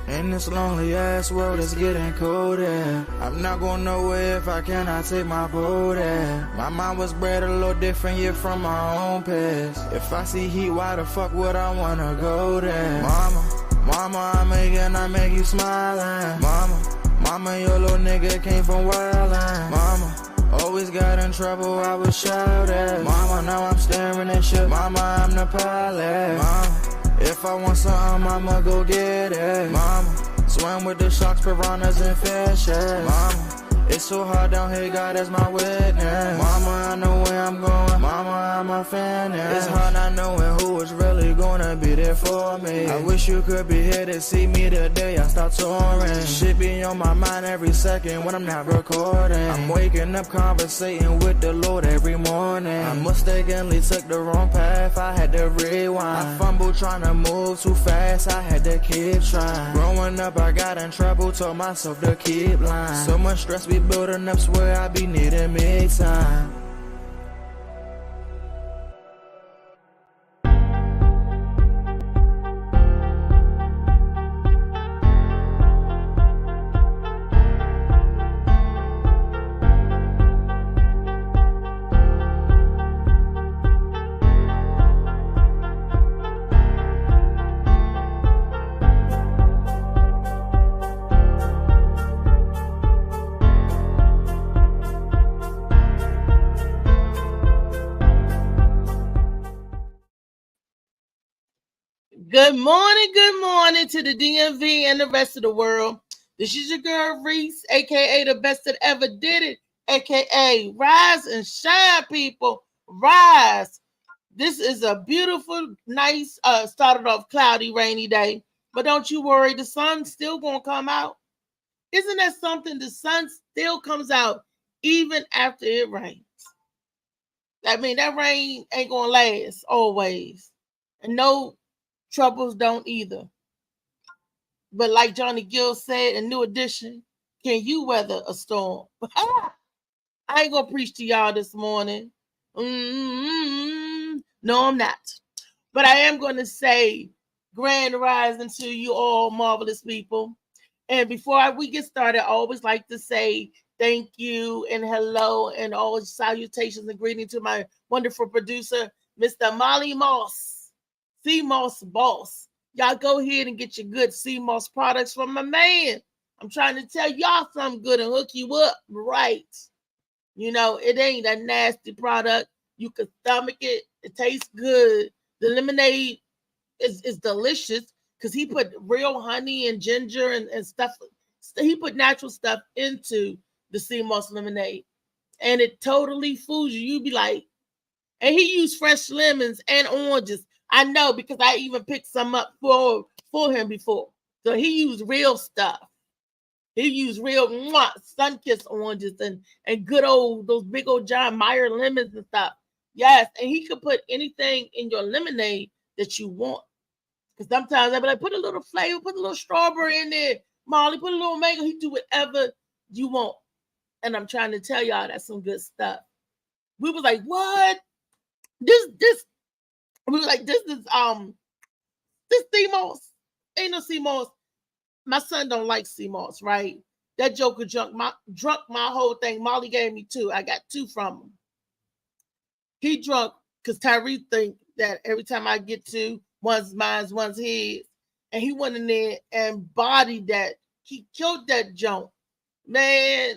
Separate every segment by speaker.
Speaker 1: In this lonely ass world, it's getting colder. I'm not going nowhere if I cannot take my boat there. My mind was bred a little different, yeah, from my own past. If I see heat, why the fuck would I wanna go there? Mama, I make you smile. Mama, your little nigga came from wildin'. Mama, always got in trouble, I was shouted. Mama, now I'm staring at shit. Mama, I'm the pilot. Mama, if I want something, I'ma go get it. Mama, swim with the sharks, piranhas, and fishes. Mama, it's so hard down here, God is my witness. Mama, I know where I'm going. Mama, I'm a fan. It's hard not knowing who is really gonna be there for me. I wish you could be here to see me the day I start touring. Shit be on my mind every second when I'm not recording. I'm waking up conversating with the Lord every morning. I mistakenly took the wrong path, I had to rewind. I fumbled trying to move too fast, I had to keep trying. Growing up, I got in trouble, told myself to keep lying. So much stress be building up, swear I be needing me time.
Speaker 2: Good morning to the DMV and the rest of the world. This is your girl Reese, aka the best that ever did it, aka Rise and Shine, people. Rise. This is a beautiful, nice, started off cloudy, rainy day. But don't you worry, the sun's still gonna come out. Isn't that something? The sun still comes out even after it rains. I mean, that rain ain't gonna last always. And no troubles don't either. But like Johnny Gill said in New Edition, can you weather a storm? I ain't gonna preach to y'all this morning. No, I'm not. But I am gonna say grand rising to you all marvelous people. And before we get started, I always like to say thank you and hello and all salutations and greetings to my wonderful producer, Mr. Molly Moss. Sea Moss Boss. Y'all go ahead and get your good Sea Moss products from my man. I'm trying to tell y'all something good and hook you up right. You know, it ain't a nasty product. You can stomach it. It tastes good. The lemonade is delicious because he put real honey and ginger and stuff. He put natural stuff into the Sea Moss lemonade. And it totally fools you. You be like, and he used fresh lemons and oranges. I know because I even picked some up for him before. So he used real stuff. He used real sun-kissed oranges and good old, those big old John Mayer lemons and stuff. Yes, and he could put anything in your lemonade that you want. Because sometimes I'd be like, put a little flavor, put a little strawberry in there. Molly, put a little mango. He do whatever you want. And I'm trying to tell y'all that's some good stuff. We was like, what? We were like, this Sea Moss. Ain't no Sea Moss. My son don't like Sea Moss, right? That joker drunk my whole thing. Molly gave me 2. I got 2 from him. He drunk because Tyree think that every time I get 2, one's mine, one's his. And he went in there and bodied that. He killed that junk. Man.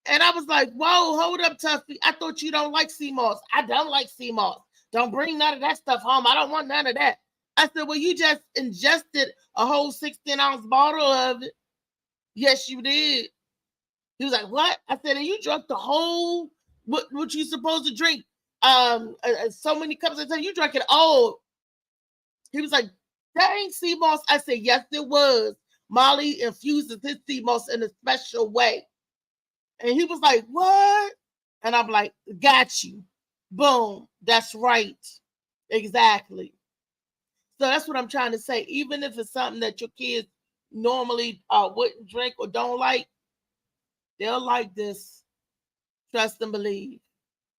Speaker 2: And I was like, whoa, hold up, Tuffy. I thought you don't like Sea Moss. I don't like Sea Moss. Don't bring none of that stuff home. I don't want none of that. I said, well, you just ingested a whole 16-ounce bottle of it. Yes, you did. He was like, what? I said, and you drank the whole, what you supposed to drink? So many cups. I said, you drank it all. He was like, that ain't Sea Moss. I said, yes, it was. Molly infuses his Sea Moss in a special way. And he was like, what? And I'm like, got you. Boom. That's right. Exactly. So that's what I'm trying to say. Even if it's something that your kids normally wouldn't drink or don't like, they'll like this. Trust and believe.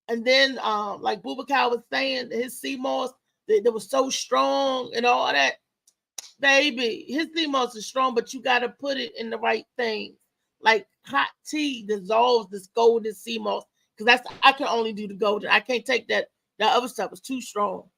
Speaker 2: And then, like Bubakar was saying, his Sea Moss, They were so strong and all that. Baby, his sea moss is strong, but you got to put it in the right things. Like hot tea dissolves this golden sea moss because I can only do the golden. I can't take that. That other stuff is too strong.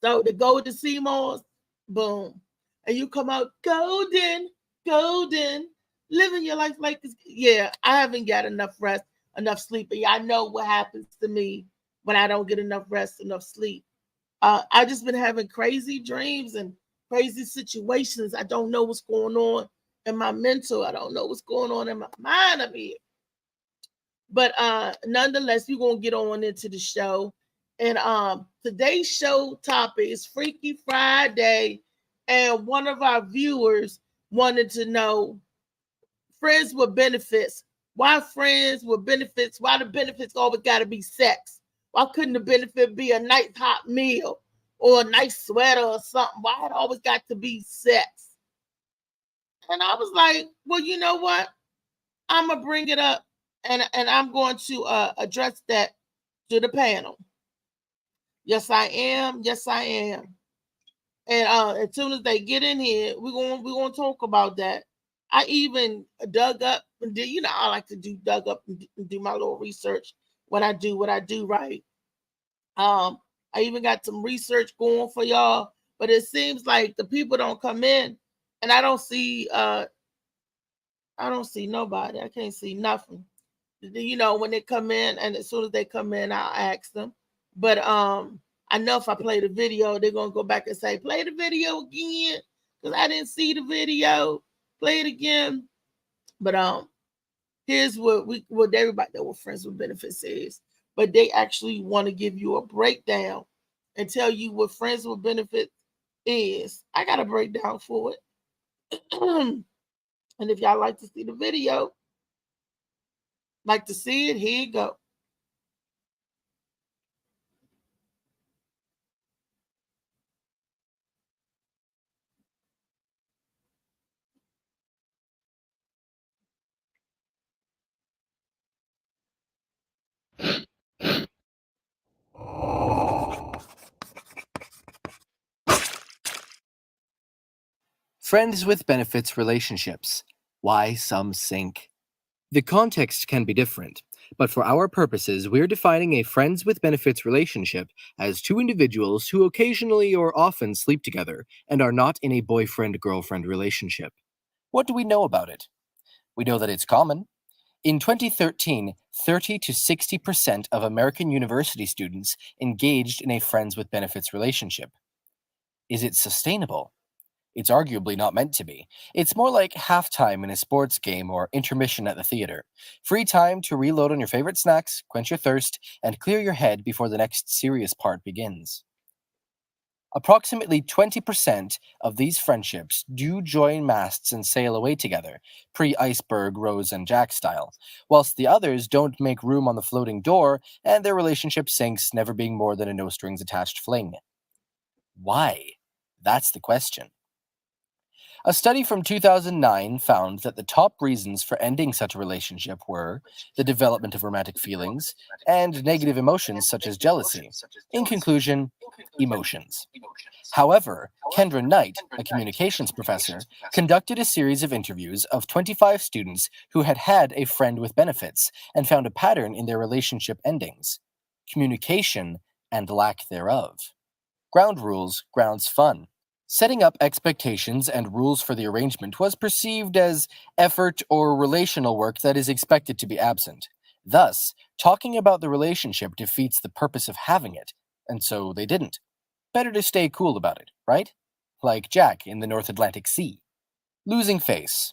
Speaker 2: So the golden sea moss, boom, and you come out golden, golden, living your life like this. Yeah, I haven't got enough rest, enough sleep, and y'all know what happens to me when I don't get enough rest, enough sleep. I just been having crazy dreams and crazy situations. I don't know what's going on in my mental. I don't know what's going on in my mind. I mean, but nonetheless, we're gonna get on into the show. And today's show topic is Freaky Friday. And one of our viewers wanted to know friends with benefits. Why friends with benefits? Why the benefits always gotta be sex? Why couldn't the benefit be a nice hot meal or a nice sweater or something? Why it always got to be sex? And I was like, well, you know what? I'm gonna bring it up, and I'm going to address that to the panel. Yes, I am. Yes, I am. And as soon as they get in here, we're gonna talk about that. I even dug up and did, I like to dug up and do my little research when I do what I do, right? I even got some research going for y'all, but it seems like the people don't come in, and I don't see nobody. I can't see nothing. When they come in, and as soon as they come in, I'll ask them. But I know if I play the video, they're gonna go back and say, play the video again, because I didn't see the video. Play it again. But here's what everybody that were friends with benefits is. But they actually want to give you a breakdown and tell you what friends with benefits is. I got a breakdown for it. And if y'all like to see the video, like to see it, here you go.
Speaker 3: Friends with benefits relationships. Why some sink. The context can be different, but for our purposes, we're defining a friends with benefits relationship as two individuals who occasionally or often sleep together and are not in a boyfriend-girlfriend relationship. What do we know about it? We know that it's common. In 2013, 30 to 60% of American university students engaged in a friends with benefits relationship. Is it sustainable? It's arguably not meant to be. It's more like halftime in a sports game or intermission at the theater. Free time to reload on your favorite snacks, quench your thirst, and clear your head before the next serious part begins. Approximately 20% of these friendships do join masts and sail away together, pre-iceberg, Rose and Jack style, whilst the others don't make room on the floating door and their relationship sinks, never being more than a no-strings-attached fling. Why? That's the question. A study from 2009 found that the top reasons for ending such a relationship were the development of romantic feelings and negative emotions such as jealousy. In conclusion, emotions. However, Kendra Knight, a communications professor, conducted a series of interviews of 25 students who had had a friend with benefits and found a pattern in their relationship endings: communication and lack thereof. Ground rules, grounds fun. Setting up expectations and rules for the arrangement was perceived as effort or relational work that is expected to be absent. Thus, talking about the relationship defeats the purpose of having it, and so they didn't. Better to stay cool about it, right? Like Jack in the North Atlantic Sea. Losing face.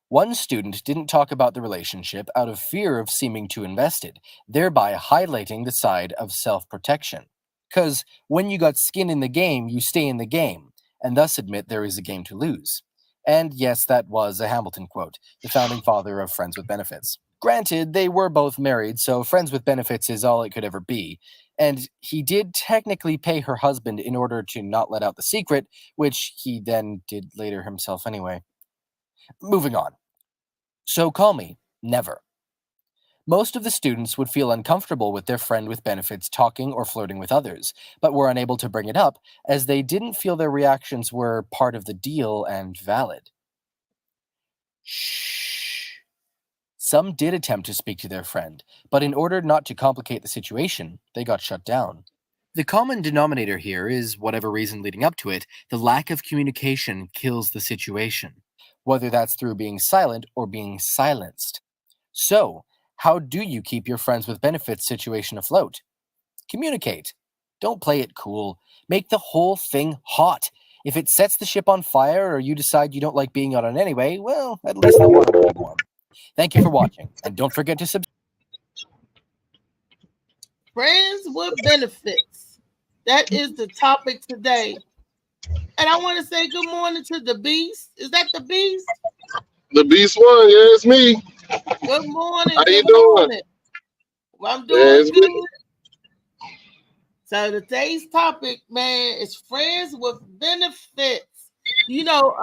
Speaker 3: One student didn't talk about the relationship out of fear of seeming too invested, thereby highlighting the side of self-protection. 'Cause when you got skin in the game, you stay in the game, and thus admit there is a game to lose. And yes, that was a Hamilton quote, the founding father of Friends with Benefits. Granted, they were both married, so Friends with Benefits is all it could ever be. And he did technically pay her husband in order to not let out the secret, which he then did later himself anyway. Moving on. So call me never. Most of the students would feel uncomfortable with their friend with benefits talking or flirting with others, but were unable to bring it up as they didn't feel their reactions were part of the deal and valid. Shh. Some did attempt to speak to their friend, but in order not to complicate the situation, they got shut down. The common denominator here is, whatever reason leading up to it, the lack of communication kills the situation, whether that's through being silent or being silenced. So, how do you keep your friends with benefits situation afloat? Communicate. Don't play it cool. Make the whole thing hot. If it sets the ship on fire or you decide you don't like being on it anyway, well, at least the water will be warm. Thank you for watching, and don't forget to subscribe.
Speaker 2: Friends with benefits. That is the topic today. And I want to say good morning to the Beast. Is that the Beast?
Speaker 4: The Beast One, yeah, it's me.
Speaker 2: Good morning.
Speaker 4: How
Speaker 2: good
Speaker 4: you doing?
Speaker 2: morning. Well, I'm doing
Speaker 4: it's
Speaker 2: good.
Speaker 4: me.
Speaker 2: So today's topic, man, is friends with benefits. You know,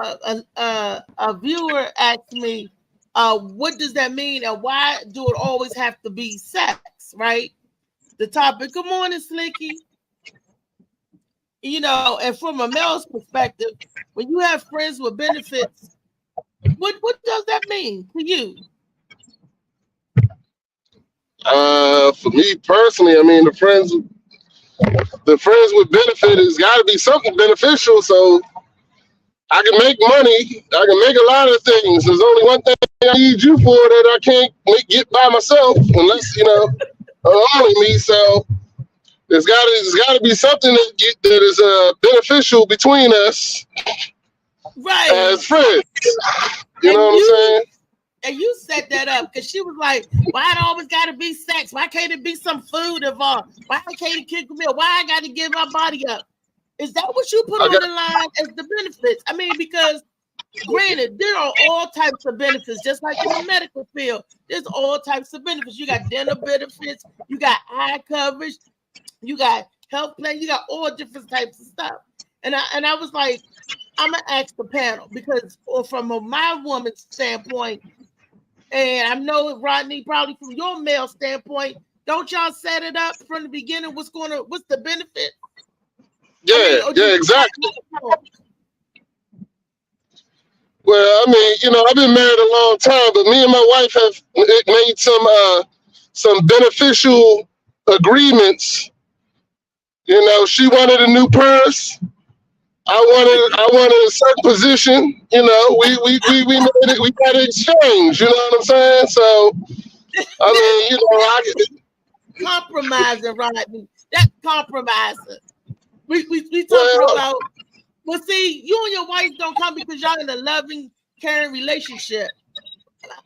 Speaker 2: a viewer asked me, what does that mean and why do it always have to be sex, right? The topic. Good morning, Slicky. You know, and from a male's perspective, when you have friends with benefits, what does that mean to you?
Speaker 4: For me personally, I mean the friends with benefit has got to be something beneficial. So I can make money. I can make a lot of things. There's only one thing I need you for that I can't get by myself, unless only me. So there's got to be something that is beneficial between us,
Speaker 2: right?
Speaker 4: As friends. You know what I'm saying?
Speaker 2: And you set that up because she was like, why it always got to be sex? Why can't it be some food involved? Why can't it kick me? Why I got to give my body up? Is that what you put on the line as the benefits? I mean, because granted, there are all types of benefits, just like in the medical field. There's all types of benefits. You got dental benefits, you got eye coverage, you got health plan, you got all different types of stuff. And I was like, I'm gonna ask the panel because, or from my woman's standpoint, and I know Rodney, probably from your male standpoint, don't y'all set it up from the beginning? What's the benefit?
Speaker 4: Yeah, exactly. Well, I mean, I've been married a long time, but me and my wife have made some beneficial agreements. She wanted a new purse. I wanted a certain position. We made it. We got an exchange. You know what I'm saying? So, I mean,
Speaker 2: compromising, Rodney. That's compromising. We talking about. Well, see, you and your wife don't come because y'all in a loving, caring relationship.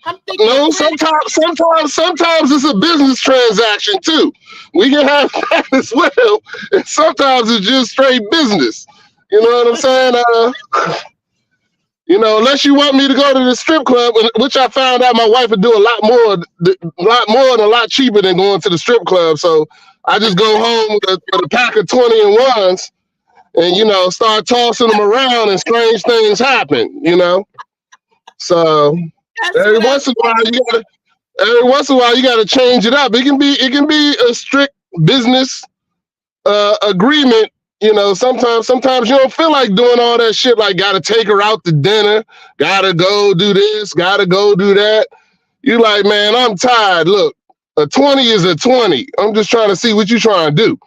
Speaker 2: I'm thinking.
Speaker 4: No, sometimes it's a business transaction too. We can have that as well, and sometimes it's just straight business. You know what I'm saying? Unless you want me to go to the strip club, which I found out my wife would do a lot more and a lot cheaper than going to the strip club. So I just go home with a pack of 20-and-1s and, start tossing them around and strange things happen, So every once in a while you gotta change it up. It can be a strict business agreement. Sometimes you don't feel like doing all that shit, like gotta take her out to dinner, gotta go do this, gotta go do that. You like, man, I'm tired. Look, a 20 is a 20. I'm just trying to see what you trying to do.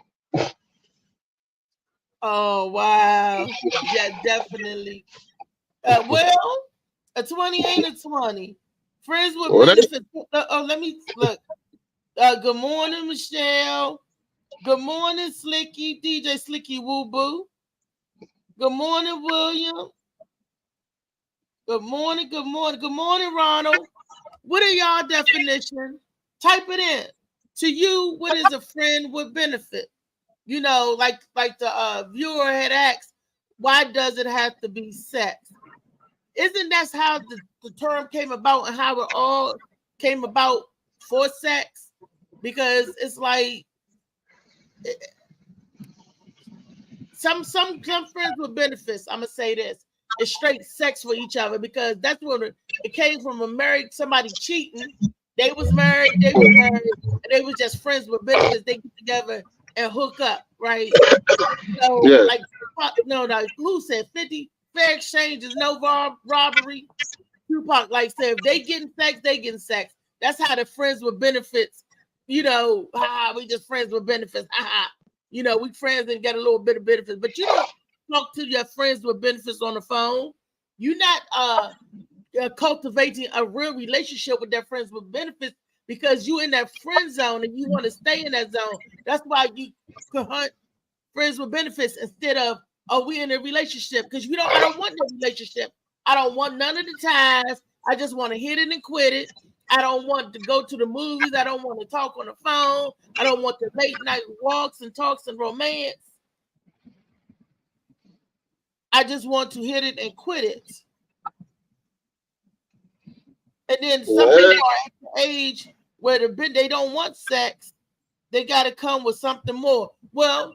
Speaker 2: Oh, wow. Yeah, definitely. Well, a 20 ain't a 20. Friends with benefits. Let me look. Good morning, Michelle. Good morning, Slicky, DJ Slicky Woo Boo. Good morning, William. Good morning, Ronald. What are y'all definition? Type it in. To you, what is a friend with benefit? Like the viewer had asked, why does it have to be sex? Isn't that how the term came about and how it all came about for sex? Because it's like some friends with benefits, I'm gonna say this, it's straight sex for each other because that's when it came from somebody cheating They was married, and they was just friends with benefits. They get together and hook up, right? So,
Speaker 4: Yeah.
Speaker 2: like, no, who said 50 fair exchanges, no robbery? Tupac, like, said, if they getting sex, they getting sex. That's how the friends with benefits, we just friends with benefits. We friends and get a little bit of benefits, but you don't talk to your friends with benefits on the phone. You're not cultivating a real relationship with their friends with benefits because you in that friend zone and you want to stay in that zone. That's why you could hunt friends with benefits instead of, we in a relationship? Because I don't want no relationship. I don't want none of the ties. I just want to hit it and quit it. I don't want to go to the movies. I don't want to talk on the phone. I don't want the late night walks and talks and romance. I just want to hit it and quit it. And then some people are at the age where they don't want sex. They got to come with something more. Well,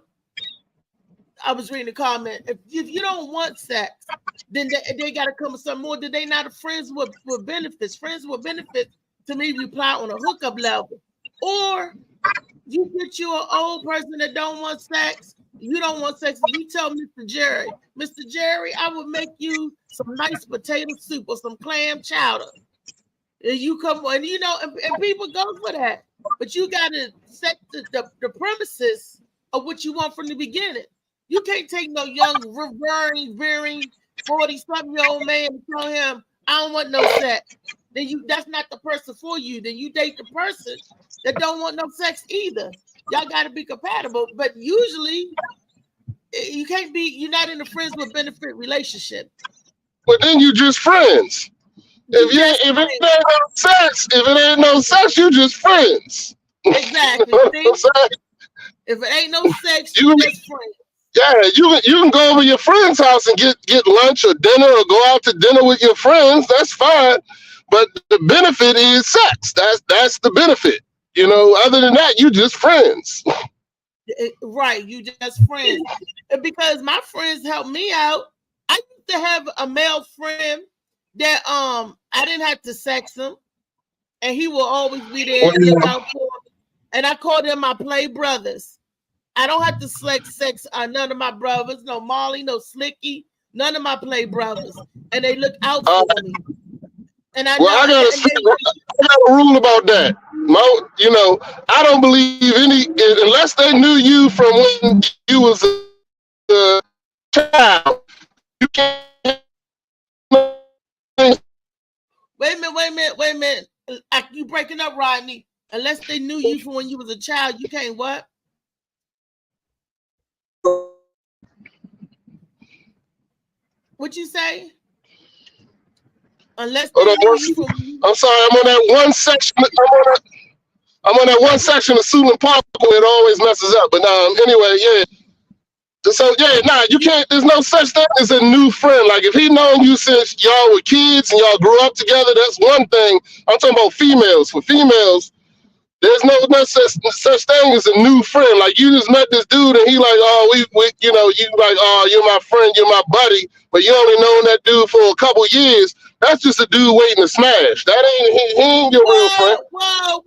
Speaker 2: I was reading the comment. If you don't want sex, then they got to come with something more. Then they not friends with benefits. Friends with benefits, to me, reply on a hookup level. Or you get you an old person that don't want sex. You don't want sex. You tell Mr. Jerry, I would make you some nice potato soup or some clam chowder. And you come and and people go for that. But you got to set the premises of what you want from the beginning. You can't take no young, veering 40-something-year-old man and tell him, I don't want no sex. Then that's not the person for you. Then you date the person that don't want no sex either. Y'all got to be compatible. But usually, you're not in a friends with benefit relationship.
Speaker 4: But then you just friends. If it ain't no sex, you just friends.
Speaker 2: Exactly. If it ain't no sex, you just friends.
Speaker 4: Yeah, you can go over your friend's house and get lunch or dinner or go out to dinner with your friends. That's fine. But the benefit is sex. That's the benefit. Other than that, you just friends.
Speaker 2: Right, you just friends. Because my friends helped me out. I used to have a male friend that I didn't have to sex him, and he will always be there and look out for me. And I called them my play brothers. I don't have to sex none of my brothers, no Molly, no Slicky, none of my play brothers, and they look out for me. And I got
Speaker 4: a rule about that. I don't believe unless they knew you from when you was a child. You can't.
Speaker 2: Wait a minute. You breaking up, Rodney? Unless they knew you from when you was a child, you can't what? What you say? Unless they knew you from
Speaker 4: I'm sorry, I'm on that one section. I'm on that one section of Suitland Park where it always messes up. But anyway, yeah. So you can't. There's no such thing as a new friend. Like if he known you since y'all were kids and y'all grew up together, that's one thing. I'm talking about females. For females, there's no such thing as a new friend. Like you just met this dude and he like, you like, you're my friend, you're my buddy, but you only known that dude for a couple years. That's just a dude waiting to smash. That ain't he ain't your real friend.
Speaker 2: Whoa!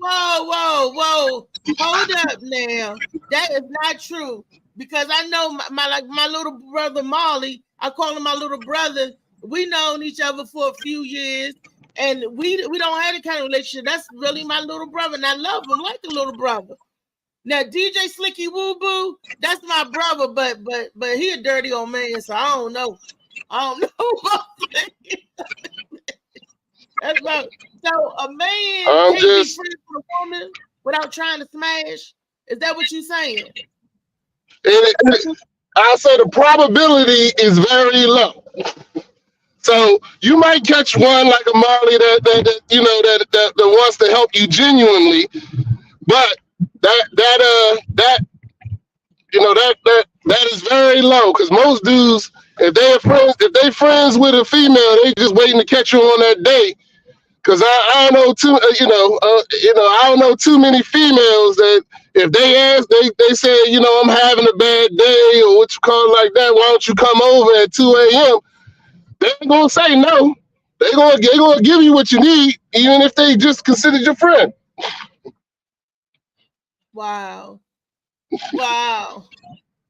Speaker 2: Hold up now. That is not true. Because I know my little brother Molly, I call him my little brother. We known each other for a few years, and we don't have that kind of relationship. That's really my little brother, and I love him like a little brother. Now DJ Slicky Woo Boo, that's my brother, but he a dirty old man, so I don't know about that. That's right. So a man can't be friends with a woman without trying to smash. Is that what you're saying?
Speaker 4: I'll say the probability is very low. So you might catch one like a Molly that wants to help you genuinely, but that is very low because most dudes, if they friends with a female, they just waiting to catch you on that date. Because I don't know I don't know too many females that if they ask, they say, I'm having a bad day or what you call it like that. Why don't you come over at 2 a.m.? They ain't gonna say no. They're gonna give you what you need, even if they just considered your friend.
Speaker 2: Wow. Wow.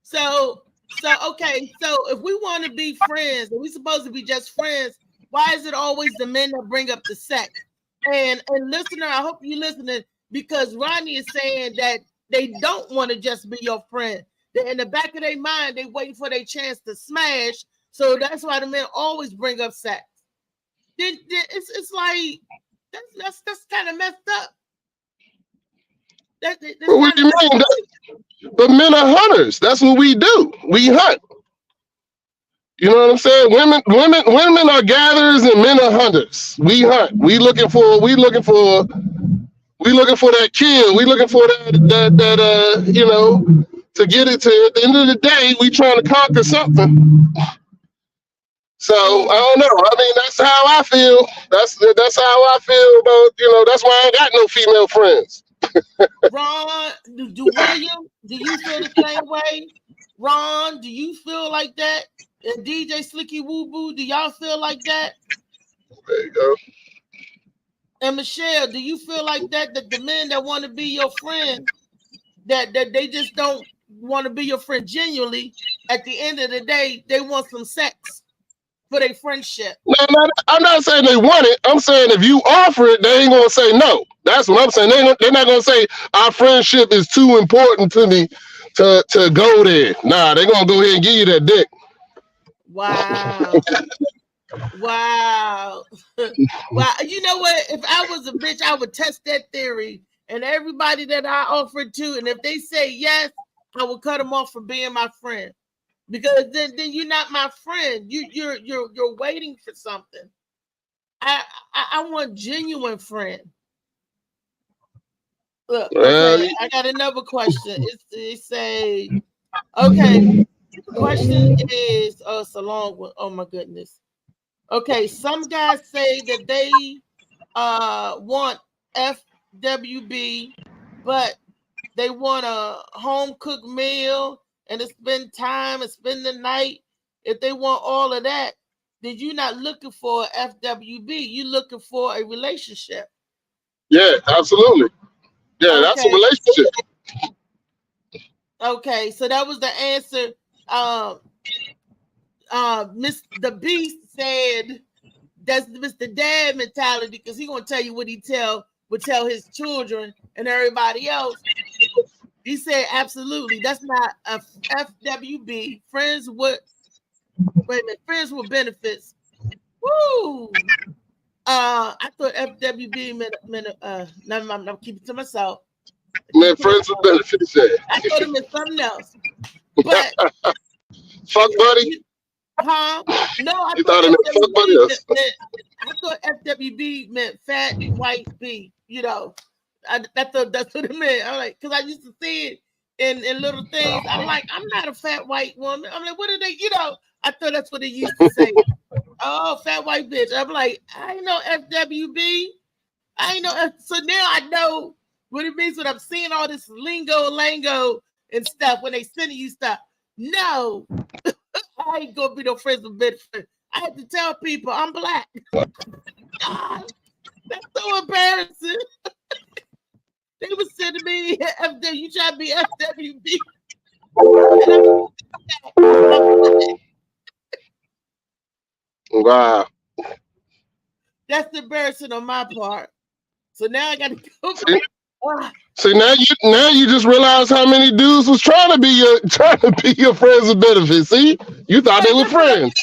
Speaker 2: So okay, so if we want to be friends, and we supposed to be just friends, why is it always the men that bring up the sex? And listener, I hope you're listening, because Ronnie is saying that they don't want to just be your friend. They're in the back of their mind, they waiting for their chance to smash. So that's why the men always bring up sex. Then it's like that's kind of messed up. That's
Speaker 4: What do you mean? But men are hunters. That's what we do. We hunt. You know what I'm saying? Women are gatherers and men are hunters. We hunt. We looking for that kill. We looking for that you know, to get it to at the end of the day, we trying to conquer something. So I don't know. I mean, that's how I feel. That's how I feel about, you know, that's why I ain't got no female friends.
Speaker 2: Ron, do William, do you feel the same way? Ron, do you feel like that? And DJ Slicky Woo Boo, do y'all feel like that?
Speaker 4: There you go.
Speaker 2: And Michelle, do you feel like that? That the men that want to be your friend, that they just don't want to be your friend genuinely. At the end of the day, they want some sex for their friendship.
Speaker 4: No, I'm not saying they want it. I'm saying if you offer it, they ain't gonna say no. That's what I'm saying. They're not gonna say our friendship is too important to me to go there. Nah, they're gonna go ahead and give you that dick.
Speaker 2: Wow. Wow. Wow. You know what? If I was a bitch, I would test that theory. And everybody that I offered to, and if they say yes, I will cut them off from being my friend. Because then you're not my friend. You're waiting for something. I want genuine friend. Look, okay, I got another question. They say, okay, the question is, oh, it's a long one. Oh my goodness. Okay, some guys say that they want FWB, but they want a home cooked meal and to spend time and spend the night. If they want all of that, then you're not looking for FWB. You're looking for a relationship.
Speaker 4: Yeah, absolutely. Yeah, okay. That's a relationship.
Speaker 2: Okay, so that was the answer. Mr. Beast said that's Mr. Dad mentality, because he gonna tell you what would tell his children and everybody else. He said absolutely. That's not a FWB. Friends with benefits. Woo! I thought FWB meant never mind, I'm keeping it to myself.
Speaker 4: Man, friends with benefits.
Speaker 2: I thought it meant something else. But
Speaker 4: fuck buddy.
Speaker 2: Huh? No, I
Speaker 4: thought it meant fuck buddy.
Speaker 2: I thought FWB meant fat white B. You know, I thought that's what it meant. I'm like, because I used to see it in little things. I'm like, I'm not a fat white woman. I'm like, what are they? You know, I thought that's what they used to say. Oh, fat white bitch. I'm like, I know FWB. I know. So now I know what it means when I'm seeing all this lingo and stuff when they sending you stuff. No, I ain't gonna be no friends with benefits. I had to tell people I'm black. God, that's so embarrassing. They were sending me FW. You try to be FWB.
Speaker 4: Wow.
Speaker 2: That's embarrassing on my part. So now I got to go.
Speaker 4: See, now you just realize how many dudes was trying to be your friends with benefits. See, you thought they were friends.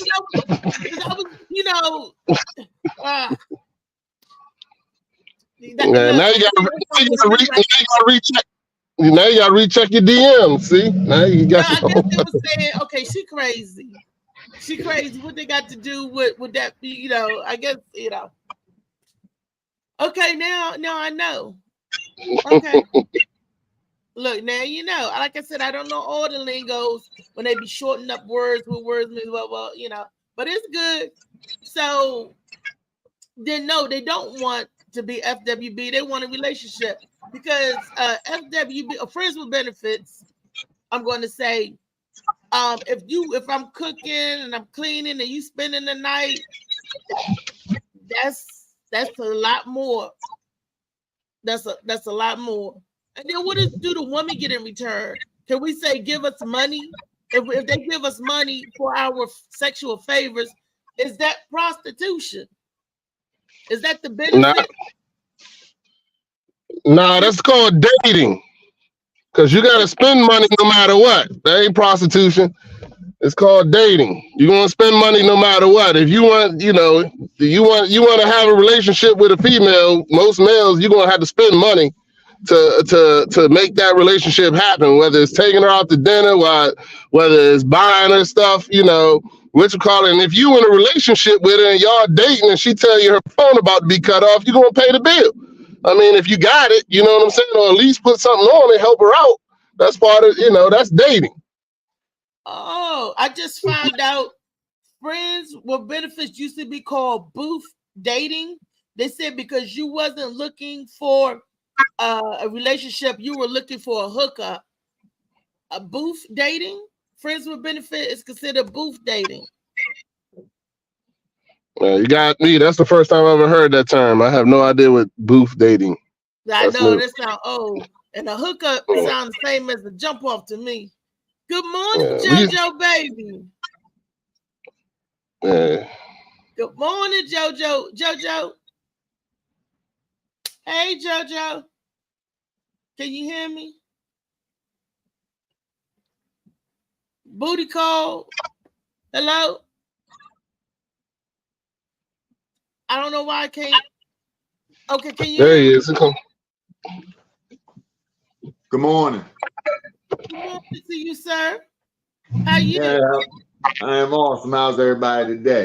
Speaker 4: Now you gotta recheck. Now you gotta recheck your DMs. See, now you got.
Speaker 2: I guess they were saying, okay, she crazy. She crazy. What they got to do with that? You know, I guess Okay, now I know. Okay. Look, now you know. Like I said, I don't know all the lingos when they be shortening up words with words. Well, you know, but it's good. So then, no, they don't want to be FWB. They want a relationship because FWB, friends with benefits. I'm going to say, if I'm cooking and I'm cleaning and you spending the night, that's a lot more. That's a lot more. And then what do the woman get in return? Can we say give us money? If they give us money for our sexual favors, is that prostitution? Is that the benefit?
Speaker 4: Nah, that's called dating. Because you gotta spend money no matter what. That ain't prostitution. It's called dating. You're gonna spend money no matter what. If you want, you want to have a relationship with a female, most males, you're gonna have to spend money to make that relationship happen, whether it's taking her out to dinner, whether it's buying her stuff, what you call it. And if you in a relationship with her and y'all dating and she tell you her phone about to be cut off, you're gonna pay the bill. I mean, if you got it, you know what I'm saying, or at least put something on and help her out. That's part of, that's dating.
Speaker 2: Oh, I just found out friends with benefits used to be called booth dating. They said because you wasn't looking for a relationship, you were looking for a hookup. A booth dating, friends with benefit is considered booth dating.
Speaker 4: You got me. That's the first time I ever heard that term. I have no idea what booth dating.
Speaker 2: I know that sounds old, and a hookup sounds the same as a jump off to me. Good morning, JoJo, baby.
Speaker 4: Yeah.
Speaker 2: Good morning, JoJo. JoJo. Hey, JoJo. Can you hear me? Booty call. Hello? I don't know why I can't. Okay, can you
Speaker 4: There
Speaker 2: hear
Speaker 4: he
Speaker 2: me?
Speaker 4: is.
Speaker 5: Good morning.
Speaker 2: Good morning to you, sir. How you?
Speaker 5: Yeah, I am awesome. How's everybody today?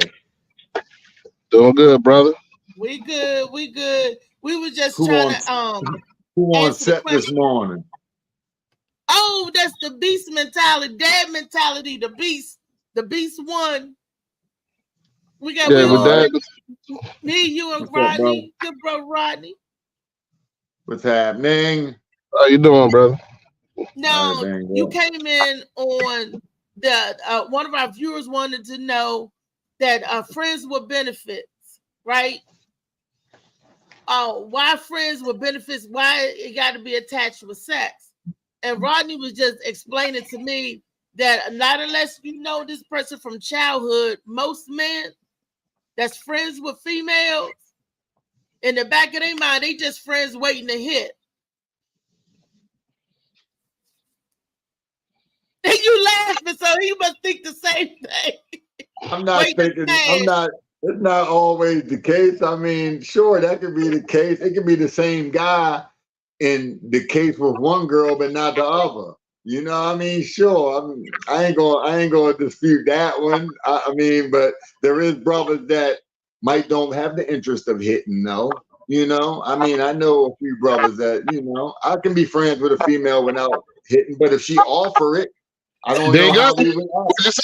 Speaker 4: Doing good, brother.
Speaker 2: We good. We good. We were just
Speaker 5: Who
Speaker 2: trying
Speaker 5: to who on set this morning?
Speaker 2: Oh, that's the beast mentality, dad mentality, the beast won. We got me, you, and Rodney. Good bro, Rodney.
Speaker 5: What's happening?
Speaker 4: How you doing, brother?
Speaker 2: No, you came in on the one of our viewers wanted to know that friends with benefits, right? Why friends with benefits? Why it got to be attached with sex? And Rodney was just explaining to me that not unless you know this person from childhood, most men that's friends with females, in the back of their mind, they just friends waiting to hit. And you laughing, so he must think the same thing.
Speaker 5: I'm not thinking. It's not always the case. I mean, sure, that could be the case. It could be the same guy in the case with one girl, but not the other. You know what I mean? Sure. I mean, I ain't gonna dispute that one. I mean, but there is brothers that don't have the interest of hitting, though. I mean, I know a few brothers that, I can be friends with a female without hitting, but if she offer it, I don't know how we would ask.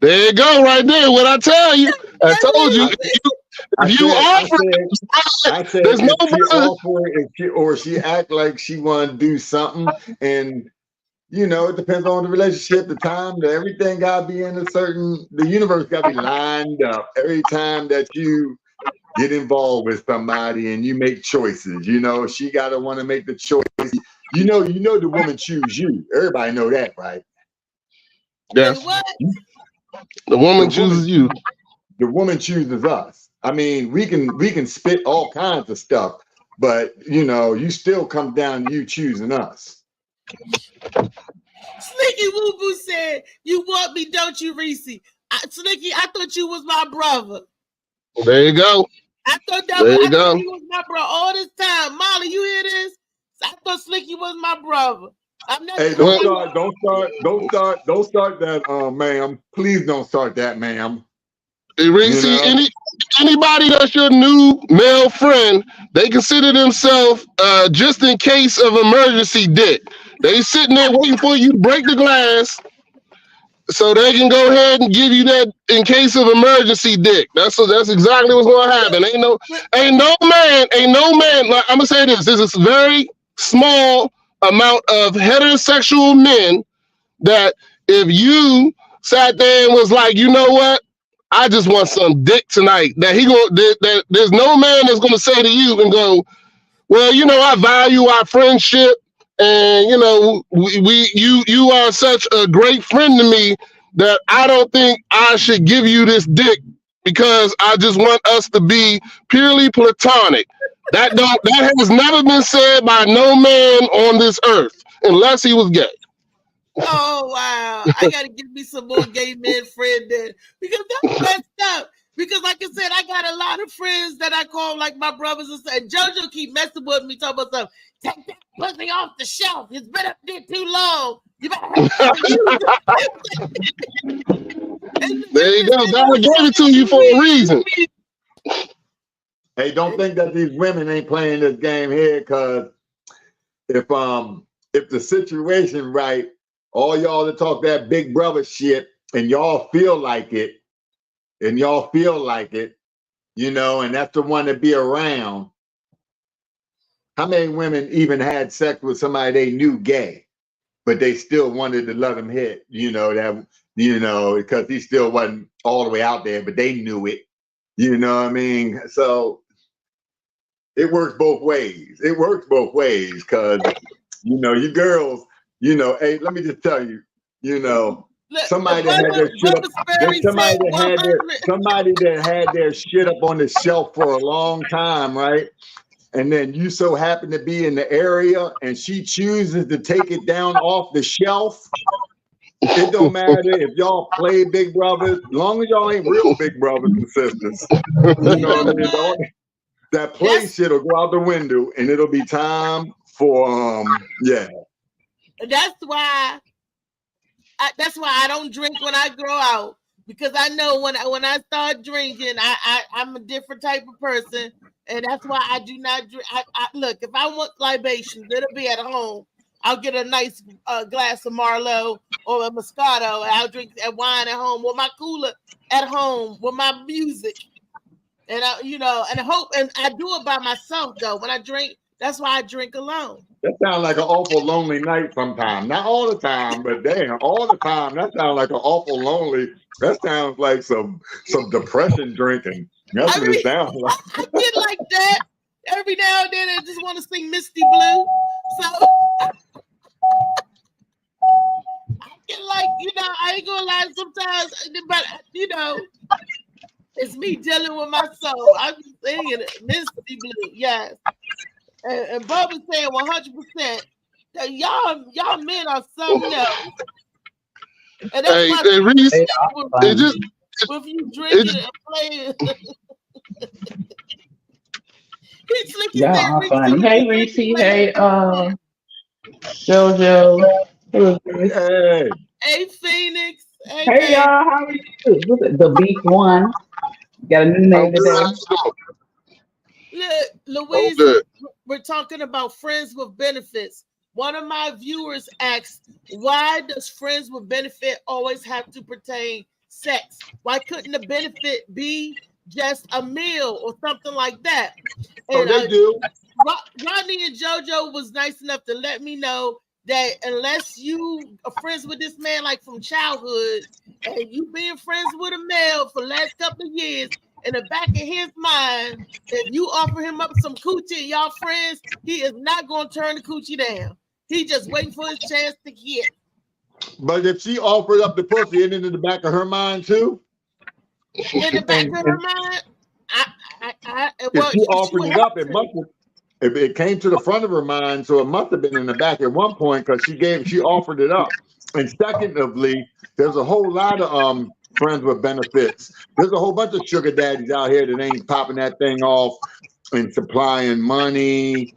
Speaker 4: There you go, right there. What I tell you, I told you. If you offer it, there's no
Speaker 5: offer or she act like she want to do something, and it depends on the relationship, the time, everything got to be in the universe got to be lined up. Every time that you get involved with somebody and you make choices, she got to want to make the choice. The woman choose you. Everybody know that, right?
Speaker 4: Yes. The woman chooses you.
Speaker 5: The woman chooses us. I mean, we can spit all kinds of stuff, but you still come down to you choosing us.
Speaker 2: Slicky Woo Boo said, "You want me, don't you, Reese?" Slicky, I thought you was my brother.
Speaker 4: There you go.
Speaker 2: I thought you was my brother all this time. Molly, you hear this? I thought Slicky was my brother. I'm not.
Speaker 5: Hey, don't start that, ma'am. Please don't start that, ma'am.
Speaker 4: Hey, Reese, anybody that's your new male friend, they consider themselves just in case of emergency dick. They sitting there waiting for you to break the glass so they can go ahead and give you that in case of emergency dick. That's exactly what's going to happen. Ain't no man. Like, I'm gonna say this is a very small amount of heterosexual men that if you sat there and was like, you know what, I just want some dick tonight. That there's no man that's gonna say to you and go, well, I value our friendship, and you are such a great friend to me that I don't think I should give you this dick because I just want us to be purely platonic. That has never been said by no man on this earth unless he was gay.
Speaker 2: Oh wow! I gotta give me some more gay men friends then, because that's messed up. Because like I said, I got a lot of friends that I call like my brothers and sisters. And JoJo keep messing with me, talking about something. Take that pussy off the shelf. It's been up there too long. You better
Speaker 4: There you go. God gave it to you for a reason.
Speaker 5: Hey, don't think that these women ain't playing this game here, because if the situation right, all y'all that talk that big brother shit and y'all feel like it, and that's the one to be around. How many women even had sex with somebody they knew gay, but they still wanted to let him hit, because he still wasn't all the way out there, but they knew it. You know what I mean? So it works both ways. Because, you girls, hey, let me just tell you, somebody that had their shit up, somebody that had their shit up on the shelf for a long time, right? And then you so happen to be in the area and she chooses to take it down off the shelf. It don't matter if y'all play big brothers, as long as y'all ain't real big brothers and sisters. You know what I mean? That play shit will go out the window and it'll be time for
Speaker 2: That's why I don't drink when I grow out, because I know when I start drinking, I'm a different type of person, and that's why I do not drink. Look, if I want libations, it'll be at home. I'll get a nice glass of Merlot or a Moscato, and I'll drink that wine at home with my cooler at home with my music, and I do it by myself though. When I drink, that's why I drink alone.
Speaker 5: That sounds like an awful lonely night sometimes. Not all the time, but damn, all the time. That sounds like an awful lonely. That sounds like some depression drinking. That's what it sounds like.
Speaker 2: I get like that. Every now and then I just want to sing Misty Blue. So I get like, I ain't gonna lie sometimes, but it's me dealing with my soul. I'm just singing Misty Blue, yes. And Bub is saying 100% that y'all men are something else. And that's if you drinking and playing.
Speaker 6: Y'all are funny. Hey Reese, hey JoJo.
Speaker 2: Hey Phoenix.
Speaker 6: Hey y'all, how are you? The Beef One. Got a new name today.
Speaker 2: Look, Louise, we're talking about friends with benefits. One of my viewers asked, why does friends with benefit always have to pertain sex? Why couldn't the benefit be just a meal or something like that? And
Speaker 5: they do.
Speaker 2: Rodney and JoJo was nice enough to let me know that unless you are friends with this man like from childhood and you being friends with a male for the last couple of years, in the back of his mind, if you offer him up some coochie and y'all friends, he is not going to turn the coochie down. He just waiting for his chance to get.
Speaker 5: But if she offered up the pussy, isn't it in the back of her mind too?
Speaker 2: In the back of her mind,
Speaker 5: if she offered it up, it must have. If it came to the front of her mind, so it must have been in the back at one point because she offered it up. And secondly, there's a whole lot of friends with benefits. There's a whole bunch of sugar daddies out here that ain't popping that thing off and supplying money,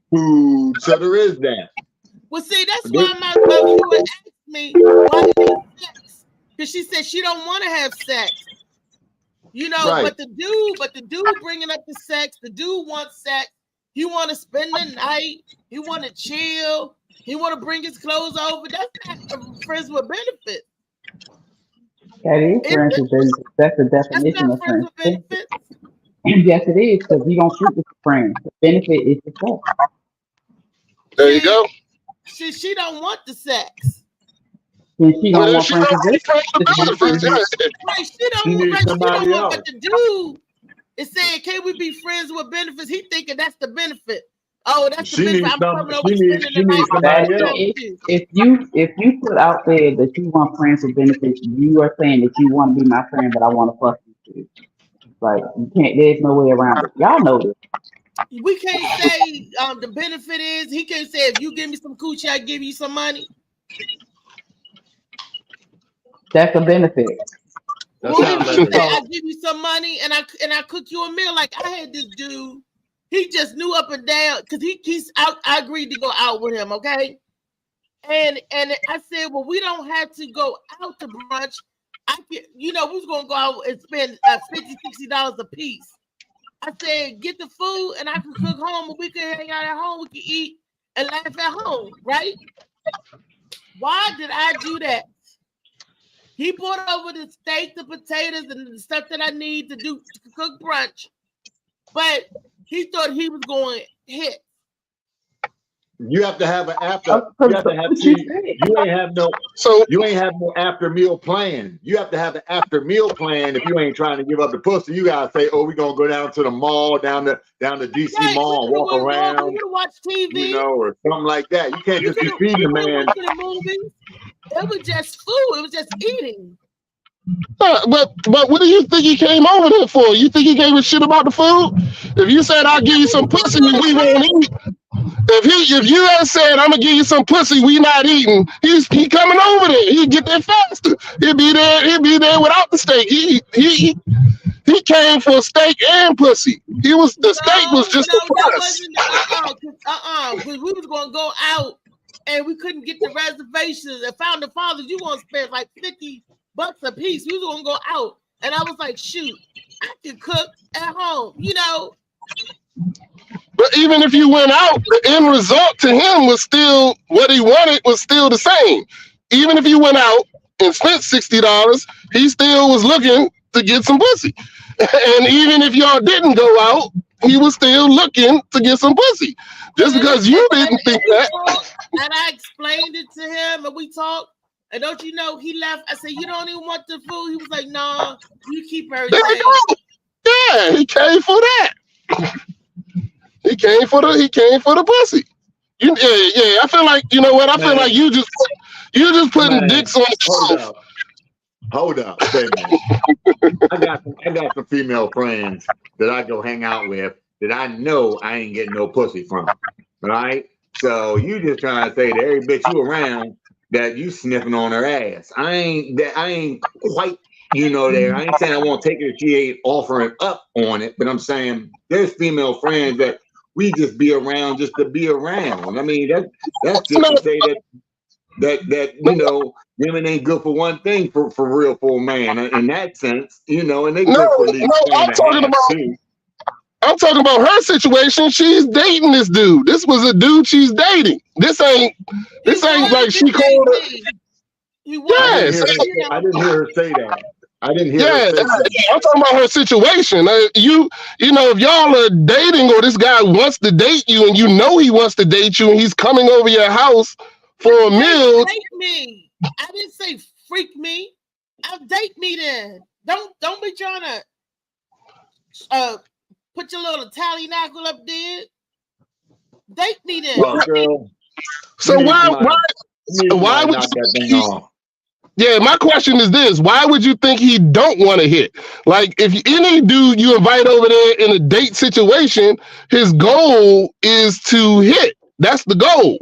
Speaker 5: food. So there is that.
Speaker 2: Well, see, that's why my viewer asked me why do you have sex? Because she said she don't want to have sex. Right. But the dude bringing up the sex, the dude wants sex. He want to spend the night. He want to chill. He want to bring his clothes over. That's not friends with benefits.
Speaker 6: That is friends with benefits. That's the definition of friends with benefits. Yes, it is, because you don't shoot with friends. The benefit is the sex.
Speaker 4: There you go.
Speaker 2: She don't want the sex.
Speaker 6: then she gonna want
Speaker 4: She
Speaker 6: friends
Speaker 4: don't
Speaker 6: with
Speaker 4: friends with benefits.
Speaker 2: Right, she don't want what the dude is saying. Can we be friends with benefits? He thinking that's the benefit. Oh, that's the benefit. I'm coming over spending the night.
Speaker 6: If you put out there that you want friends with benefits, you are saying that you want to be my friend, but I want to fuck you too. Like you can't. There's no way around it. Y'all know this.
Speaker 2: We can't say the benefit is. He can't say if you give me some coochie, I give you some money.
Speaker 6: That's a benefit.
Speaker 2: Well, I give you some money and I cook you a meal. Like I had this dude, he just knew up and down because he's out. I agreed to go out with him, okay? And I said, well, we don't have to go out to brunch. I can, we was gonna go out and spend $50-$60 a piece. I said, get the food and I can cook home and we can hang out at home, we can eat and laugh at home, right? Why did I do that? He brought over the steak, the potatoes, and the stuff that I need to cook brunch. But he thought he was going to hit.
Speaker 5: You have to have an after. You have to have. You ain't have no after meal plan. You have to have an after meal plan. If you ain't trying to give up the pussy, you gotta say, "Oh, we're gonna go down to the mall, down the DC Mall, and walk around,
Speaker 2: watch TV,
Speaker 5: or something like that." You can't just be feeding the man.
Speaker 2: It was just food. It was just eating.
Speaker 4: But what do you think he came over there for? You think he gave a shit about the food? If you said I'll give you some pussy and we won't eat, if you had said I'm gonna give you some pussy, we not eating, he coming over there. He'd get there faster. He'd be there without the steak. He came for steak and pussy. The steak was just the plus.
Speaker 2: Because we was gonna go out and we couldn't get the reservations and found the fathers. You gonna spend like $50 a piece. We was gonna go out, and I was like, shoot, I can cook at home,
Speaker 4: But even if you went out, the end result to him was still what he wanted was still the same. Even if you went out and spent $60, he still was looking to get some pussy. And even if y'all didn't go out, he was still looking to get some pussy. Just because you didn't think that.
Speaker 2: And I explained it to him, and we talked. And don't you know, he left. I said, you don't even want the food? He was like, no, you keep everything.
Speaker 4: Yeah, he came for that. He came for the pussy. Yeah. I feel like, you know what? I feel like you just putting dicks on the shelf.
Speaker 5: Hold up. Wait a minute. I got some female friends that I go hang out with that I know I ain't getting no pussy from. Right? So you just trying to say to every bitch you around that you sniffing on her ass. I ain't quite, there. I ain't saying I won't take it if she ain't offering up on it, but I'm saying there's female friends that we just be around just to be around. I mean, that's just to say that women ain't good for one thing for real for a man in that sense, and they good for at least
Speaker 4: I'm talking about her situation. She's dating this dude. This was a dude she's dating. This ain't like she called her.
Speaker 5: Yes. I didn't hear her say that. I didn't hear her say that.
Speaker 4: I'm talking about her situation. If y'all are dating or this guy wants to date you and he wants to date you and he's coming over your house for a meal.
Speaker 2: Date me. I didn't say freak me. I'll date me then. Don't be trying to put your little tally knuckle up there. Date me then.
Speaker 5: Well, girl,
Speaker 4: so why would
Speaker 5: that thing off?
Speaker 4: Yeah, my question is this: why would you think he don't want to hit? Like, if any dude you invite over there in a date situation, his goal is to hit. That's the goal.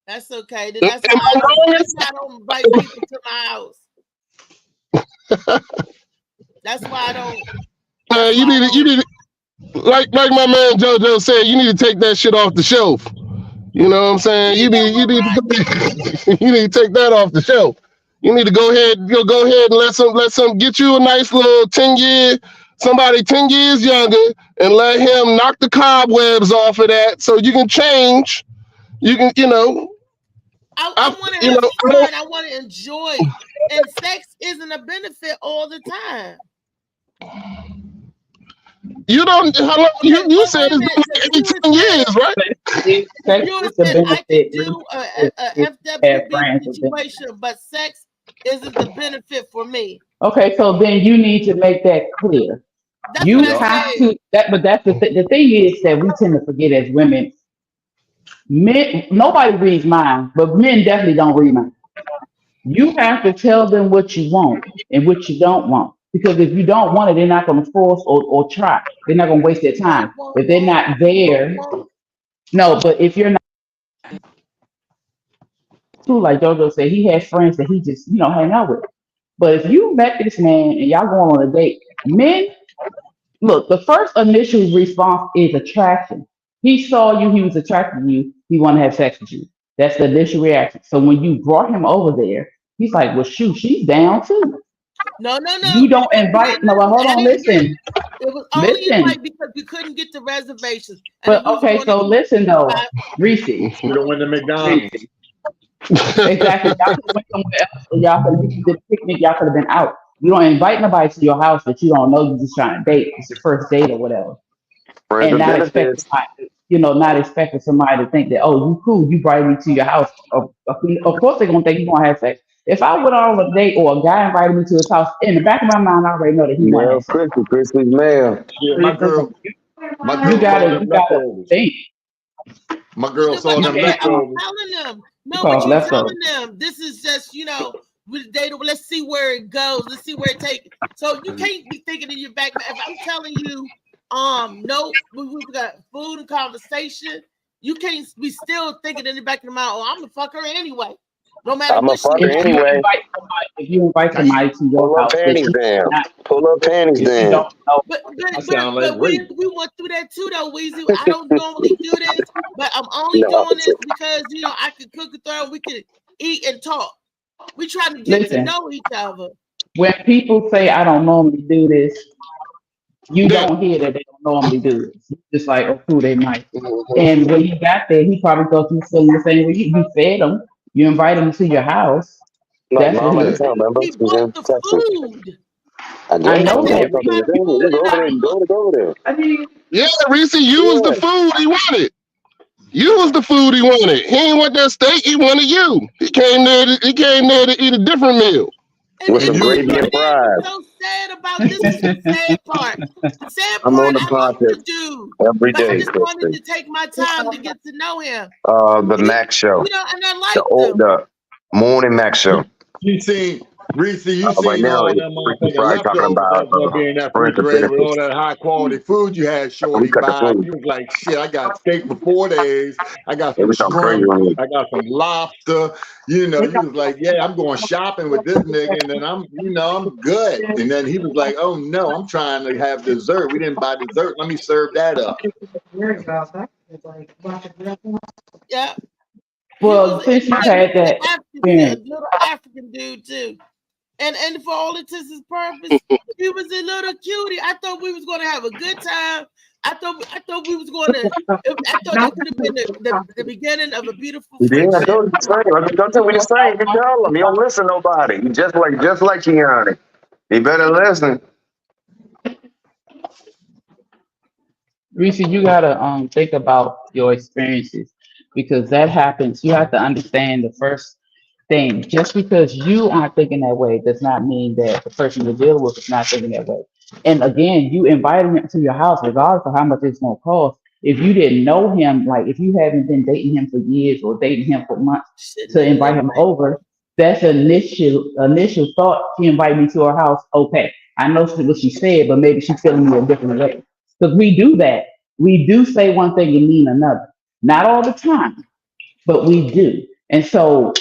Speaker 2: That's okay. That's why I don't invite people to my house. That's why I don't.
Speaker 4: You need to, like my man JoJo said, you need to take that shit off the shelf. You know what I'm saying? You need to take that off the shelf. You need to go ahead and let some get you a nice little 10-year, somebody 10 years younger, and let him knock the cobwebs off of that so you can change. You can,
Speaker 2: I want to have fun. I want to enjoy. And sex isn't a benefit all the time.
Speaker 4: You don't. How long?
Speaker 2: Okay,
Speaker 4: You
Speaker 2: wait
Speaker 4: said
Speaker 2: a
Speaker 4: it's
Speaker 2: minute.
Speaker 4: been like 18 years, right?
Speaker 6: Sex
Speaker 2: You
Speaker 6: is the
Speaker 2: said I
Speaker 6: benefit.
Speaker 2: could do a
Speaker 6: Have
Speaker 2: FWB
Speaker 6: friends with benefits.
Speaker 2: situation, but sex isn't the benefit for me.
Speaker 6: Okay, so then you need to make that clear.
Speaker 2: That's
Speaker 6: You
Speaker 2: what I
Speaker 6: have
Speaker 2: said.
Speaker 6: to that, but that's the thing is that we tend to forget as women. Men, nobody reads minds, but men definitely don't read minds. You have to tell them what you want and what you don't want. Because if you don't want it, they're not going to force or try. They're not going to waste their time. If they're not there, no, but if you're not too, like JoJo said, he has friends that he just, hang out with. But if you met this man and y'all going on a date, men, look, the first initial response is attraction. He saw you, he was attracted to you, he wanted to have sex with you. That's the initial reaction. So when you brought him over there, he's like, well, shoot, she's down too.
Speaker 2: No.
Speaker 6: You don't invite. No, but hold on, listen.
Speaker 2: It was only
Speaker 6: Listen.
Speaker 2: invite because we couldn't get the reservations.
Speaker 6: But okay, so listen though, Reese.
Speaker 5: You don't win the McDonald's.
Speaker 6: Exactly. Y'all could have went somewhere else, or y'all could have been to the picnic. Y'all could have been out. You don't invite nobody to your house that you don't know. You're just trying to date. It's your first date or whatever,
Speaker 7: Friends
Speaker 6: and
Speaker 7: with
Speaker 6: not expecting
Speaker 7: benefits.
Speaker 6: somebody, not expecting somebody to think that, oh, you cool. You brought me to your house. Of course they're gonna think you're gonna have sex. If I went on a date or a guy invited me to his house, in the back of my mind, I already know that he
Speaker 7: Male
Speaker 6: wants to have sex.
Speaker 7: Christmas mail.
Speaker 5: Yeah, my girl
Speaker 6: You gotta
Speaker 5: leftovers.
Speaker 6: think.
Speaker 5: My girl saw
Speaker 2: I'm
Speaker 5: them
Speaker 6: can't,
Speaker 5: leftovers.
Speaker 2: telling them. No,
Speaker 6: call
Speaker 2: but you're
Speaker 6: leftovers.
Speaker 2: telling them this is just, let's see where it goes. Let's see where it takes. So you can't be thinking in your back. If I'm telling you, no, we've got food and conversation. You can't be still thinking in the back of the mind, oh, I'm gonna fuck her anyway. No matter
Speaker 7: I'm a
Speaker 2: what she
Speaker 7: fucker
Speaker 2: does.
Speaker 7: anyway.
Speaker 6: If you invite somebody to your
Speaker 7: Pull up
Speaker 6: house that
Speaker 7: panties
Speaker 6: you
Speaker 7: down.
Speaker 6: not,
Speaker 7: Pull up panties
Speaker 6: if you
Speaker 7: down.
Speaker 6: don't know,
Speaker 2: But
Speaker 5: sound like
Speaker 2: we
Speaker 5: rape.
Speaker 2: went through that too, though, Weezy. I don't normally do this, but I'm only
Speaker 7: No,
Speaker 2: doing this because I could cook and throw. We could eat and talk. We trying to get to
Speaker 6: listen,
Speaker 2: know each other.
Speaker 6: when people say I don't normally do this, you
Speaker 4: Yeah.
Speaker 6: don't hear that they don't normally do this. It's just like, oh, cool, they might. And when he got there, he probably thought you were feeling the same way. You fed him, you invited him to your house.
Speaker 7: like
Speaker 6: That's what
Speaker 7: mom
Speaker 6: he
Speaker 7: at the
Speaker 6: was.
Speaker 7: time, remember?
Speaker 2: He
Speaker 7: She was
Speaker 2: bought
Speaker 7: in
Speaker 2: the
Speaker 7: Texas.
Speaker 2: food.
Speaker 7: I guess.
Speaker 6: I know
Speaker 7: Get
Speaker 6: that.
Speaker 7: something to do. Just go over there and go over there.
Speaker 6: I mean,
Speaker 4: Yeah, Reese, you was the food he wanted. You was the food he wanted. He ain't want that steak. He wanted you. He came there to eat a different meal.
Speaker 2: And
Speaker 7: With
Speaker 2: then
Speaker 7: some
Speaker 2: what's
Speaker 7: gravy and fries.
Speaker 2: so sad about this is the sad part. The sad
Speaker 7: I'm
Speaker 2: part,
Speaker 7: on the
Speaker 2: I love the
Speaker 7: podcast
Speaker 2: dude,
Speaker 7: every
Speaker 2: but I
Speaker 7: day,
Speaker 2: just wanted
Speaker 7: Christy.
Speaker 2: to take my time to get to know him.
Speaker 7: The Mac Show.
Speaker 2: And I liked him.
Speaker 7: The morning Mac Show.
Speaker 5: You seen Reese, you
Speaker 7: Right
Speaker 5: seen
Speaker 7: now,
Speaker 5: all
Speaker 7: it's
Speaker 5: them
Speaker 7: Freaky
Speaker 5: motherfucking
Speaker 7: Friday talking
Speaker 5: leftovers
Speaker 7: about
Speaker 5: that's gonna be in that
Speaker 7: friends with
Speaker 5: refrigerator with all
Speaker 7: benefits.
Speaker 5: that high quality food you had,
Speaker 7: We
Speaker 5: shorty,
Speaker 7: cut the
Speaker 5: buy.
Speaker 7: food.
Speaker 5: You was like, shit, I got steak for 4 days. I got
Speaker 7: It
Speaker 5: some
Speaker 7: was something crazy
Speaker 5: shrimp.
Speaker 7: on it.
Speaker 5: I got some lobster. You was like, yeah, I'm going shopping with this nigga, and then I'm good. And then he was like, oh no, I'm trying to have dessert. We didn't buy dessert. Let me serve that up.
Speaker 2: Yeah.
Speaker 6: well, since you had that experience,
Speaker 2: a little African dude too. And for all intents and purposes, he was a little cutie. I thought we was going to have a good time. I thought we was going to. I thought that could have been the beginning of a beautiful
Speaker 7: Yeah, I
Speaker 2: friendship.
Speaker 7: told you the same. Don't tell me the same. You tell him. You don't listen to nobody. You just like Keanu. You better listen.
Speaker 6: Reese, you gotta think about your experiences because that happens. You have to understand the first thing. Just because you aren't thinking that way does not mean that the person you're dealing with is not thinking that way. And again, you invited him to your house, regardless of how much it's gonna cost. If you didn't know him, like if you haven't been dating him for years or dating him for months to invite him over, that's initial thought. She invited me to her house. Okay, I know what she said, but maybe she's feeling me a different way. Because we do that. We do say one thing and mean another. Not all the time, but we do. And so,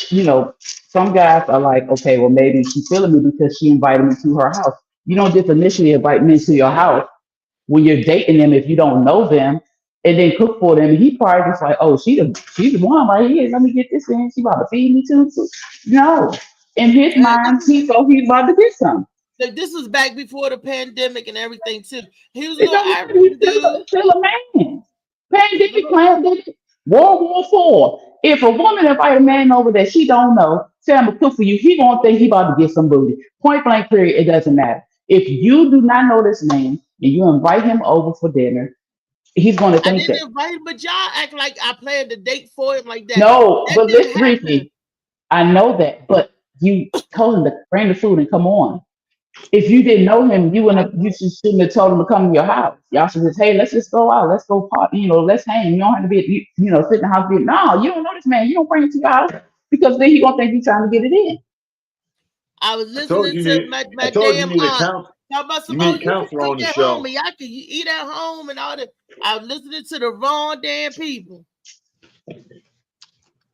Speaker 6: some guys are like, okay, well, maybe she's feeling me because she invited me to her house. You don't just initially invite men to your house when you're dating them if you don't know them and then cook for them. He probably just like, oh, she's the one right here. Let me get this in. She about to feed me too. No. In his mind, he thought he's about to get something.
Speaker 2: So this was back before the pandemic and everything too. He was a
Speaker 6: He's
Speaker 2: little African dude.
Speaker 6: still a man. Pandemic, World War IV. If a woman invite a man over that she don't know, say I'm gonna cook for you, he gonna think he about to get some booty. Point blank period, it doesn't matter. If you do not know this man, and you invite him over for dinner, he's going to
Speaker 2: I
Speaker 6: think
Speaker 2: didn't
Speaker 6: that.
Speaker 2: invite him, but y'all act like I planned a date for him like that.
Speaker 6: No,
Speaker 2: That
Speaker 6: but
Speaker 2: didn't
Speaker 6: listen,
Speaker 2: happen.
Speaker 6: Reese, I know that, but you told him to bring the food and come on. If you didn't know him, you shouldn't have told him to come to your house. Y'all should just, hey, let's just go out, let's go party, let's hang. You don't have to be, sit in the house. No, you don't know this man. You don't bring him to your house because then he gonna think you're trying to get it in.
Speaker 2: I was
Speaker 5: I told
Speaker 2: listening
Speaker 5: you
Speaker 2: to
Speaker 5: need.
Speaker 2: my
Speaker 5: I told you
Speaker 2: damn
Speaker 5: need a
Speaker 2: aunt.
Speaker 5: counsel.
Speaker 2: Talk about some,
Speaker 5: You need a
Speaker 2: you can
Speaker 5: counselor
Speaker 2: cook
Speaker 5: on the
Speaker 2: at
Speaker 5: show.
Speaker 2: home and y'all can eat at home and all that. I was listening to the wrong damn people.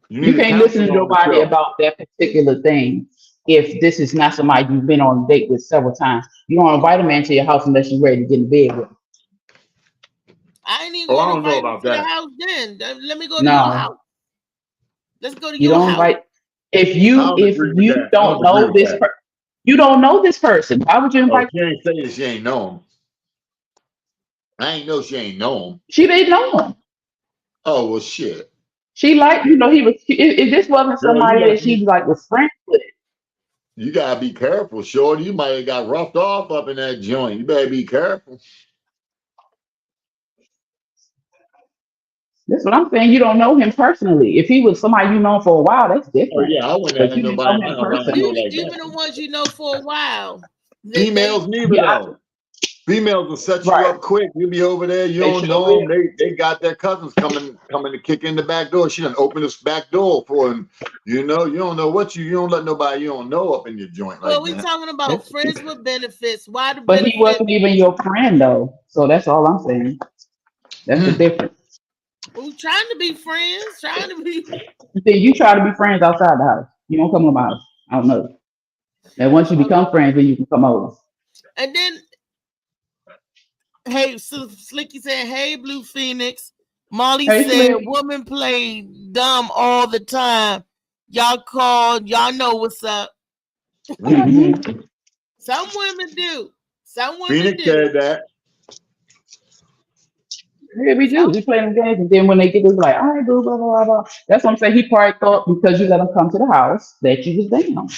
Speaker 6: You can't listen to nobody about that particular thing if this is not somebody you've been on a date with several times. You don't invite a man to your house unless you're ready to get in bed with him.
Speaker 2: I ain't even
Speaker 5: Oh, I
Speaker 2: gonna
Speaker 5: don't know
Speaker 2: invite him
Speaker 5: about
Speaker 2: to the
Speaker 5: that.
Speaker 2: house then. Let me go to your
Speaker 6: No,
Speaker 2: house. Let's go to
Speaker 6: you
Speaker 2: your
Speaker 6: don't
Speaker 2: house.
Speaker 6: invite. If
Speaker 5: I
Speaker 6: you
Speaker 5: don't agree with that. I
Speaker 6: don't
Speaker 5: don't agree
Speaker 6: know
Speaker 5: with
Speaker 6: this
Speaker 5: that.
Speaker 6: you don't know this person. Why would you
Speaker 5: Oh,
Speaker 6: invite?
Speaker 5: she ain't saying she ain't know him. I ain't know she ain't know him.
Speaker 6: She didn't know him.
Speaker 5: Oh well, shit.
Speaker 6: She like he was. If this wasn't
Speaker 5: Girl,
Speaker 6: somebody that she like was friends with.
Speaker 5: you gotta be careful, shorty. You might have got roughed off up in that joint. You better be careful.
Speaker 6: That's what I'm saying. You don't know him personally. If he was somebody you know for a while, that's
Speaker 5: Oh
Speaker 6: different.
Speaker 5: yeah, I wouldn't
Speaker 6: But
Speaker 5: have
Speaker 6: you didn't
Speaker 5: nobody
Speaker 6: know
Speaker 5: in my
Speaker 6: him
Speaker 5: house. I don't know
Speaker 6: personally.
Speaker 5: like
Speaker 2: Even the
Speaker 5: that.
Speaker 2: ones you know for a while.
Speaker 5: Females neither
Speaker 6: Yeah,
Speaker 5: though. Females will set you
Speaker 6: right.
Speaker 5: up quick. You'll be over there. You
Speaker 6: They
Speaker 5: don't
Speaker 6: sure
Speaker 5: know
Speaker 6: will.
Speaker 5: them. They got their cousins coming to kick in the back door. She done opened this back door for him. You don't know what you don't let nobody you don't know up in your joint like
Speaker 2: Well, we
Speaker 5: that.
Speaker 2: talking about friends with benefits. Why the
Speaker 6: But he
Speaker 2: benefit?
Speaker 6: wasn't even your friend though. So that's all I'm saying. That's the difference.
Speaker 2: We trying to be friends, trying to be.
Speaker 6: See, you try to be friends outside the house. You don't come to my house. I don't know. And once you become friends, then you can come over.
Speaker 2: And then, hey, so Slicky said, "Hey, Blue Phoenix." Molly
Speaker 6: Hey,
Speaker 2: said,
Speaker 6: Slick.
Speaker 2: "Women play dumb all the time. Y'all called. Y'all know what's up.
Speaker 6: Mhm.
Speaker 2: Some women do. Some women
Speaker 5: Phoenix
Speaker 2: do.
Speaker 5: said that.
Speaker 6: Yeah, we do. We play them games, and then when they get this, like, all right, boo, blah, blah, blah, blah. That's what I'm saying. He probably thought because you let him come to the house that you was down.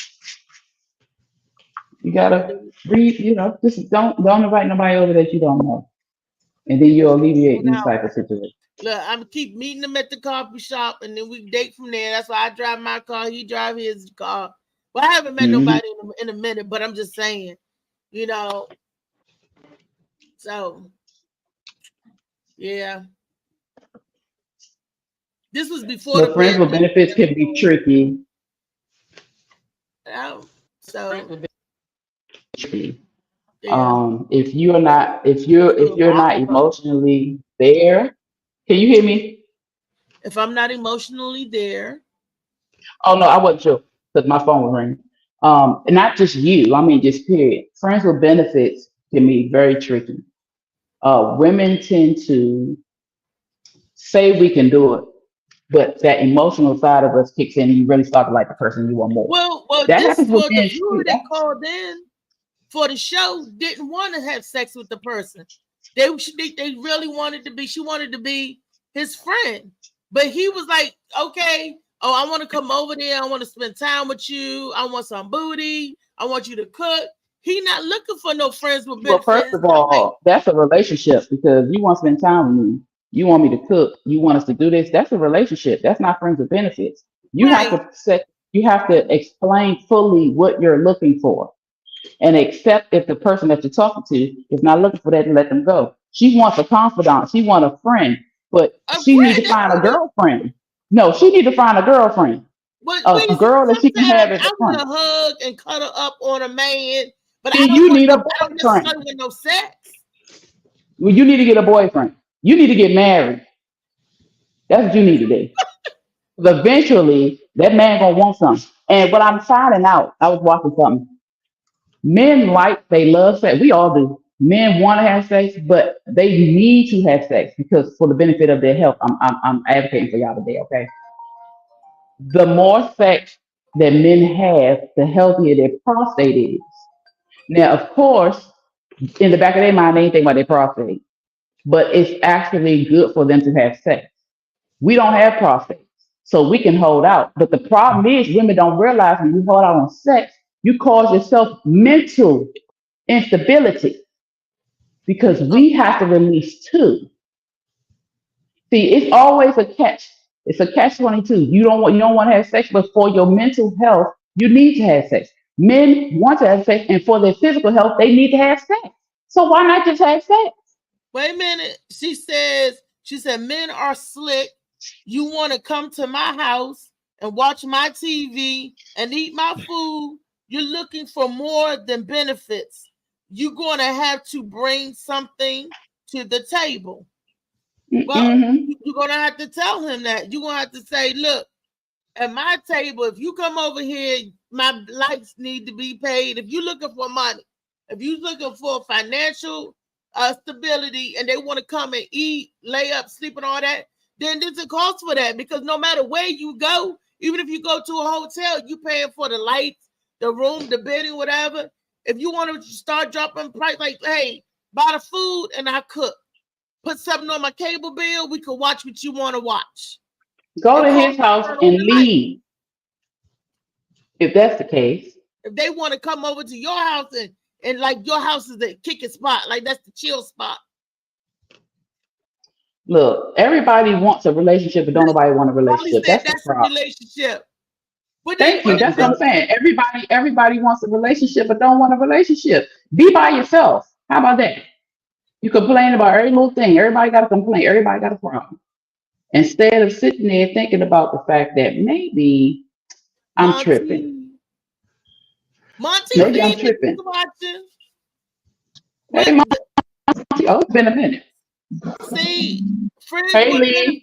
Speaker 6: You gotta read, just don't invite nobody over that you don't know, and then you'll alleviate these type of situations.
Speaker 2: Look, I'm gonna keep meeting him at the coffee shop, and then we date from there. That's why I drive my car, he drive his car. Well, I haven't met nobody in a minute, but I'm just saying, So, yeah, this was before
Speaker 6: But
Speaker 2: the
Speaker 6: friends with
Speaker 2: pandemic.
Speaker 6: benefits can be tricky.
Speaker 2: So,
Speaker 6: if you're not emotionally there, can you hear me?
Speaker 2: if I'm not emotionally there,
Speaker 6: Oh no, I wasn't sure because my phone was ringing. And not just you, I mean just period. Friends with benefits can be very tricky. Women tend to say we can do it, but that emotional side of us kicks in and you really start to like the person you want more.
Speaker 2: well,
Speaker 6: That
Speaker 2: this
Speaker 6: happens with
Speaker 2: was the
Speaker 6: men
Speaker 2: viewer
Speaker 6: too.
Speaker 2: that called in for the show didn't want to have sex with the person. They really wanted to be. She wanted to be his friend, but he was like, "Okay, I want to come over there. I want to spend time with you. I want some booty. I want you to cook." He not looking for no friends with
Speaker 6: Well,
Speaker 2: benefits.
Speaker 6: first of all, that's a relationship because you want to spend time with me. You want me to cook. You want us to do this. That's a relationship. That's not friends with benefits. You have to explain fully what you're looking for and accept if the person that you're talking to is not looking for that and let them go. She wants a confidant. She wants a friend, but she needs to find a girlfriend. No, she needs to find a girlfriend. A girl that she can have as a
Speaker 2: I want
Speaker 6: friend.
Speaker 2: to hug and cuddle up on a man, but
Speaker 6: Then
Speaker 2: I
Speaker 6: you need a
Speaker 2: don't necessarily want no sex.
Speaker 6: Well, you need to get a boyfriend. You need to get married. That's what you need to do. Because eventually, that man gonna want something. And what I'm finding out, I was watching something. Men they love sex. We all do. Men want to have sex, but they need to have sex because for the benefit of their health. I'm advocating for y'all today. Okay. The more sex that men have, the healthier their prostate is. Now, of course, in the back of their mind, they ain't thinking about their prostate, but it's actually good for them to have sex. We don't have prostates, so we can hold out. But the problem is, women don't realize when you hold out on sex, you cause yourself mental instability. because we have to release too. See, it's always a catch. It's a catch 22. You don't want to have sex, but for your mental health, you need to have sex. Men want to have sex, and for their physical health, they need to have sex. So why not just have sex?
Speaker 2: Wait a minute. She said, men are slick. You want to come to my house and watch my TV and eat my food. You're looking for more than benefits. You're going to have to bring something to the table. Well, you're going to have to tell him that. You're going to have to say, look, at my table, if you come over here, my lights need to be paid. If you're looking for money, if you're looking for financial stability and they want to come and eat, lay up, sleep and all that, then there's a cost for that, because no matter where you go, even if you go to a hotel, you're paying for the lights, the room, the bedding, whatever. If you want to start dropping price, like, hey, buy the food and I cook. Put something on my cable bill, we can watch what you want to watch.
Speaker 6: Go to his house and leave. If that's the case.
Speaker 2: If they want to come over to your house and like your house is the kicking spot, like that's the chill spot.
Speaker 6: Look, everybody wants a relationship, but don't nobody want a relationship.
Speaker 2: That's a relationship.
Speaker 6: Thank you. That's what I'm saying. Everybody wants a relationship, but don't want a relationship. Be by yourself. How about that? You complain about every little thing. Everybody got to complain. Everybody got a problem. Instead of sitting there thinking about the fact that maybe I'm tripping. Maybe I'm tripping. Hey, Monty. Oh, it's been a minute.
Speaker 2: See, friends.
Speaker 6: Hey, Lee.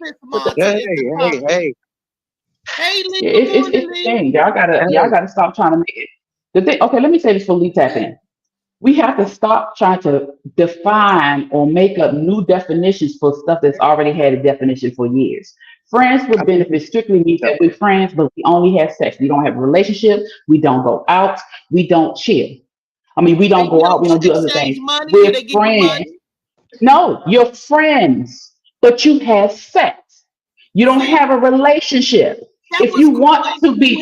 Speaker 7: Hey.
Speaker 2: Hey, Lee.
Speaker 6: It's the thing. Y'all gotta stop trying to make it. The thing. Okay, let me say this for Lee tap in. We have to stop trying to define or make up new definitions for stuff that's already had a definition for years. Friends with benefits strictly means that we're friends, but we only have sex. We don't have a relationship. We don't go out. We don't chill. I mean, we don't go out. We don't do other things. We're friends. No, you're friends, but you have sex. You don't have a relationship. If you want to be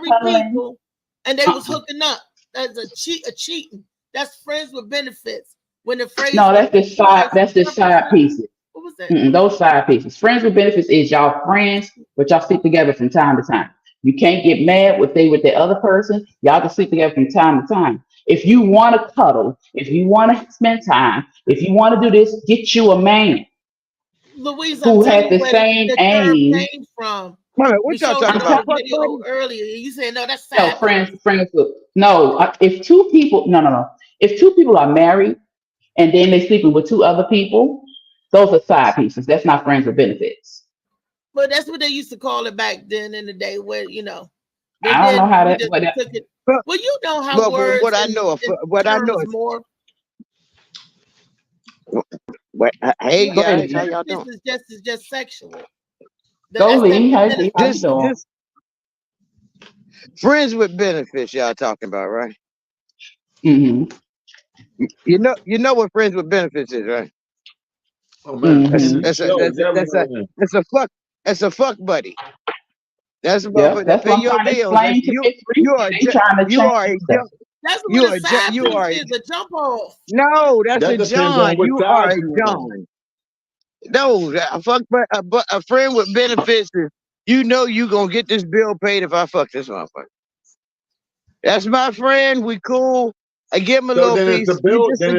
Speaker 6: cuddling,
Speaker 2: and they was hooking up, that's a cheating. That's friends with benefits. When the phrase
Speaker 6: that's just side pieces.
Speaker 2: What was that?
Speaker 6: Those side pieces. Friends with benefits is y'all friends, but y'all sleep together from time to time. You can't get mad if they with the other person. Y'all can sleep together from time to time. If you want to cuddle, if you want to spend time, if you want to do this, get you a man.
Speaker 2: Louise,
Speaker 6: who has the same aim.
Speaker 2: From.
Speaker 7: What y'all talking about?
Speaker 2: Earlier, you said no. That's
Speaker 6: sad. No, friends with no. If two people, no. If two people are married and then they're sleeping with two other people, those are side pieces. That's not friends with benefits.
Speaker 2: But that's what they used to call it back then in the day, where
Speaker 6: I don't know how that.
Speaker 2: Well, you know how words.
Speaker 7: What I know is
Speaker 2: more.
Speaker 7: Hey guys, how y'all doing?
Speaker 2: This is just sexual.
Speaker 7: This friends with benefits y'all talking about, right?
Speaker 6: Mm-hmm.
Speaker 7: You know what friends with benefits is, right?
Speaker 5: Oh man,
Speaker 7: it's a fuck buddy. That's about
Speaker 6: that's
Speaker 7: pay your bills. You are
Speaker 2: a jump off.
Speaker 7: No, that's a John. You are a John. No, a friend with benefits is, you know, you gonna get this bill paid if I fuck this motherfucker. That's my friend. We cool. I give him a little piece.
Speaker 5: It's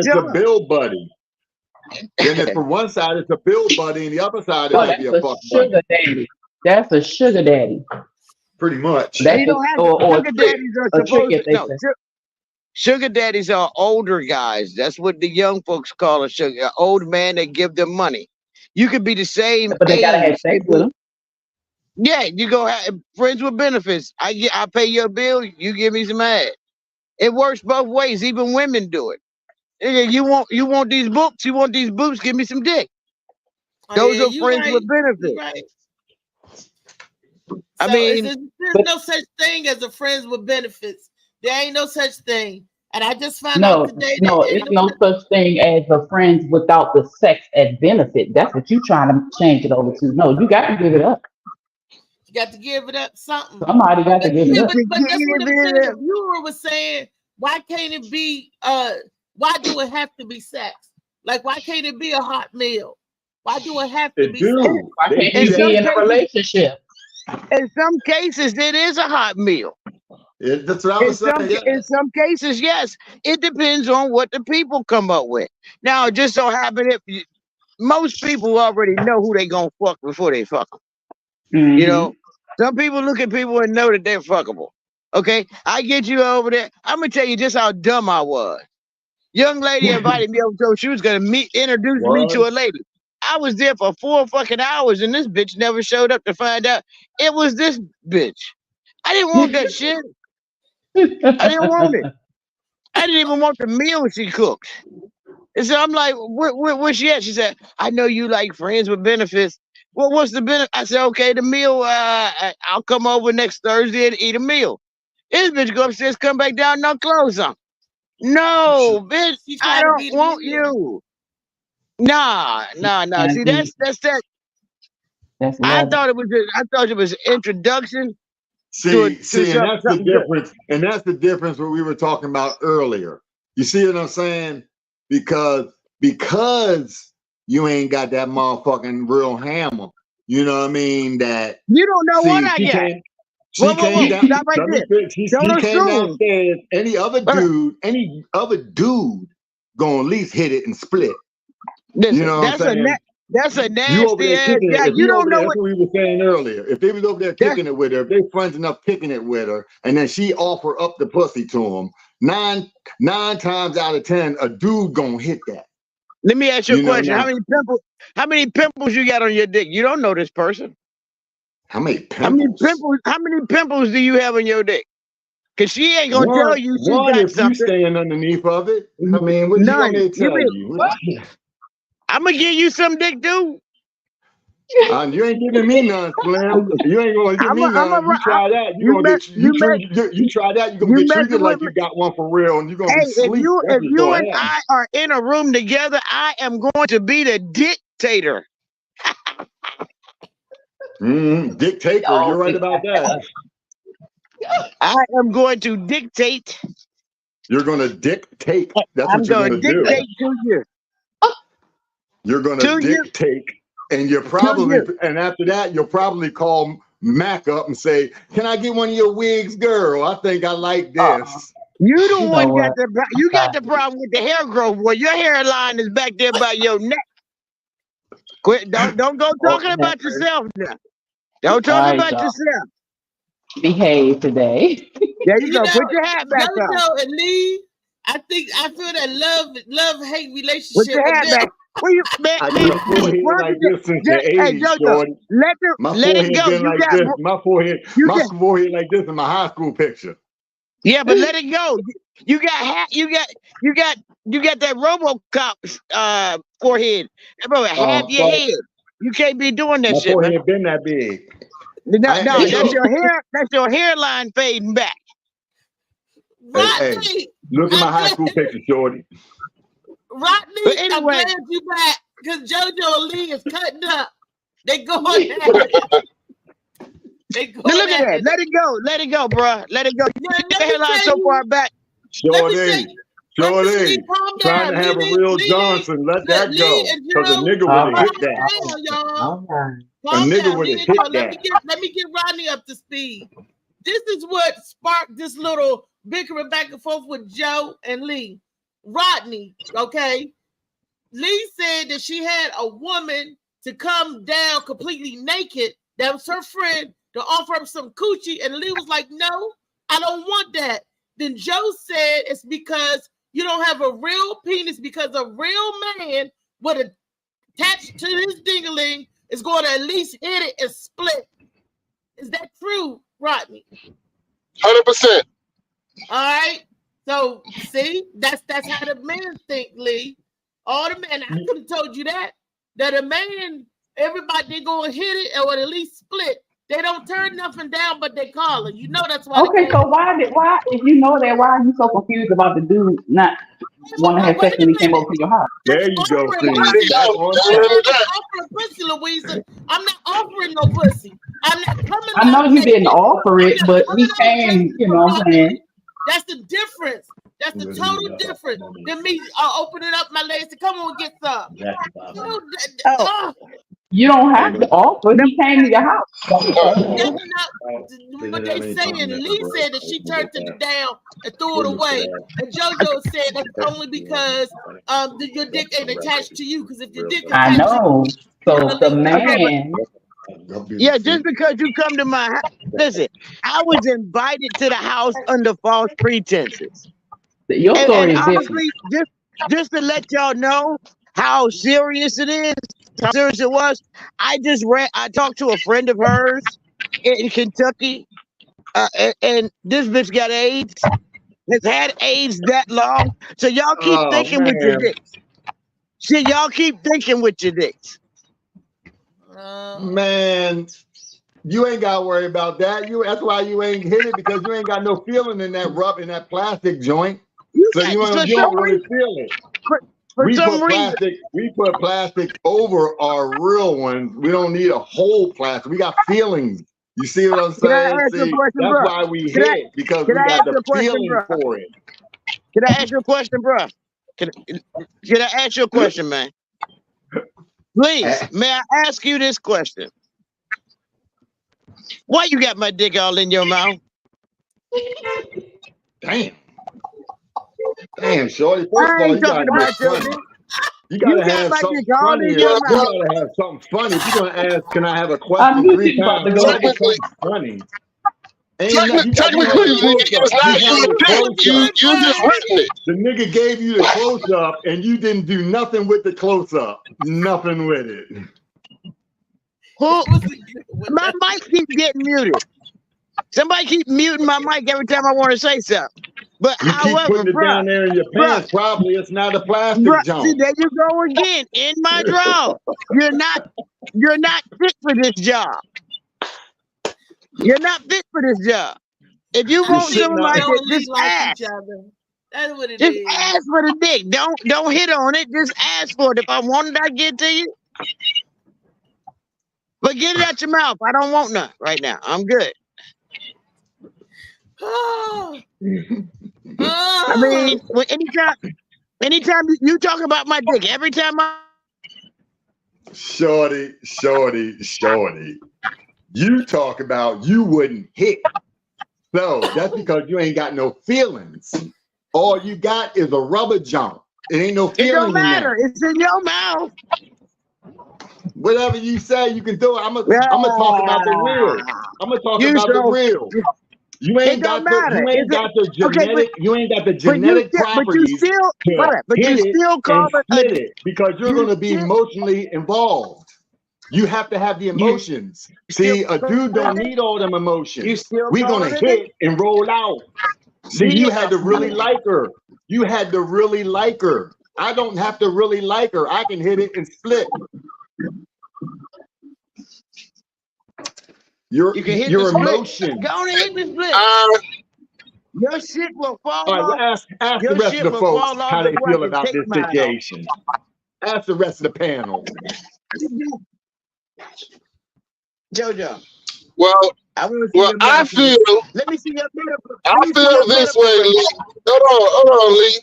Speaker 5: a bill buddy. Then it's from one side, it's a bill buddy, and the other side, it might be a fuck
Speaker 6: sugar daddy. That's a sugar daddy.
Speaker 5: Pretty much.
Speaker 7: Sugar daddies are older guys. That's what the young folks call a sugar. An old man that give them money. You could be the same.
Speaker 6: But they gotta have sex with them.
Speaker 7: Yeah, you go have friends with benefits. I pay your bill. You give me some ad. It works both ways. Even women do it. You want these books? You want these boobs? Give me some dick. Those are friends with benefits.
Speaker 2: Right.
Speaker 7: I mean,
Speaker 2: there's no such thing as a friends with benefits. There ain't no such thing. And I just found out today.
Speaker 6: It's no such thing as a friends without the sex as benefit. That's what you're trying to change it over to. No, you got to give it up.
Speaker 2: You got to give it up something.
Speaker 6: Somebody got to give it up.
Speaker 2: But that's what the viewer was saying. Why can't it be? Why do it have to be sex? Like, why can't it be a hot meal? Why do it have to be?
Speaker 6: Why can't you be in a relationship?
Speaker 7: In some cases, it is a hot meal.
Speaker 5: That's what I was saying.
Speaker 7: In some cases, yes. It depends on what the people come up with. Now, it just so happen if most people already know who they gonna fuck before they fuck them.
Speaker 6: Mm-hmm.
Speaker 7: You know, some people look at people and know that they're fuckable. Okay, I get you over there. I'm gonna tell you just how dumb I was. Young lady invited me over, told she was gonna introduce me to a lady. I was there for 4 fucking hours, and this bitch never showed up to find out it was this bitch. I didn't want that shit. I didn't want it. I didn't even want the meal she cooked. And so I'm like, where she at? She said, I know you like friends with benefits. Well, what's the benefit? I said, okay, the meal, I'll come over next Thursday and eat a meal. This bitch go upstairs, come back down, no clothes on. No, bitch, I don't want you. Nah. See, that's that. I thought it was introduction.
Speaker 5: See, and that's the difference. And that's the difference what we were talking about earlier. You see what I'm saying? Because you ain't got that motherfucking real hammer. You know what I mean? That
Speaker 7: you don't know what I got.
Speaker 5: She came downstairs. Any other dude gonna at least hit it and split.
Speaker 7: Listen,
Speaker 5: you know what I'm saying?
Speaker 7: That's a nasty ass guy. You don't know
Speaker 5: what we were saying earlier. If they was over there kicking it with her, if they friends enough kicking it with her, and then she offer up the pussy to him, nine times out of 10, a dude gonna hit that.
Speaker 7: Let me ask you a question. How many pimples you got on your dick? You don't know this person.
Speaker 5: How many pimples?
Speaker 7: How many pimples do you have on your dick? Cause she ain't gonna tell you she got
Speaker 5: if
Speaker 7: something.
Speaker 5: You staying underneath of it. I mean, what
Speaker 7: None.
Speaker 5: you tell you?
Speaker 7: I'm gonna give you some dick, dude.
Speaker 5: You ain't giving me none, Slim. You ain't gonna give me none. You try that, you try that, you gonna get treated like you got one for real, and you gonna be sleep.
Speaker 7: If you and I are in a room together, I am going to be the dictator.
Speaker 5: Dictator, you're right about that.
Speaker 7: I am going to dictate.
Speaker 5: You're gonna dictate. That's what you're gonna do.
Speaker 7: To you.
Speaker 5: You're gonna dictate. And you're probably, and after that, you'll probably call Mac up and say, "Can I get one of your wigs, girl? I think I like this."
Speaker 7: You the one got you got the problem with the hair growth, boy. Your hairline is back there by your neck. Quit! Don't go talking about yourself now. Don't talk about yourself.
Speaker 6: Behave today.
Speaker 7: There you go. Put your hat back on.
Speaker 2: JoJo and Lee, I feel that love-hate relationship.
Speaker 7: Put your hat back. Well, you, man,
Speaker 5: I got a forehead like this since the 80s, Jordan.
Speaker 7: Let it go.
Speaker 5: My forehead like this in my high school picture.
Speaker 7: Yeah, but let it go. You got that RoboCop forehead. Bro, half your head. You can't be doing that shit.
Speaker 5: My forehead been that big.
Speaker 7: No, that's your hair. That's your hairline fading back.
Speaker 2: Rodney,
Speaker 5: look at my high school picture, Shorty.
Speaker 2: Rodney, anyway, I'm glad you back because JoJo and Lee is cutting up. They going at it.
Speaker 7: Look at that. Let it go. Let it go, bro. Let it go. You get the hairline so far back.
Speaker 5: Shorty. Trying to have a real Johnson. Let that go. Because a nigga would have hit that. A nigga would have hit that.
Speaker 2: Let me get Rodney up to speed. This is what sparked this little bickering back and forth with Joe and Lee. Rodney, okay? Lee said that she had a woman to come down completely naked. That was her friend to offer up some coochie. And Lee was like, no, I don't want that. Then Joe said it's because you don't have a real penis because a real man would attach to his ding-a-ling is going to at least hit it and split. Is that true, Rodney?
Speaker 4: 100%.
Speaker 2: All right. So see, that's how the men think, Lee. All the men, I could have told you that a man, everybody they gonna hit it or at least split. They don't turn nothing down, but they call it. You know that's why.
Speaker 6: Okay, so why if you know that, why are you so confused about the dude not want to have sex when he came over to your house?
Speaker 5: There you go.
Speaker 2: I'm offering pussy, Louisa. I'm not offering no pussy. I'm not coming.
Speaker 6: I know you didn't offer it, but we came. You know what I'm saying?
Speaker 2: That's the difference. That's the total difference than me opening up my legs to come on get some.
Speaker 6: You don't have to offer. He came to your house.
Speaker 2: What they saying? Lee said that she turned it down and threw it away, and JoJo said that's only because your dick ain't attached to you. Because if your dick,
Speaker 6: I know. So the man.
Speaker 7: Yeah, just because you come to my house. Listen, I was invited to the house under false pretenses.
Speaker 6: Your story is
Speaker 7: honestly, just to let y'all know how serious it is, how serious it was. I talked to a friend of hers in Kentucky, and this bitch got AIDS. Has had AIDS that long. So y'all keep thinking with your dicks. Shit, y'all keep thinking with your dicks.
Speaker 5: Man, you ain't got to worry about that. That's why you ain't hit it, because you ain't got no feeling in that plastic joint. So you don't really feel it. We put plastic over our real ones. We don't need a whole plastic. We got feelings. You see what I'm saying? That's why we hit it, because we got the feeling for it.
Speaker 7: Can I ask you a question, bro? Can I ask you a question, man? Please, may I ask you this question? Why you got my dick all in your mouth?
Speaker 5: Damn, shorty. First of all, you gotta have something funny. You gotta have something funny. If you're gonna ask, can I have a question 3 times? Funny.
Speaker 4: Technically, it's not your dick. You just written it.
Speaker 5: The nigga gave you the close up, and you didn't do nothing with the close up. Nothing with it.
Speaker 7: My mic keeps getting muted. Somebody keep muting my mic every time I want to say something. But
Speaker 5: you keep putting it down there in your pants. Probably it's not a plastic jump.
Speaker 7: See, there you go again. In my drawer. You're not fit for this job. You're not fit for this job. If you want something like this, just ask.
Speaker 2: That's what it
Speaker 7: just
Speaker 2: is.
Speaker 7: Ask for the dick. Don't hit on it. Just ask for it. If I wanted, I'd get to you. But get it out your mouth. I don't want none right now. I'm good. I mean, anytime you talk about my dick, every time
Speaker 5: Shorty. You talk about you wouldn't hit. So that's because you ain't got no feelings. All you got is a rubber jump. It ain't no feeling. It don't
Speaker 7: matter. It's in your mouth.
Speaker 5: Whatever you say, you can do it. I'm gonna talk about the real. I'm gonna talk about the real. You ain't got the genetic properties. But you still call it because you're gonna be emotionally involved. You have to have the emotions. See, a dude don't need all them emotions. We're gonna hit and roll out. See, you had to really like her. You had to really like her. I don't have to really like her. I can hit it and split. Your emotion.
Speaker 7: Go on and hit the split. Your shit will fall
Speaker 5: off. All right, well, ask the rest of the folks how they feel about this situation. Ask the rest of the panel.
Speaker 4: JoJo. Well, I feel.
Speaker 7: Let me see your
Speaker 4: I feel this way, Lee. Hold on, Lee.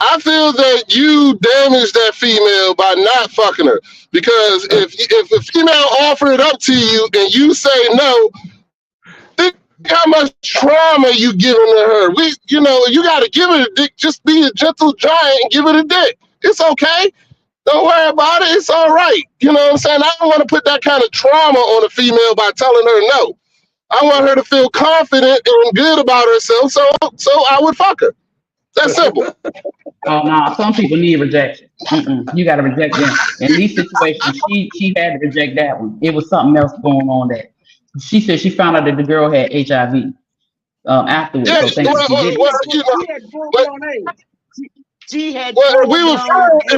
Speaker 4: I feel that you damaged that female by not fucking her, because if a female offer it up to you and you say no, think how much trauma you giving to her. You got to give it a dick. Just be a gentle giant and give it a dick. It's okay. Don't worry about it. It's all right. You know what I'm saying? I don't want to put that kind of trauma on a female by telling her no. I want her to feel confident and good about herself, so I would fuck her. That's simple.
Speaker 6: Oh no, some people need rejection. You got to reject them. In these situations, she had to reject that one. It was something else going on that she said she found out that the girl had HIV afterwards.
Speaker 4: Yeah,
Speaker 6: so
Speaker 4: if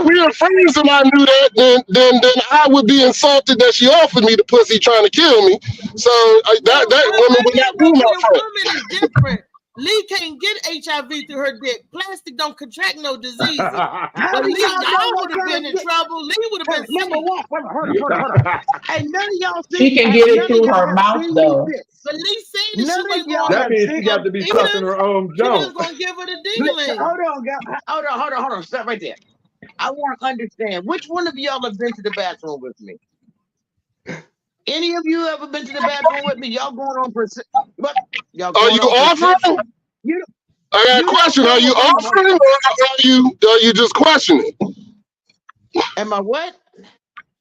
Speaker 4: we were friends and I knew that, then I would be insulted that she offered me the pussy trying to kill me. So that woman would not be my friend.
Speaker 2: Woman is different. Lee can't get HIV through her dick. Plastic don't contract no diseases.
Speaker 7: How
Speaker 2: But
Speaker 7: do
Speaker 2: Lee,
Speaker 7: y'all know
Speaker 2: y'all
Speaker 7: what
Speaker 2: would have
Speaker 7: kind
Speaker 2: been
Speaker 7: of
Speaker 2: in trouble. Lee would have been
Speaker 7: number
Speaker 2: sick.
Speaker 7: one? Hold on. And none of y'all
Speaker 6: She
Speaker 7: see.
Speaker 6: can
Speaker 7: and
Speaker 6: get it
Speaker 7: none of
Speaker 6: through
Speaker 7: y'all
Speaker 6: her
Speaker 7: have
Speaker 6: mouth
Speaker 7: seen
Speaker 6: though.
Speaker 7: me fit.
Speaker 2: But Lee said that she
Speaker 7: None of
Speaker 2: wasn't
Speaker 7: y'all
Speaker 2: going
Speaker 5: That
Speaker 7: have
Speaker 5: means
Speaker 7: seen.
Speaker 5: she got to be sucking her own
Speaker 2: she was
Speaker 5: junk.
Speaker 2: going to give her the D-Link.
Speaker 7: Hold on. Stop right there. I want to understand which one of y'all have been to the bathroom with me. Any of you ever been to the bathroom with me? Y'all going on what? Y'all
Speaker 4: Are
Speaker 7: going
Speaker 4: you
Speaker 7: on
Speaker 4: offering?
Speaker 7: prescription? You
Speaker 4: I got a
Speaker 7: you don't
Speaker 4: question.
Speaker 7: know
Speaker 4: Are you
Speaker 7: if I'm a,
Speaker 4: offering or are you just questioning?
Speaker 7: am I what?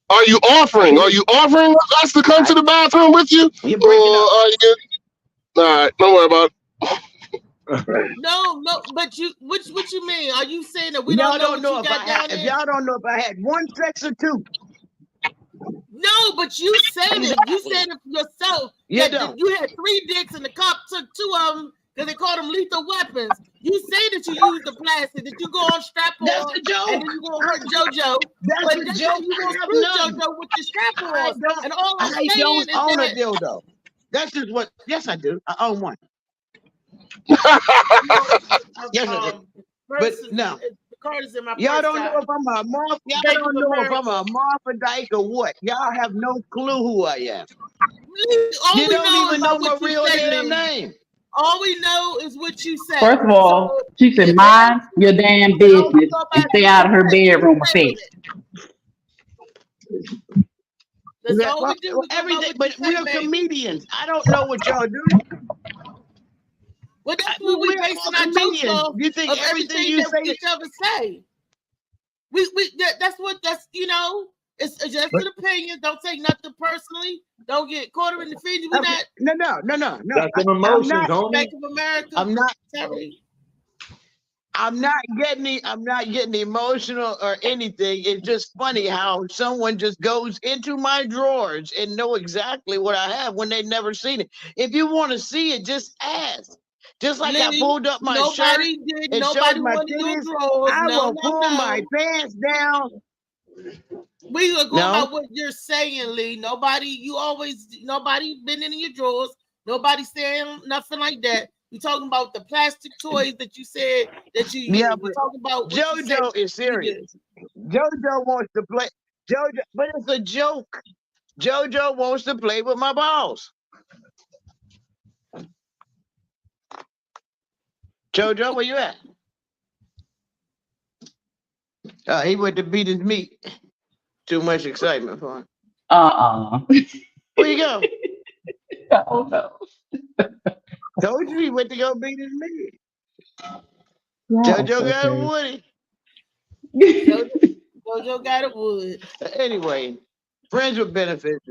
Speaker 4: Are you offering? Are you offering us to come to the bathroom with you?
Speaker 7: You're
Speaker 4: Or
Speaker 7: breaking up.
Speaker 4: are you? All right, don't worry about it.
Speaker 2: No, but what you mean? Are you saying that we
Speaker 7: Y'all
Speaker 2: don't know
Speaker 7: don't
Speaker 2: what
Speaker 7: know
Speaker 2: you
Speaker 7: if
Speaker 2: got down
Speaker 7: if
Speaker 2: there?
Speaker 7: y'all don't know if I had one sex or two.
Speaker 2: No, but you said it. You
Speaker 7: Exactly.
Speaker 2: said it yourself.
Speaker 7: You
Speaker 2: That
Speaker 7: don't.
Speaker 2: you had 3 dicks and the cop took 2 of them because they called them lethal weapons. You say that you use the plastic, that you go on strap
Speaker 7: That's
Speaker 2: on,
Speaker 7: the joke.
Speaker 2: and then you gonna hurt JoJo.
Speaker 7: That's
Speaker 2: But
Speaker 7: the
Speaker 2: that's
Speaker 7: joke.
Speaker 2: how you gonna
Speaker 7: I have
Speaker 2: screw
Speaker 7: none.
Speaker 2: JoJo with the strap
Speaker 7: I
Speaker 2: on.
Speaker 7: don't.
Speaker 2: And all I'm
Speaker 7: I
Speaker 2: saying
Speaker 7: don't
Speaker 2: is
Speaker 7: own a
Speaker 2: that
Speaker 7: dildo. That's just what. Yes, I do. I own one. Yes, I do. But no,
Speaker 2: the card is in my
Speaker 7: y'all
Speaker 2: purse,
Speaker 7: don't know
Speaker 2: guys.
Speaker 7: if I'm a morph. Y'all
Speaker 2: Bank
Speaker 7: don't
Speaker 2: of
Speaker 7: know if
Speaker 2: America.
Speaker 7: I'm a morphodike or what. Y'all have no clue who I am.
Speaker 2: All
Speaker 7: You
Speaker 2: we
Speaker 7: don't
Speaker 2: know
Speaker 7: even
Speaker 2: about
Speaker 7: know my
Speaker 2: what you
Speaker 7: real
Speaker 2: say,
Speaker 7: damn
Speaker 2: Lee.
Speaker 7: name.
Speaker 2: All we know is what you say.
Speaker 6: First of all,
Speaker 2: So,
Speaker 6: she said,
Speaker 2: if
Speaker 6: mind your damn
Speaker 2: all we
Speaker 6: business
Speaker 2: know
Speaker 6: and
Speaker 2: about
Speaker 6: stay
Speaker 2: you
Speaker 6: out of her
Speaker 2: is you
Speaker 6: bedroom
Speaker 2: say
Speaker 6: affairs.
Speaker 2: it. That's
Speaker 7: Yeah,
Speaker 2: all
Speaker 7: well,
Speaker 2: we do. We go by
Speaker 7: everything,
Speaker 2: what
Speaker 7: but
Speaker 2: you say,
Speaker 7: we're
Speaker 2: baby.
Speaker 7: comedians. I don't know what y'all do.
Speaker 2: Well, that's what we
Speaker 7: We're
Speaker 2: basing
Speaker 7: all
Speaker 2: our jokes
Speaker 7: comedians.
Speaker 2: off
Speaker 7: You think
Speaker 2: of
Speaker 7: everything
Speaker 2: everything
Speaker 7: you
Speaker 2: that
Speaker 7: say
Speaker 2: each other say. That's you know. It's just
Speaker 7: but,
Speaker 2: an opinion. Don't take nothing personally. Don't get caught in the feed. We
Speaker 7: okay.
Speaker 2: not
Speaker 7: No.
Speaker 5: That's them
Speaker 7: I'm
Speaker 5: emotions,
Speaker 7: not.
Speaker 5: homie.
Speaker 2: Bank of America.
Speaker 7: I'm not.
Speaker 2: Sorry.
Speaker 7: I'm not getting emotional or anything. It's just funny how someone just goes into my drawers and know exactly what I have when they never seen it. If you want to see it, just ask. Just like I
Speaker 2: Lee,
Speaker 7: pulled up my shirt
Speaker 2: nobody did.
Speaker 7: and
Speaker 2: Nobody
Speaker 7: showed my
Speaker 2: wanted your
Speaker 7: titties,
Speaker 2: drawers.
Speaker 7: I
Speaker 2: No.
Speaker 7: will pull my pants down.
Speaker 2: We are going
Speaker 7: No.
Speaker 2: by what you're saying, Lee. Nobody been in your drawers. Nobody saying nothing like that. We're talking about the plastic toys that you said that you use.
Speaker 7: Yeah,
Speaker 2: We're
Speaker 7: but
Speaker 2: talking about what you said
Speaker 7: JoJo is serious. JoJo wants to play. JoJo, but it's a joke. JoJo wants to play with my balls. JoJo, where you at? He went to beat his meat. Too much excitement for him. Where you go?
Speaker 6: Oh no.
Speaker 7: Told you he went to go beat his meat.
Speaker 6: Yeah,
Speaker 7: JoJo got a Woody.
Speaker 2: JoJo got a wood.
Speaker 7: Anyway, friends with benefits.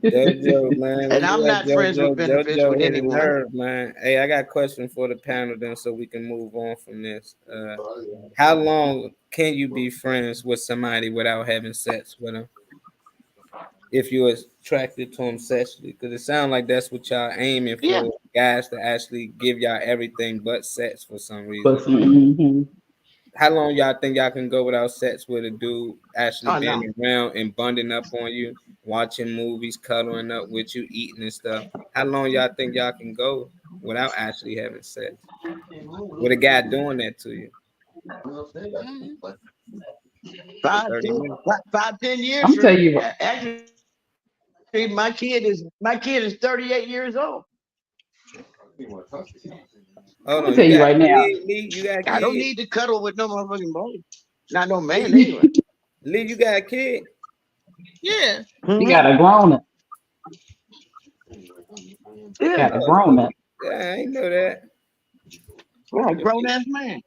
Speaker 8: JoJo, man.
Speaker 7: And I'm not friends with benefits
Speaker 8: JoJo
Speaker 7: with
Speaker 8: hit a
Speaker 7: anyone.
Speaker 8: nerve, man. Hey, I got a question for the panel then so we can move on from this. How long can you be friends with somebody without having sex with them? If you're attracted to them sexually, because it sounds like that's what y'all aiming for,
Speaker 7: Yeah.
Speaker 8: guys to actually give y'all everything but sex for some reason.
Speaker 6: Mm-hmm.
Speaker 8: How long y'all think y'all can go without sex with a dude actually
Speaker 7: no.
Speaker 8: being around and bonding up on you, watching movies, cuddling up with you, eating and stuff? How long y'all think y'all can go without actually having sex with a guy doing that to you?
Speaker 7: 5-10 years.
Speaker 6: I'm tell you what.
Speaker 7: Actually, my kid is 38 years old.
Speaker 8: Hold
Speaker 6: on, tell you right now.
Speaker 8: Lee, you got a kid.
Speaker 7: I don't need to cuddle with no motherfucking boy. Not no man anyway.
Speaker 8: Lee, you got a kid?
Speaker 2: Yeah.
Speaker 6: You got a grown up.
Speaker 7: Yeah.
Speaker 6: Got a grown up.
Speaker 8: Yeah, I ain't know that.
Speaker 7: Oh, grown ass man.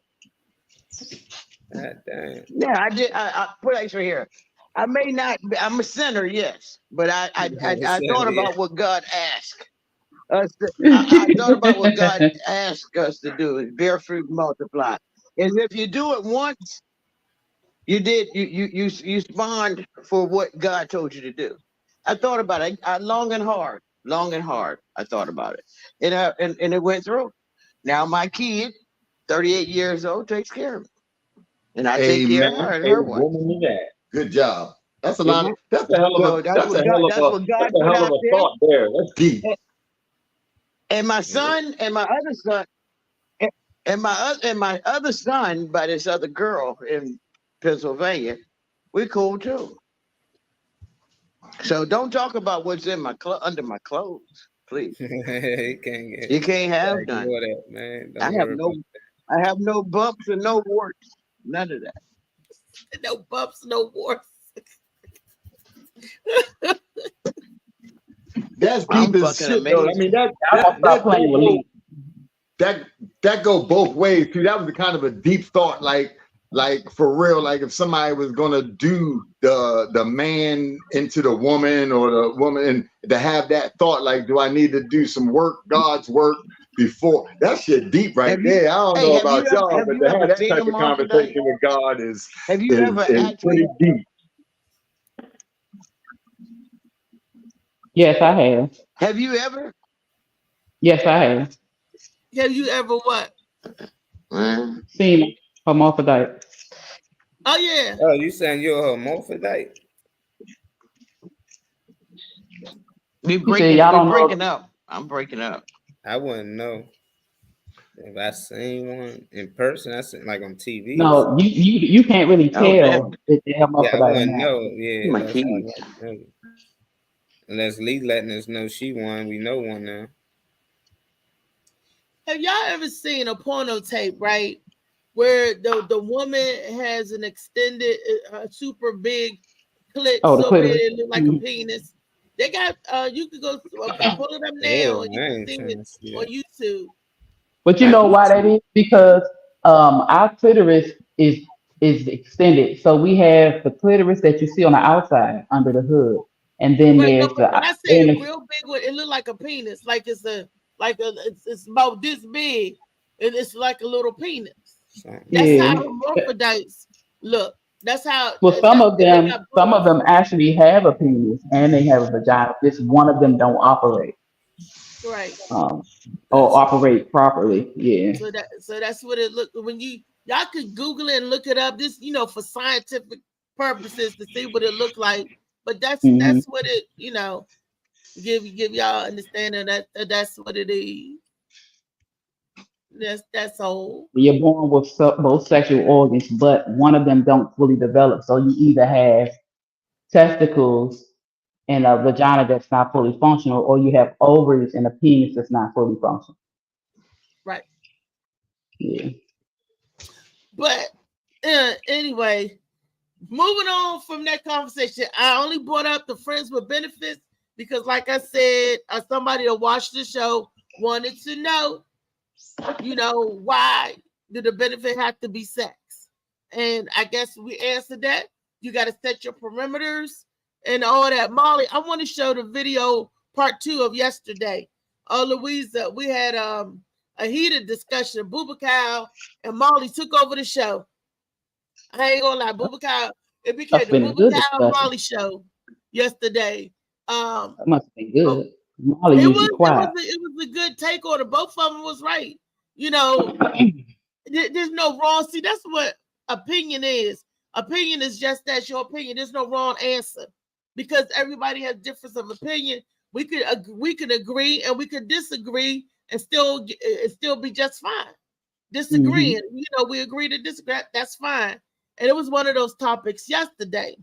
Speaker 8: God damn.
Speaker 7: Yeah, I did. I put extra here. I may not. I'm a sinner, yes, but I thought about what God asked us. I thought about what God asked us to do: is bear fruit, and multiply. And if you do it once, you did. You spawned for what God told you to do. I thought about it. Long and hard. I thought about it, and it went through. Now my kid, 38 years old, takes care of me. And I take care of her and her wife.
Speaker 5: Good job. That's a lot. That's a hell of a.
Speaker 7: That's a hell of a
Speaker 5: thought there. That's deep.
Speaker 7: And my son and my other son and my other son by this other girl in Pennsylvania, we cool too. So don't talk about what's in my under my clothes, please. You can't have none.
Speaker 8: That, man.
Speaker 7: I have no bumps and no warts. None of that.
Speaker 2: No bumps, no warts.
Speaker 5: That's deep as shit, though. I mean, that go both ways too. That was a kind of a deep thought, like for real. Like if somebody was gonna do the man into the woman or the woman, and to have that thought, like, do I need to do some work, God's work, before? That shit deep right there. I don't know about y'all, but to have that type of conversation with God is pretty deep.
Speaker 6: Yes, I have.
Speaker 7: Have you ever?
Speaker 6: Yes, I have.
Speaker 2: Have you ever what?
Speaker 6: Seen hermaphrodite.
Speaker 2: Oh yeah.
Speaker 8: Oh, you saying you're a hermaphrodite?
Speaker 7: We breaking up. I'm breaking up.
Speaker 8: I wouldn't know. If I seen one in person, I seen like on TV.
Speaker 6: No, you can't really tell that they're hermaphrodite.
Speaker 8: Yeah, I wouldn't know. Yeah, unless Lee letting us know she won, we know one now.
Speaker 2: Have y'all ever seen a porno tape, right? Where the woman has an extended, super big clit, so big it look like a penis. They got you could go pull it up now and you can see it on YouTube.
Speaker 6: But you know why that is? Because our clitoris is extended. So we have the clitoris that you see on the outside under the hood. And then there's
Speaker 2: when I say real big one, it look like a penis, like it's about this big, and it's like a little penis. That's how hermaphrodites look. That's how.
Speaker 6: Well, some of them actually have a penis and they have a vagina. Just one of them don't operate.
Speaker 2: Right.
Speaker 6: Or operate properly. Yeah.
Speaker 2: So that's what it looked when y'all could Google it and look it up. This, for scientific purposes to see what it looked like. But that's what it, give y'all understanding that that's what it is. That's all.
Speaker 6: You're born with both sexual organs, but one of them don't fully develop. So you either have testicles and a vagina that's not fully functional, or you have ovaries and a penis that's not fully functional.
Speaker 2: Right.
Speaker 6: Yeah.
Speaker 2: But anyway, moving on from that conversation, I only brought up the friends with benefits because, like I said, somebody that watched the show wanted to know, why do the benefit have to be sex? And I guess we answered that. You got to set your perimeters and all that. Molly, I want to show the video part 2 of yesterday. Louisa, we had a heated discussion. Bubakal and Molly took over the show. I ain't gonna lie, Bubakal, it became the Bubakal Molly show yesterday.
Speaker 6: That must have been good. Molly usually quiet.
Speaker 2: It was a good take on it. Both of them was right. There's no wrong. See, that's what opinion is. Opinion is just that, your opinion. There's no wrong answer because everybody has difference of opinion. We could agree and we could disagree and still be just fine. Disagreeing, we agree to disagree. That's fine. And it was one of those topics yesterday.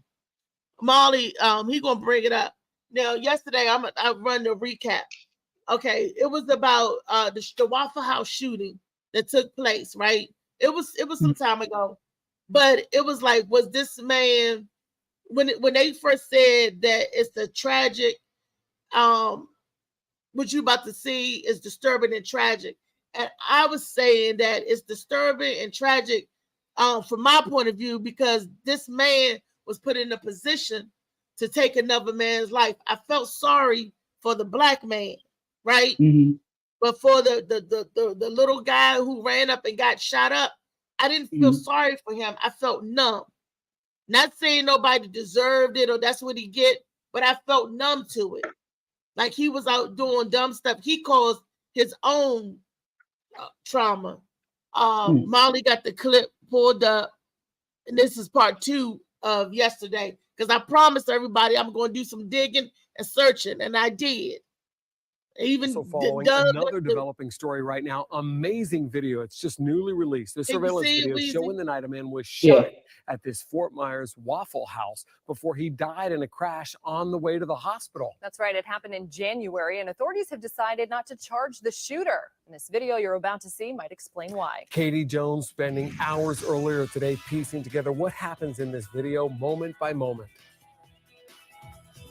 Speaker 2: Molly, he gonna bring it up. Now, yesterday I run the recap. Okay, it was about the Waffle House shooting that took place, right? It was some time ago, but it was like, was this man when they first said that it's a tragic, what you about to see is disturbing and tragic, and I was saying that it's disturbing and tragic, from my point of view, because this man was put in a position to take another man's life. I felt sorry for the black man, right? Mm-hmm. But for the little guy who ran up and got shot up, I didn't feel sorry for him. I felt numb. Not saying nobody deserved it or that's what he get, but I felt numb to it. Like he was out doing dumb stuff. He caused his own trauma. Molly got the clip pulled up, and this is part 2 of yesterday. Because I promised everybody I'm going to do some digging and searching, and I did. Even
Speaker 9: So following another developing story right now, amazing video. It's just newly released. The surveillance video showing the night a man was shot at this Fort Myers Waffle House before he died in a crash on the way to the hospital.
Speaker 10: That's right. It happened in January, and authorities have decided not to charge the shooter. And this video you're about to see might explain why.
Speaker 9: Katie Jones spending hours earlier today piecing together what happens in this video moment by moment.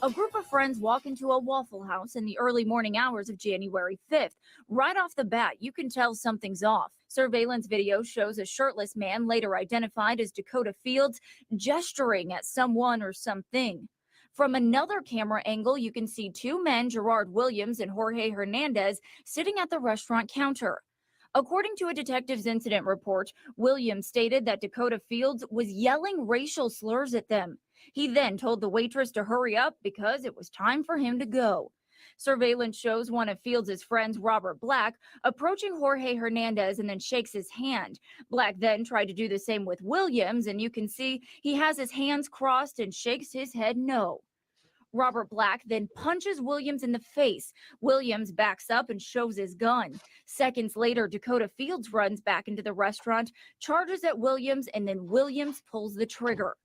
Speaker 11: A group of friends walk into a Waffle House in the early morning hours of January 5th. Right off the bat, you can tell something's off. Surveillance video shows a shirtless man, later identified as Dakota Fields, gesturing at someone or something. From another camera angle, you can see two men, Gerard Williams and Jorge Hernandez, sitting at the restaurant counter. According to a detective's incident report, Williams stated that Dakota Fields was yelling racial slurs at them. He then told the waitress to hurry up because it was time for him to go. Surveillance shows one of Fields' friends, Robert Black, approaching Jorge Hernandez and then shakes his hand. Black then tried to do the same with Williams, and you can see he has his hands crossed and shakes his head no. Robert Black then punches Williams in the face. Williams backs up and shows his gun. Seconds later, Dakota Fields runs back into the restaurant, charges at Williams, and then Williams pulls the trigger.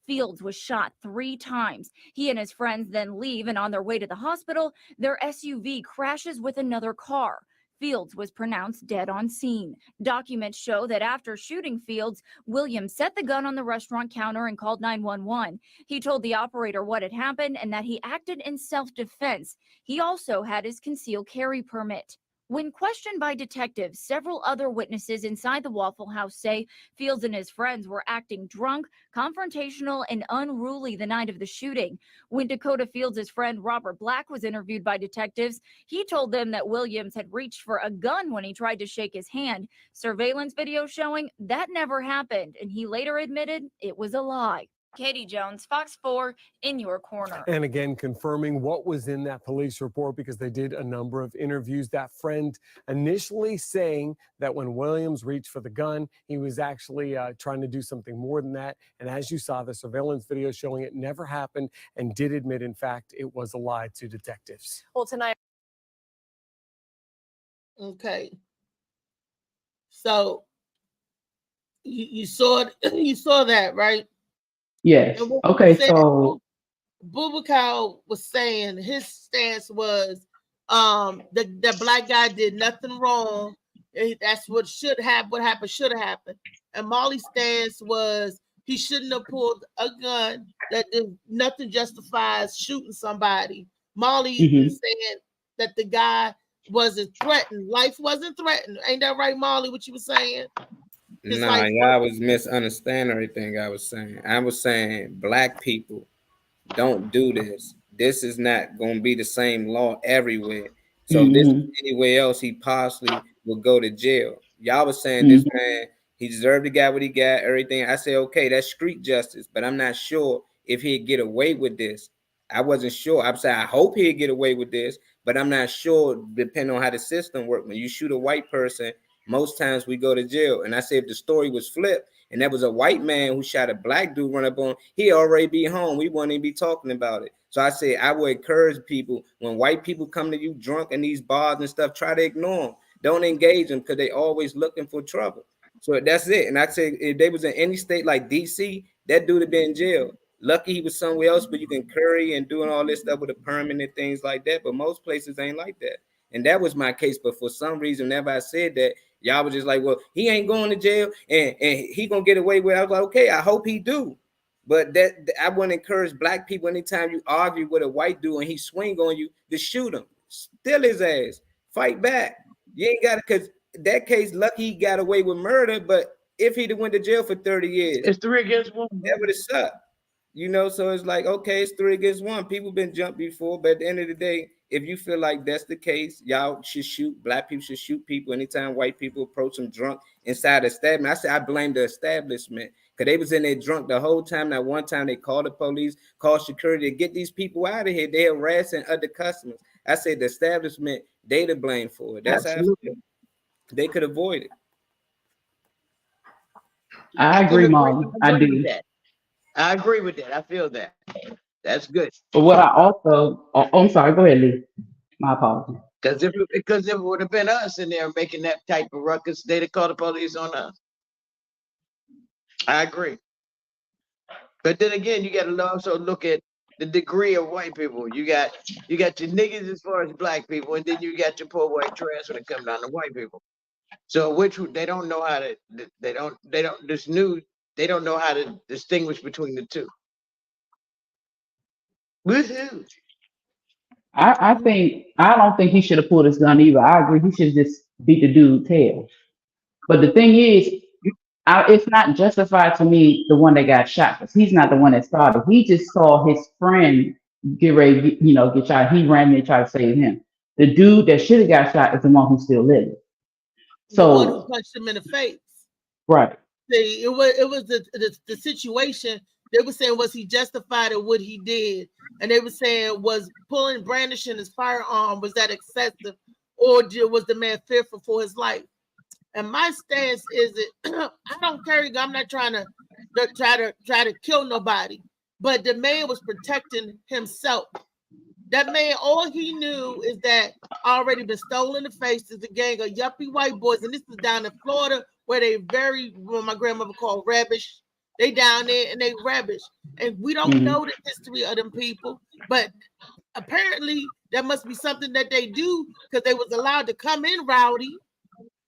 Speaker 11: Fields was shot 3 times. He and his friends then leave, and on their way to the hospital, their SUV crashes with another car. Fields was pronounced dead on scene. Documents show that after shooting Fields, Williams set the gun on the restaurant counter and called 911. He told the operator what had happened and that he acted in self-defense. He also had his concealed carry permit. When questioned by detectives, several other witnesses inside the Waffle House say Fields and his friends were acting drunk, confrontational, and unruly the night of the shooting. When Dakota Fields' friend Robert Black was interviewed by detectives, he told them that Williams had reached for a gun when he tried to shake his hand. Surveillance video showing that never happened, and he later admitted it was a lie. Katie Jones, Fox 4, in your corner.
Speaker 9: And again, confirming what was in that police report, because they did a number of interviews. That friend initially saying that when Williams reached for the gun, he was actually trying to do something more than that. And as you saw, the surveillance video showing it never happened, and did admit, in fact, it was a lie to detectives.
Speaker 10: Well, tonight.
Speaker 2: Okay. So you saw you saw that, right?
Speaker 6: Yes. Okay, so
Speaker 2: Boubacar was saying his stance was the black guy did nothing wrong. That's what should have what happened should have happened. And Molly's stance was he shouldn't have pulled a gun, that nothing justifies shooting somebody. Molly is saying that the guy wasn't threatened. Life wasn't threatened. Ain't that right, Molly, what you were saying?
Speaker 8: Nah, y'all was misunderstanding everything I was saying. I was saying black people don't do this. This is not going to be the same law everywhere. So if this is anywhere else, he possibly will go to jail. Y'all was saying this man, he deserved to get what he got, everything. I say, okay, that's street justice, but I'm not sure if he'd get away with this. I wasn't sure. I'm saying I hope he'd get away with this, but I'm not sure depending on how the system works. When you shoot a white person, most times we go to jail. And I say if the story was flipped and that was a white man who shot a black dude run up on, he already be home. We wouldn't even be talking about it. So I say I would encourage people, when white people come to you drunk in these bars and stuff, try to ignore them. Don't engage them because they always looking for trouble. So that's it. And I say if they was in any state like DC, that dude would be in jail. Lucky he was somewhere else, but you can curry and doing all this stuff with a permit and things like that. But most places ain't like that. And that was my case. But for some reason, whenever I said that, y'all was just like, well, he ain't going to jail and he gonna get away with it. I was like, okay, I hope he do. But that I wouldn't encourage black people anytime you argue with a white dude and he swing on you to shoot him. Steal his ass. Fight back. You ain't got it, because that case, lucky he got away with murder. But if he'd have went to jail for 30 years,
Speaker 7: it's 3 against 1.
Speaker 8: That would have sucked. You know, so it's like, okay, it's 3 against 1. People been jumped before, but at the end of the day, if you feel like that's the case, y'all should shoot. Black people should shoot people anytime white people approach them drunk inside the establishment. I say I blame the establishment because they was in there drunk the whole time. That one time they called the police, called security to get these people out of here. They harassing other customers. I say the establishment, they to blame for it. That's how I feel. They could avoid it.
Speaker 6: I agree, Mom. I do.
Speaker 7: I agree with that. I feel that. That's good.
Speaker 6: But what I also, I'm sorry, go ahead, Lee. My apologies.
Speaker 7: Because if it would have been us in there making that type of ruckus, they'd have called the police on us. I agree. But then again, you got to also look at the degree of white people. You got your niggas as far as black people, and then you got your poor white trash when it comes down to white people. So they don't know how to they don't know how to distinguish between the two. Woohoo!
Speaker 6: I don't think he should have pulled his gun either. I agree. He should just beat the dude's tail. But the thing is, it's not justified to me, the one that got shot, because he's not the one that started. He just saw his friend get ready, get shot. He ran in and tried to save him. The dude that should have got shot is the one who's still living.
Speaker 2: The one who punched him in the face.
Speaker 6: Right.
Speaker 2: See, it was the situation. They were saying, was he justified in what he did? And they were saying, was brandishing his firearm, was that excessive, or was the man fearful for his life? And my stance is that I don't carry a gun. I'm not trying to kill nobody, but the man was protecting himself. That man, all he knew is that already been stolen in the face is a gang of yuppie white boys, and this is down in Florida where they what my grandmother called rubbish. They down there and they rubbish, and we don't know the history of them people, but apparently there must be something that they do because they was allowed to come in rowdy.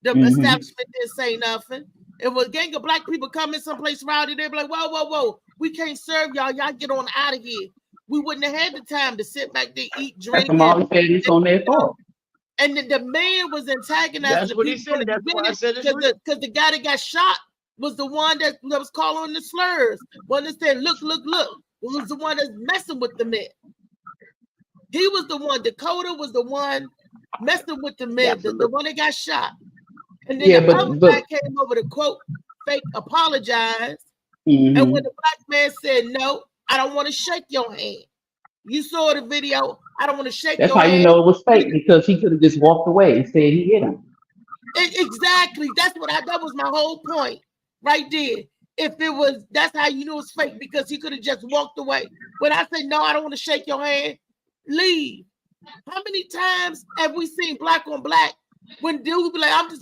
Speaker 2: The establishment didn't say nothing. If a gang of black people come in someplace rowdy, they'd be like, whoa, we can't serve y'all. Y'all get on out of here. We wouldn't have had the time to sit back there, eat, drink.
Speaker 6: It's on their fault.
Speaker 2: And the man was antagonizing.
Speaker 7: That's what he said. That's why I said it's
Speaker 2: because the guy that got shot was the one that was calling the slurs. One that said, look. Was the one that's messing with the men. He was the one. Dakota was the one messing with the men. The one that got shot. And then the other guy came over to quote, fake apologize. And when the black man said, no, I don't want to shake your hand. You saw the video. I don't want to shake your hand.
Speaker 6: That's how you know it was fake, because he could have just walked away and said he hit him.
Speaker 2: Exactly. That was my whole point right there. That's how you know it's fake, because he could have just walked away. When I say, no, I don't want to shake your hand, leave. How many times have we seen black on black when dudes be like, I'm just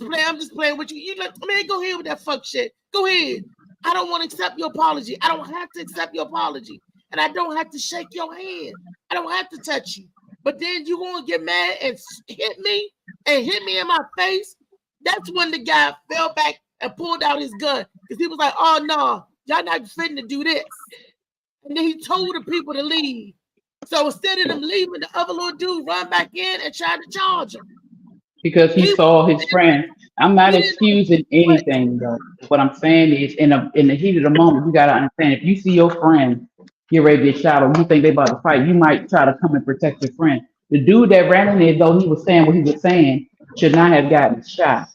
Speaker 2: playing with you. You like, man, go ahead with that fuck shit. Go ahead. I don't want to accept your apology. I don't have to accept your apology. And I don't have to shake your hand. I don't have to touch you. But then you gonna get mad and hit me in my face. That's when the guy fell back and pulled out his gun, because he was like, oh no, y'all not fitting to do this. And then he told the people to leave. So instead of them leaving, the other little dude run back in and tried to charge him.
Speaker 6: Because he saw his friend. I'm not excusing anything, though. What I'm saying is, in the heat of the moment, you gotta understand, if you see your friend get ready to get shot, or you think they about to fight, you might try to come and protect your friend. The dude that ran in there, though he was saying what he was saying, should not have gotten shot.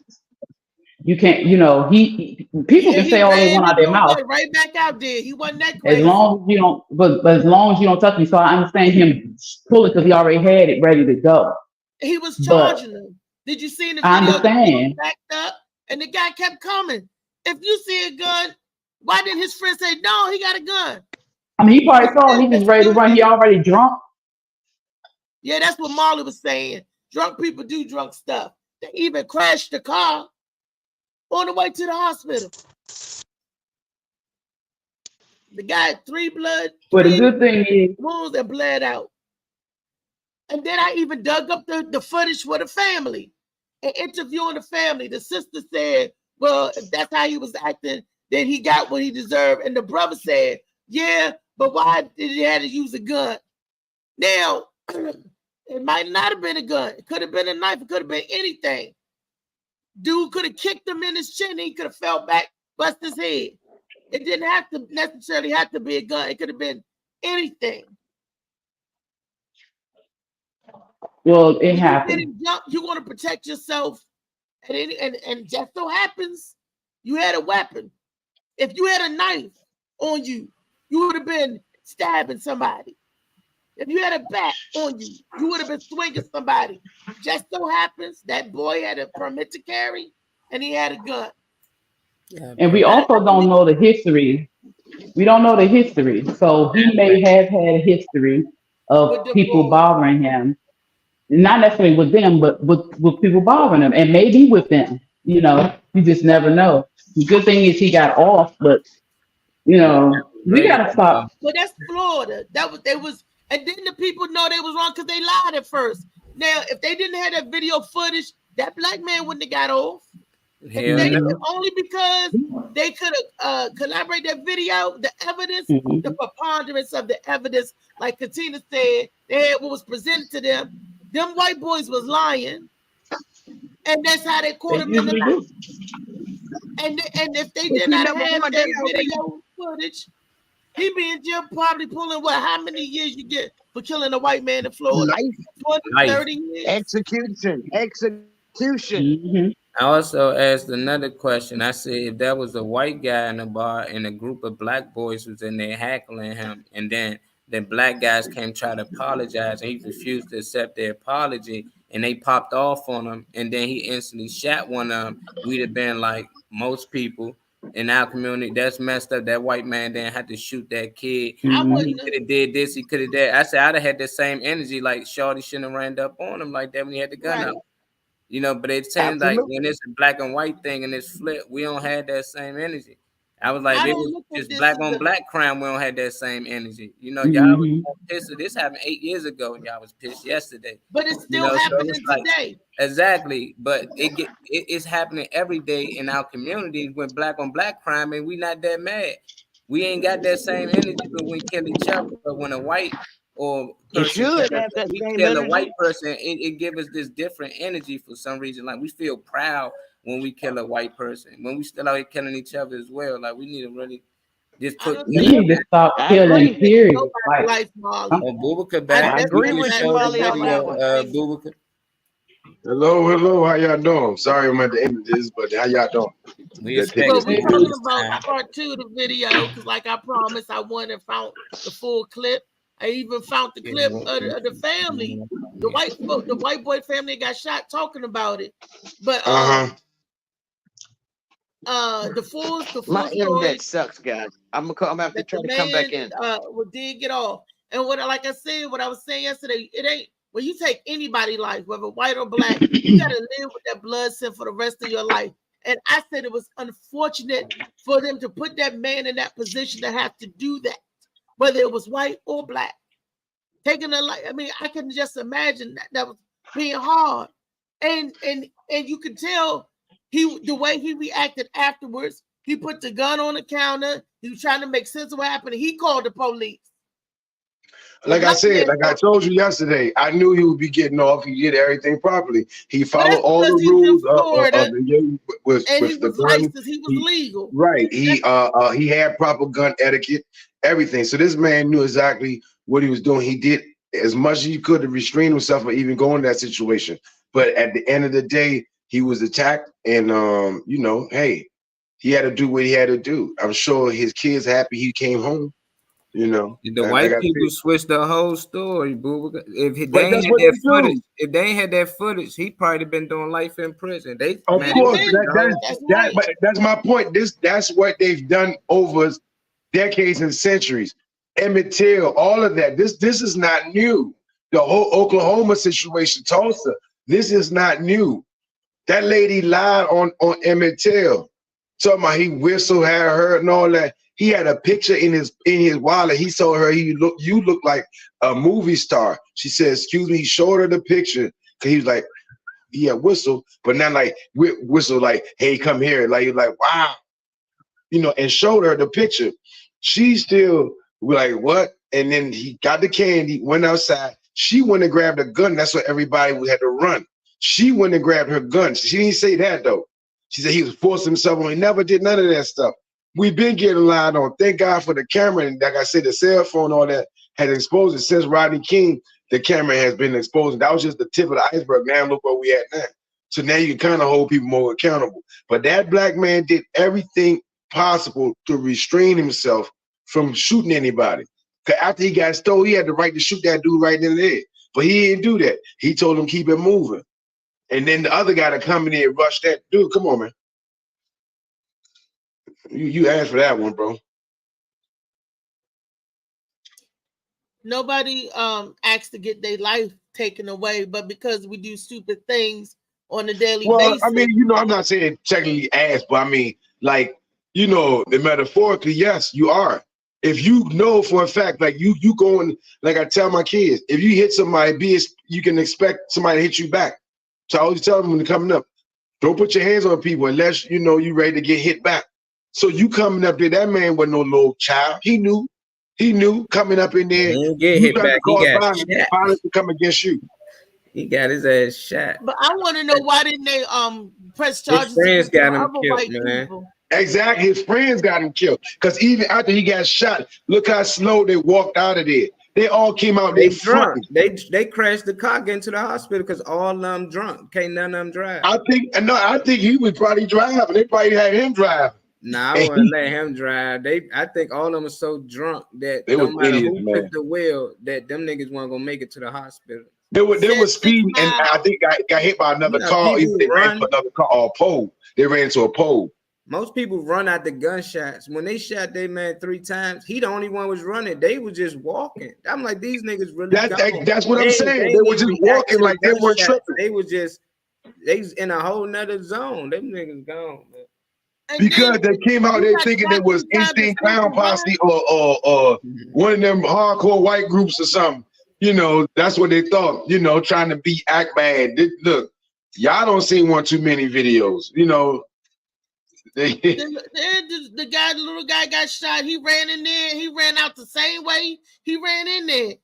Speaker 6: You can't, people can say all they want out their mouth.
Speaker 2: Right back out there. He wasn't that crazy.
Speaker 6: As long as you don't, but as long as you don't touch me. So I understand him pulling because he already had it ready to go.
Speaker 2: He was charging him. Did you see the video?
Speaker 6: I understand.
Speaker 2: Backed up, and the guy kept coming. If you see a gun, why didn't his friend say, no, he got a gun?
Speaker 6: I mean, he probably saw he was ready to run. He already drunk.
Speaker 2: Yeah, that's what Marley was saying. Drunk people do drunk stuff. They even crashed the car on the way to the hospital. The guy had three
Speaker 6: But the good thing is,
Speaker 2: wounds and bled out. And then I even dug up the footage for the family and interviewing the family. The sister said, well, if that's how he was acting, then he got what he deserved. And the brother said, yeah, but why did he have to use a gun? Now, it might not have been a gun. It could have been a knife. It could have been anything. Dude could have kicked him in his chin. He could have fell back, bust his head. It didn't have to necessarily have to be a gun. It could have been anything.
Speaker 6: Well, it happened.
Speaker 2: You want to protect yourself, and just so happens you had a weapon. If you had a knife on you, you would have been stabbing somebody. If you had a bat on you, you would have been swinging somebody. Just so happens that boy had a permit to carry, and he had a gun.
Speaker 6: And we also don't know the history. We don't know the history. So he may have had a history of people bothering him. not necessarily with them, but with people bothering them, and maybe with them. You know, you just never know. The good thing is he got off, but you know, we gotta stop.
Speaker 2: Well, that's Florida. They was, and then the people know they was wrong because they lied at first. Now, if they didn't have that video footage, that black man wouldn't have got off. Only because they could have collaborated that video, the evidence, the preponderance of the evidence, like Katina said, they had what was presented to them. Them white boys was lying, and that's how they caught him in the lie. And if they did not have that video footage, he be in jail probably pulling what? How many years you get for killing a white man in Florida?
Speaker 7: Life.
Speaker 2: 20, 30 years.
Speaker 7: Execution.
Speaker 8: I also asked another question. I said, if there was a white guy in the bar and a group of black boys was in there heckling him, and then the black guys came try to apologize, and he refused to accept their apology, and they popped off on him, and then he instantly shot one of them, we'd have been like, most people in our community, that's messed up. That white man didn't have to shoot that kid. He could have did this, he could have did. I said, I'd have had the same energy, like Shorty shouldn't have ran up on him like that when he had the gun out. You know, but it seems like when it's a black and white thing and it's flipped, we don't have that same energy. I was like, it was just black on black crime, we don't have that same energy. You know, y'all was pissed. This happened 8 years ago, and y'all was pissed yesterday.
Speaker 2: But it's still happening today.
Speaker 8: Exactly, but it's happening every day in our communities when black on black crime, and we not that mad. We ain't got that same energy when we kill each other. But when a white or person kill a white person, it gives us this different energy for some reason. Like we feel proud when we kill a white person. When we still out here killing each other as well. Like we need to really just put.
Speaker 6: You need to stop killing. Period. Like,
Speaker 8: Bubaka back.
Speaker 7: I agree with you, Molly, on that one.
Speaker 8: Bubaka.
Speaker 12: Hello, how y'all doing? Sorry I'm at the end of this, but how y'all doing?
Speaker 2: We're talking about part 2 of the video because, like I promised, I went and found the full clip. I even found the clip of the family, the white boy family got shot talking about it. But the full
Speaker 7: my
Speaker 2: story,
Speaker 7: internet sucks, guys. I'm gonna have to try to come back in.
Speaker 2: Did get off, and like I said, what I was saying yesterday, it ain't. When you take anybody's life, whether white or black, you got to live with that blood sin for the rest of your life. And I said it was unfortunate for them to put that man in that position to have to do that, whether it was white or black. Taking a life, I mean, I can just imagine that was being hard. And you could tell the way he reacted afterwards. He put the gun on the counter. He was trying to make sense of what happened. He called the police.
Speaker 12: Like I said, like I told you yesterday, I knew he would be getting off. He did everything properly. He followed all the rules with the gun.
Speaker 2: He was legal.
Speaker 12: Right. He had proper gun etiquette, everything. So this man knew exactly what he was doing. He did as much as he could to restrain himself from even going to that situation. But at the end of the day, he was attacked, and you know, hey, he had to do what he had to do. I'm sure his kids happy he came home. You know,
Speaker 8: the white people switched the whole story, boo. If they ain't had that footage, he probably been doing life in prison.
Speaker 12: Of course, that's my point. That's what they've done over decades and centuries. Emmett Till, all of that. This is not new. The whole Oklahoma situation, Tulsa, this is not new. That lady lied on Emmett Till, talking about he whistled, had her, and all that. He had a picture in his wallet. He told her, you look like a movie star. She said, excuse me. He showed her the picture because he was like, he had whistle, but not like whistle like, hey, come here. Like, wow, you know, and showed her the picture. She still like, what? And then he got the candy, went outside. She went and grabbed a gun. That's what everybody had to run. She went and grabbed her gun. She didn't say that though. She said he was forcing himself on. He never did none of that stuff. We've been getting lied on. Thank God for the camera. And like I said, the cell phone, all that had exposed it. Since Rodney King, the camera has been exposed. That was just the tip of the iceberg. Now look where we at now. So now you can kind of hold people more accountable. But that black man did everything possible to restrain himself from shooting anybody. Because after he got stole, he had the right to shoot that dude right in the head. But he didn't do that. He told him keep it moving. And then the other guy to come in there and rush that dude. Come on, man. You asked for that one, bro.
Speaker 2: Nobody asked to get their life taken away, but because we do stupid things on a daily basis.
Speaker 12: I mean, you know, I'm not saying technically ass, but I mean, like, you know, metaphorically, yes, you are. If you know for a fact, like you going, like I tell my kids, if you hit somebody, you can expect somebody to hit you back. So I always tell them when they're coming up, don't put your hands on people unless you know you're ready to get hit back. So you coming up there, that man wasn't no little child. He knew coming up in there.
Speaker 8: He get hit back. He got
Speaker 12: violence to come against you.
Speaker 8: He got his ass shot.
Speaker 2: But I want to know why didn't they press charges?
Speaker 12: His friends got him
Speaker 2: killed,
Speaker 12: man.
Speaker 2: People?
Speaker 12: Exactly, his friends got him killed. Because even after he got shot, look how slow they walked out of there. They all came out.
Speaker 8: They drunk. They crashed the car, getting to the hospital because all of them drunk. Can't none of them drive.
Speaker 12: I think he was probably driving. They probably had him driving.
Speaker 8: Nah, I wouldn't let him drive. I think all of them are so drunk that
Speaker 12: they
Speaker 8: no matter
Speaker 12: idiots,
Speaker 8: who took the wheel, that them niggas weren't gonna make it to the hospital.
Speaker 12: They were speeding, and I think got hit by another car. Even they ran into another car or a pole. They ran into a pole.
Speaker 8: Most people run out the gunshots. When they shot their man 3 times, he the only one was running. They was just walking. I'm like, these niggas really.
Speaker 12: That's what I'm saying. They were just walking like they weren't tripping.
Speaker 8: They was in a whole nother zone. Them niggas gone, man.
Speaker 12: Because they came out there thinking it was Instinct Clown Posse or one of them hardcore white groups or something. You know, that's what they thought. You know, trying to act bad. Look, y'all don't see one too many videos. You know.
Speaker 2: The little guy got shot. He ran in there. He ran out the same way he ran in there.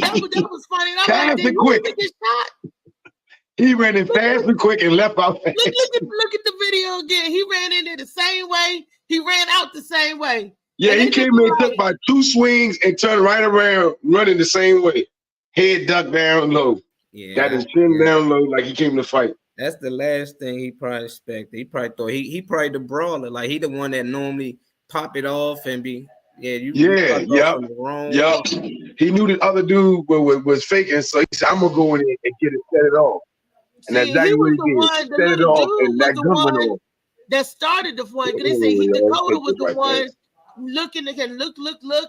Speaker 2: That was funny.
Speaker 12: Fast and quick. He ran in fast and quick and left out fast.
Speaker 2: Look at the video again. He ran in there the same way. He ran out the same way.
Speaker 12: Yeah, he came in, took about 2 swings and turned right around, running the same way. Head ducked down low.
Speaker 8: Yeah,
Speaker 12: got his chin down low like he came to fight.
Speaker 8: That's the last thing he probably expected. He probably thought he probably the brawler, like he the one that normally pop it off and be He
Speaker 12: knew the other dude was faking, so he said, "I'm gonna go in there and get it, set it off." And that's exactly what he did. Set it off, and that gun went off.
Speaker 2: That started the fun. They say Dakota was the one looking and look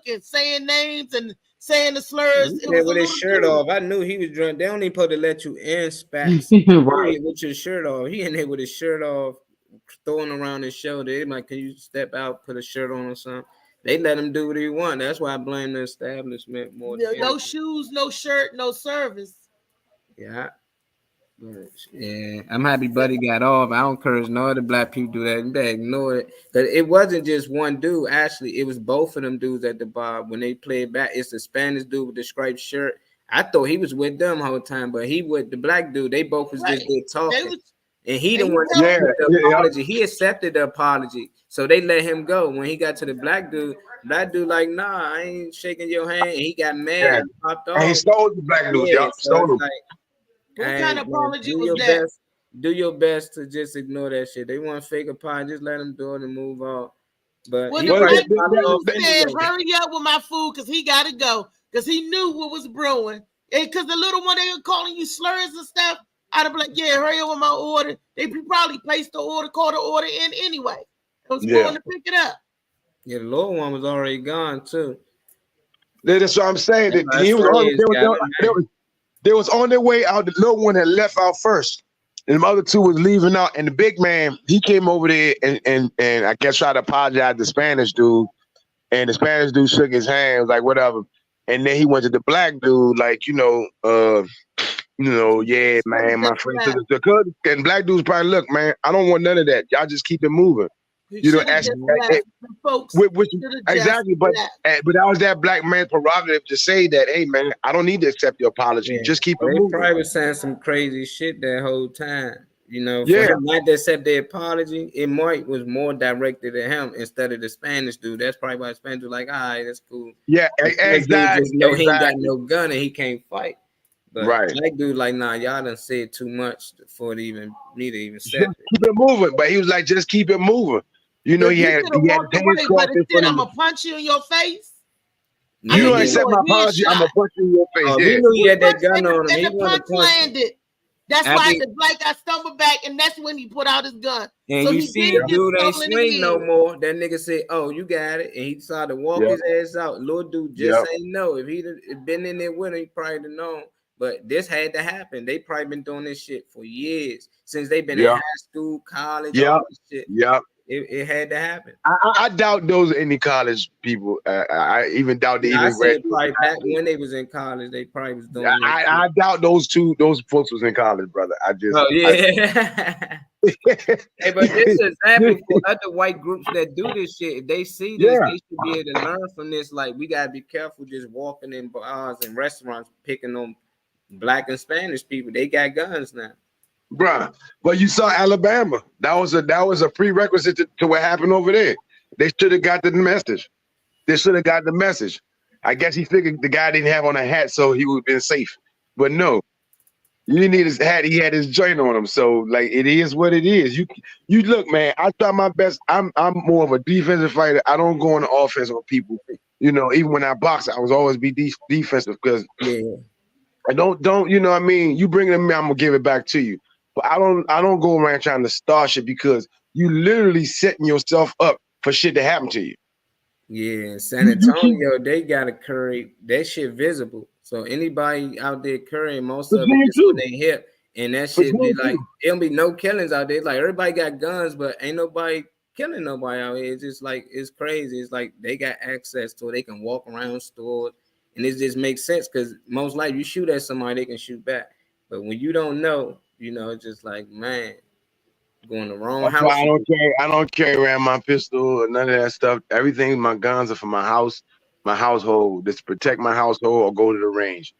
Speaker 2: and saying names and saying the slurs.
Speaker 8: With his shirt off. I knew he was drunk. They don't even supposed to let you in spats with your shirt off. He in there with his shirt off, throwing around his shoulder. They're like, can you step out, put a shirt on or something? They let him do what he want. That's why I blame the establishment more.
Speaker 2: No shoes, no shirt, no service.
Speaker 8: Yeah. Yeah, I'm happy Buddy got off. I don't encourage no other black people do that. They ignore it. But it wasn't just one dude. Actually, it was both of them dudes at the bar. When they played back, it's the Spanish dude with the striped shirt. I thought he was with them the whole time, but he with the black dude. They both was just there talking. And he the one that the apology. He accepted the apology. So they let him go. When he got to the black dude like, nah, I ain't shaking your hand. And he got mad and popped off.
Speaker 12: And he stole the black dude. Yeah, stole him.
Speaker 2: What kind of apology was that?
Speaker 8: Do your best to just ignore that shit. They want fake apology, just let them do it and move on. But
Speaker 2: well, the black dude said, hurry up with my food because he got to go. Because he knew what was brewing. Because the little one, they were calling you slurs and stuff. I'd be like, yeah, hurry up with my order. They probably placed the order, called the order in anyway. It was going to pick it up.
Speaker 8: Yeah, the little one was already gone too.
Speaker 12: That's what I'm saying. They was on their way out. The little one had left out first. And the other two was leaving out. And the big man, he came over there and I guess tried to apologize to the Spanish dude. And the Spanish dude shook his hand, was like, whatever. And then he went to the black dude, like, yeah, man, my friend. And black dude's probably, look, man, I don't want none of that. Y'all just keep it moving. Exactly, but that was that black man's prerogative to say that, hey man, I don't need to accept your apology. Yeah. Just keep it moving.
Speaker 8: They probably was saying some crazy shit that whole time. For him not to accept their apology, it was more directed at him instead of the Spanish dude. That's probably why the Spanish dude like, all right, that's cool.
Speaker 12: Yeah, exactly.
Speaker 8: He ain't got no gun and he can't fight. But black dude like, nah, y'all done said too much for me to even accept it.
Speaker 12: Keep it moving, but he was like, just keep it moving. He had
Speaker 2: but instead I'm gonna punch you in your face.
Speaker 12: You don't accept my apology, I'm gonna punch you in your face.
Speaker 8: He knew he had that gun on him.
Speaker 2: And the punch landed. That's why the black guy stumbled back black, and that's when he put out his gun.
Speaker 8: And
Speaker 2: so
Speaker 8: you
Speaker 2: he
Speaker 8: see,
Speaker 2: did get
Speaker 8: dude ain't
Speaker 2: stolen
Speaker 8: swing no
Speaker 2: again.
Speaker 8: more. That nigga said, "Oh, you got it," and he decided to walk his ass out. Little dude just ain't know. If he'd been in there with him, he probably would have known. But this had to happen. They probably been doing this shit for years since they've been in high school, college, all this shit. It had to happen.
Speaker 12: I doubt those any college people. I even doubt they
Speaker 8: I
Speaker 12: even
Speaker 8: said probably back when they was in college, they probably was doing.
Speaker 12: I doubt those folks was in college, brother. I just.
Speaker 8: Oh yeah. Hey, but this is an example for other white groups that do this shit. If they see this, they should be able to learn from this. Like, we gotta be careful just walking in bars and restaurants picking on black and Spanish people. They got guns now.
Speaker 12: Bruh, but you saw Alabama. That was a prerequisite to what happened over there. They should have got the message. They should have got the message. I guess he figured the guy didn't have on a hat, so he would have been safe. But no, you didn't need his hat. He had his joint on him. So like, it is what it is. You look, man. I try my best. I'm more of a defensive fighter. I don't go on the offense on people. You know, even when I box, I was always be defensive because I don't. You know what I mean? You bring it to me, I'm gonna give it back to you. But I don't go around trying to start shit because you literally setting yourself up for shit to happen to you.
Speaker 8: Yeah, in San Antonio, they got to curry that shit visible. So anybody out there currying, most of it is on their hip. And that shit be like, it'll be no killings out there. Like, everybody got guns, but ain't nobody killing nobody out here. It's just like, it's crazy. It's like they got access to it. They can walk around stores. And it just makes sense because most likely you shoot at somebody, they can shoot back. But when you don't know, you know, it's just like, man, going the wrong house.
Speaker 12: I don't carry around my pistol or none of that stuff. Everything, my guns are for my house, my household. Just protect my household or go to the range.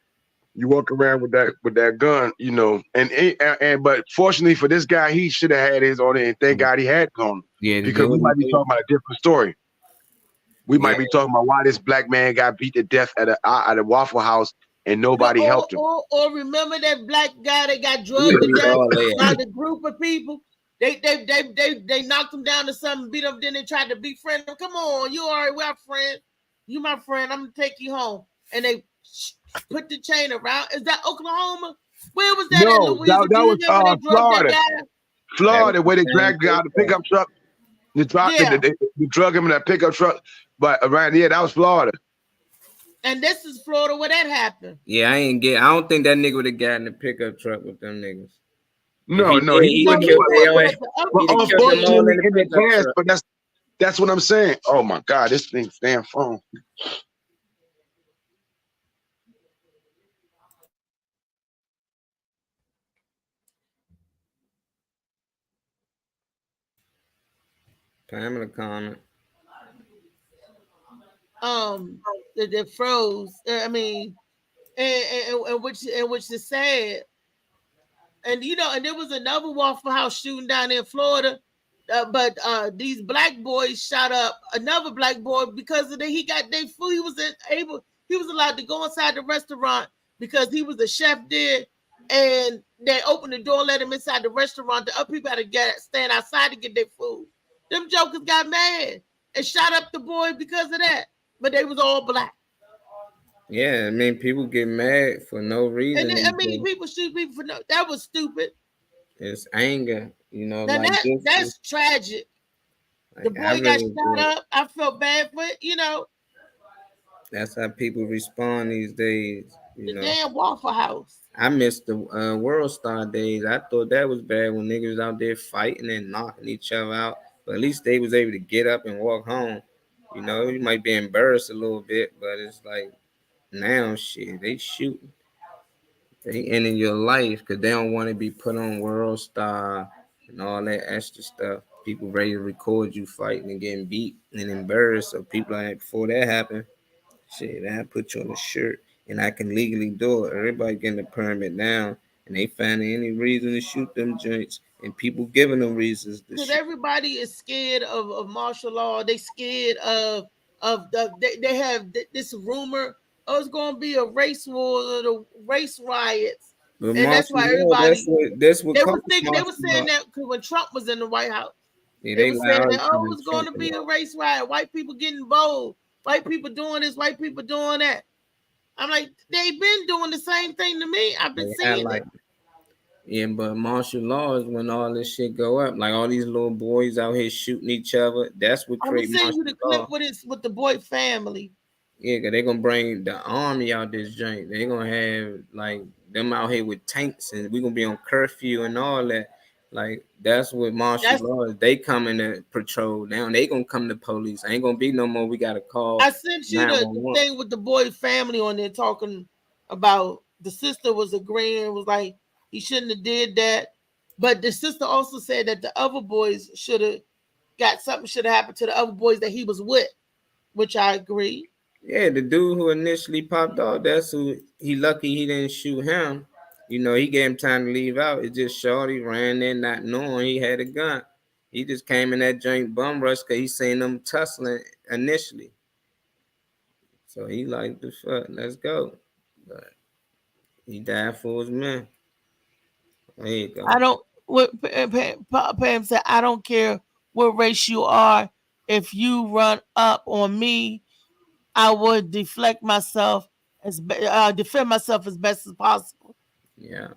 Speaker 12: You walk around with that gun, you know, and but fortunately for this guy, he should have had his on it, and thank God he had on.
Speaker 8: Yeah,
Speaker 12: because we might be talking about a different story. We might be talking about why this black man got beat to death at a Waffle House and nobody helped him.
Speaker 2: Or remember that black guy that got drugged to death by the group of people? They knocked him down to something, beat him, then they tried to befriend him. Come on, you all right, we're friends. You my friend, I'm gonna take you home. And they put the chain around. Is that Oklahoma? Where was that in Louisiana?
Speaker 12: That was Florida. Florida, where they dragged out the pickup truck. They drug him in that pickup truck. But around here, that was Florida.
Speaker 2: And this is Florida where that happened.
Speaker 8: Yeah, I don't think that nigga would have gotten the pickup truck with them niggas.
Speaker 12: No, he wouldn't killed unfortunately in the past, but that's what I'm saying. Oh my God, this thing's damn phone.
Speaker 8: Pamela comment.
Speaker 2: That froze. I mean, and which is sad. And you know, and there was another Waffle House shooting down in Florida, but these black boys shot up another black boy because of he got their food. He was allowed to go inside the restaurant because he was a chef there, and they opened the door and let him inside the restaurant. The other people had to stand outside to get their food. Them jokers got mad and shot up the boy because of that, but they was all black.
Speaker 8: Yeah, I mean, people get mad for no reason.
Speaker 2: And I mean, people shoot people for no. That was stupid.
Speaker 8: It's anger, you know.
Speaker 2: Now
Speaker 8: like
Speaker 2: that's tragic. Like, the boy got shot up. I felt bad for it, you know.
Speaker 8: That's how people respond these days. You know,
Speaker 2: damn Waffle House.
Speaker 8: I missed the World Star days. I thought that was bad when niggas out there fighting and knocking each other out. But at least they was able to get up and walk home. You know, you might be embarrassed a little bit, but it's like now shit, they shooting. They ending your life because they don't want to be put on World Star and all that extra stuff. People ready to record you fighting and getting beat and embarrassed. So people like before that happened, shit, I put you on a shirt and I can legally do it. Everybody getting a permit now and they finding any reason to shoot them joints and people giving them reasons to shoot.
Speaker 2: Because everybody is scared of martial law. They scared of they have this rumor. Oh, it's going to be a race war or the race riots. But and that's why everybody they were saying that because when Trump was in the White House.
Speaker 8: Yeah,
Speaker 2: they were saying that, oh, it's going to be a race riot. White people getting bold. White people doing this. White people doing that. I'm like, they've been doing the same thing to me. I've been seeing it.
Speaker 8: Yeah, but martial law is when all this shit go up. Like all these little boys out here shooting each other. That's what
Speaker 2: I'm gonna
Speaker 8: create
Speaker 2: send you
Speaker 8: martial
Speaker 2: the clip
Speaker 8: law.
Speaker 2: with the boy family.
Speaker 8: Yeah, cause they're gonna bring the army out this joint. They're gonna have like them out here with tanks, and we're gonna be on curfew and all that. Like that's what martial law is. They coming to patrol now. They gonna come to police. Ain't gonna be no more. We gotta call.
Speaker 2: I sent you the thing with the boy family on there talking about the sister was agreeing, was like he shouldn't have did that. But the sister also said that the other boys should have happened to the other boys that he was with, which I agree.
Speaker 8: Yeah, the dude who initially popped off, that's who he lucky he didn't shoot him. You know, he gave him time to leave out. It just shorty ran in not knowing he had a gun. He just came in that joint bum rush because he seen them tussling initially. So he like, the fuck, let's go. But he died for his man. There you go.
Speaker 2: I don't, what Pam said, I don't care what race you are. If you run up on me, I would defend myself as best as possible.
Speaker 8: Yeah.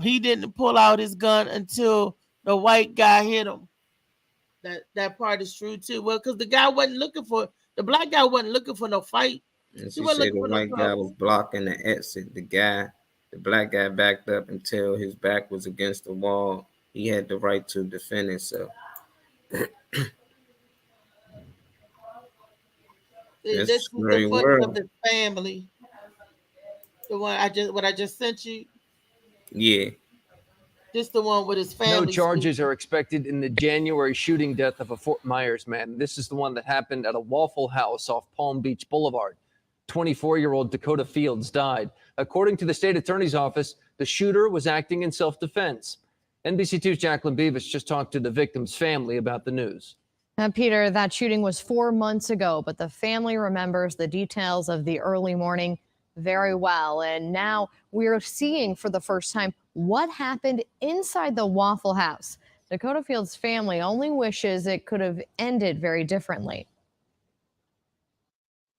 Speaker 2: He didn't pull out his gun until the white guy hit him. That part is true too. Well, because the black guy wasn't looking for no fight.
Speaker 8: And she said the white guy was blocking the exit. The black guy backed up until his back was against the wall. He had the right to defend himself.
Speaker 2: This is the footage of the family. The one I just sent you.
Speaker 8: Yeah.
Speaker 2: This the one with his family.
Speaker 3: No charges are expected in the January shooting death of a Fort Myers man. This is the one that happened at a Waffle House off Palm Beach Boulevard. 24-year-old Dakota Fields died. According to the state attorney's office, the shooter was acting in self-defense. NBC2's Jacqueline Beavis just talked to the victim's family about the news.
Speaker 13: Now, Peter, that shooting was 4 months ago, but the family remembers the details of the early morning very well. And now we're seeing for the first time what happened inside the Waffle House. Dakota Fields' family only wishes it could have ended very differently.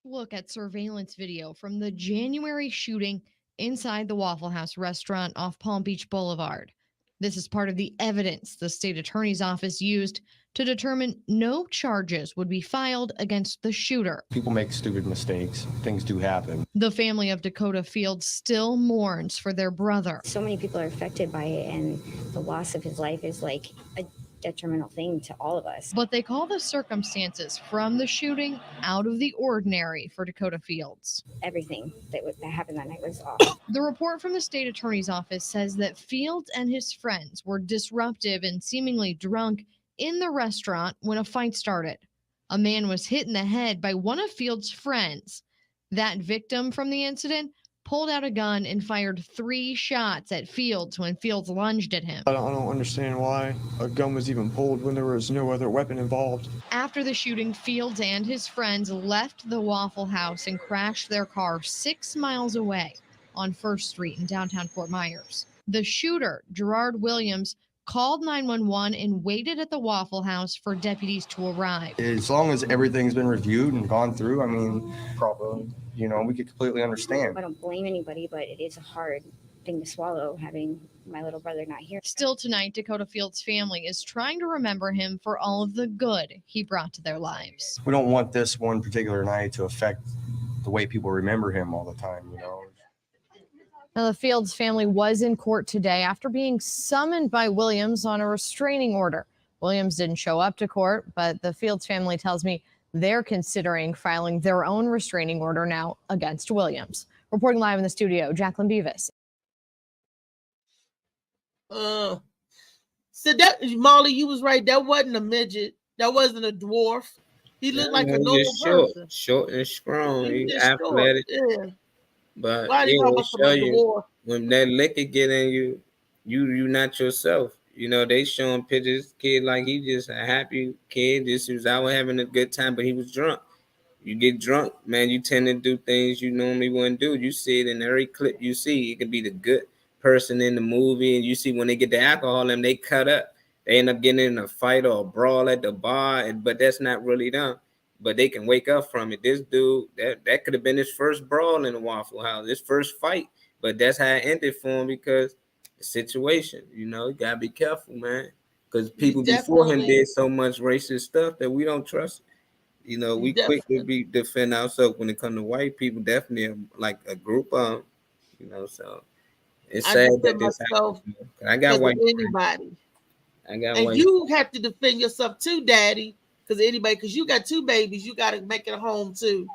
Speaker 14: Look at surveillance video from the January shooting inside the Waffle House restaurant off Palm Beach Boulevard. This is part of the evidence the state attorney's office used to determine no charges would be filed against the shooter.
Speaker 15: People make stupid mistakes. Things do happen.
Speaker 14: The family of Dakota Fields still mourns for their brother.
Speaker 16: So many people are affected by it, and the loss of his life is like a detrimental thing to all of us.
Speaker 14: But they call the circumstances from the shooting out of the ordinary for Dakota Fields.
Speaker 16: Everything that happened that night was awful.
Speaker 14: The report from the state attorney's office says that Fields and his friends were disruptive and seemingly drunk in the restaurant when a fight started. A man was hit in the head by one of Fields' friends. That victim from the incident pulled out a gun and fired 3 shots at Fields when Fields lunged at him.
Speaker 17: I don't understand why a gun was even pulled when there was no other weapon involved.
Speaker 14: After the shooting, Fields and his friends left the Waffle House and crashed their car 6 miles away on 1st Street in downtown Fort Myers. The shooter, Gerard Williams, called 911 and waited at the Waffle House for deputies to arrive.
Speaker 15: As long as everything's been reviewed and gone through, I mean, properly, you know, we could completely understand.
Speaker 16: I don't blame anybody, but it is a hard thing to swallow having my little brother not here.
Speaker 14: Still tonight, Dakota Fields' family is trying to remember him for all of the good he brought to their lives.
Speaker 15: We don't want this one particular night to affect the way people remember him all the time, you know.
Speaker 13: Now, the Fields family was in court today after being summoned by Williams on a restraining order. Williams didn't show up to court, but the Fields family tells me they're considering filing their own restraining order now against Williams. Reporting live in the studio, Jacqueline Beavis.
Speaker 2: So that, Molly, you was right. That wasn't a midget. That wasn't a dwarf. He looked like a normal person.
Speaker 8: Short and strong. He's athletic.
Speaker 2: Yeah.
Speaker 8: But
Speaker 2: why do you
Speaker 8: show you when that liquor get in you, you not yourself. You know, they showing pictures, kid like he just a happy kid. Just he was out having a good time, but he was drunk. You get drunk, man, you tend to do things you normally wouldn't do. You see it in every clip you see. It could be the good person in the movie, and you see when they get the alcohol and they cut up, they end up getting in a fight or a brawl at the bar, but that's not really them. But they can wake up from it. This dude, that could have been his first brawl in the Waffle House, his first fight. But that's how it ended for him because situation. You know, you gotta be careful, man, because people before him
Speaker 2: Definitely.
Speaker 8: did so much racist stuff that we don't trust. You know, we quick to be defend ourselves when it comes to white people. Definitely, like a group of, you know. So it's
Speaker 2: I
Speaker 8: sad that
Speaker 2: defend
Speaker 8: this
Speaker 2: myself
Speaker 8: happens. I got
Speaker 2: because of
Speaker 8: white friends.
Speaker 2: anybody.
Speaker 8: I got
Speaker 2: And
Speaker 8: white.
Speaker 2: you have to defend yourself too, Daddy, because anybody, because you got 2 babies, you got to make it home too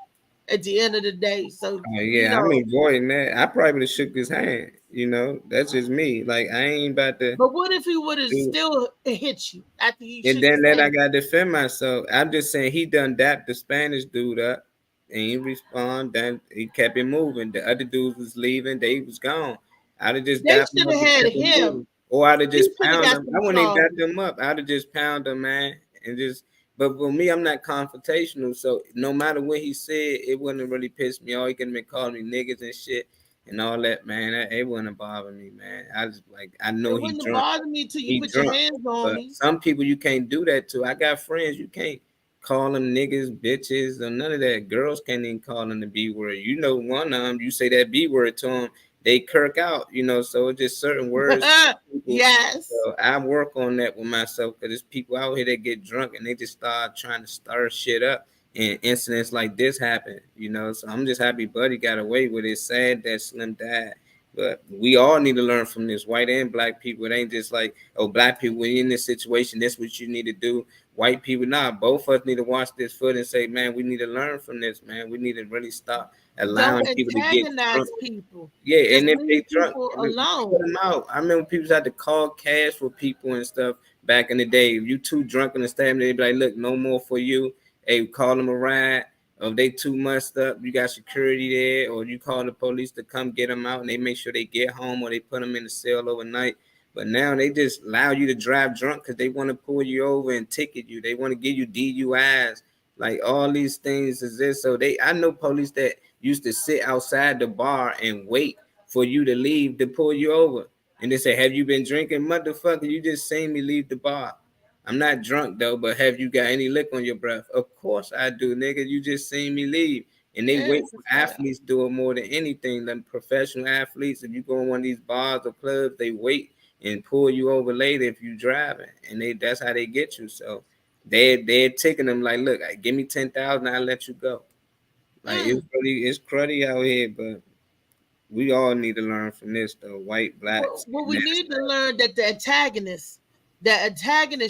Speaker 2: at the end of the day. So,
Speaker 8: Oh,
Speaker 2: you
Speaker 8: yeah, I'm
Speaker 2: know,
Speaker 8: avoiding that. I probably would have shook his hand. You know, that's just me. Like I ain't about to.
Speaker 2: but what if he would have
Speaker 8: do-
Speaker 2: still hit you after you
Speaker 8: And
Speaker 2: shook
Speaker 8: then
Speaker 2: his
Speaker 8: that I
Speaker 2: hand?
Speaker 8: gotta defend myself. I'm just saying he done dapped the Spanish dude up and he respond. Then he kept it moving. The other dudes was leaving. They was gone. I'd have just
Speaker 2: They
Speaker 8: dapped him
Speaker 2: should
Speaker 8: up
Speaker 2: have
Speaker 8: and
Speaker 2: had
Speaker 8: kept it
Speaker 2: him.
Speaker 8: moving. Or I'd have
Speaker 2: He
Speaker 8: just
Speaker 2: should have
Speaker 8: pounded
Speaker 2: got
Speaker 8: him. I
Speaker 2: some
Speaker 8: wouldn't even
Speaker 2: charges.
Speaker 8: dap him up. I'd have just pounded him, man. And just but for me, I'm not confrontational. So no matter what he said, it wouldn't really piss me off. He could have been calling me niggas and shit and all that, man. It wouldn't bother me, man. I just like I know
Speaker 2: It
Speaker 8: he
Speaker 2: wouldn't have
Speaker 8: drunk.
Speaker 2: bothered me till you
Speaker 8: He
Speaker 2: put your
Speaker 8: drunk.
Speaker 2: hands on
Speaker 8: But
Speaker 2: me.
Speaker 8: some people you can't do that to. I got friends you can't call them niggas, bitches, or none of that. Girls can't even call them the B word. You know, one of them, you say that B word to them, they kirk out. You know, so it's just certain words.
Speaker 2: Yes.
Speaker 8: So I work on that with myself because there's people out here that get drunk and they just start trying to stir shit up, and incidents like this happen. You know, so I'm just happy Buddy got away with it. Sad that Slim died. But we all need to learn from this, white and black people. It ain't just like, oh, black people, when you're in this situation, that's what you need to do. White people, nah, both of us need to watch this foot and say, man, we need to learn from this, man. We need to really stop allowing
Speaker 2: Don't
Speaker 8: people to get
Speaker 2: antagonize
Speaker 8: drunk.
Speaker 2: people.
Speaker 8: Yeah,
Speaker 2: Just
Speaker 8: and if they
Speaker 2: leave
Speaker 8: drunk,
Speaker 2: people
Speaker 8: put
Speaker 2: alone.
Speaker 8: them out. I remember people had to call cash for people and stuff back in the day. If you too drunk in the stand, they'd be like, look, no more for you. Hey, call them a ride. Or if they too mussed up, you got security there, or you call the police to come get them out, and they make sure they get home, or they put them in the cell overnight. But now they just allow you to drive drunk because they want to pull you over and ticket you. They want to give you DUIs. Like all these things is this. So I know police that used to sit outside the bar and wait for you to leave to pull you over. And they say, have you been drinking? Motherfucker, you just seen me leave the bar. I'm not drunk though, but have you got any lick on your breath? Of course I do, nigga. You just seen me leave. And they wait for athletes do it more than anything than professional athletes. If you go in one of these bars or clubs, they wait and pull you over later if you driving. And that's how they get you. So they're taking them like, look, give me 10,000, I'll let you go. Like it's cruddy out here, but we all need to learn from this though. White, black.
Speaker 2: Well, we need to learn that the antagonist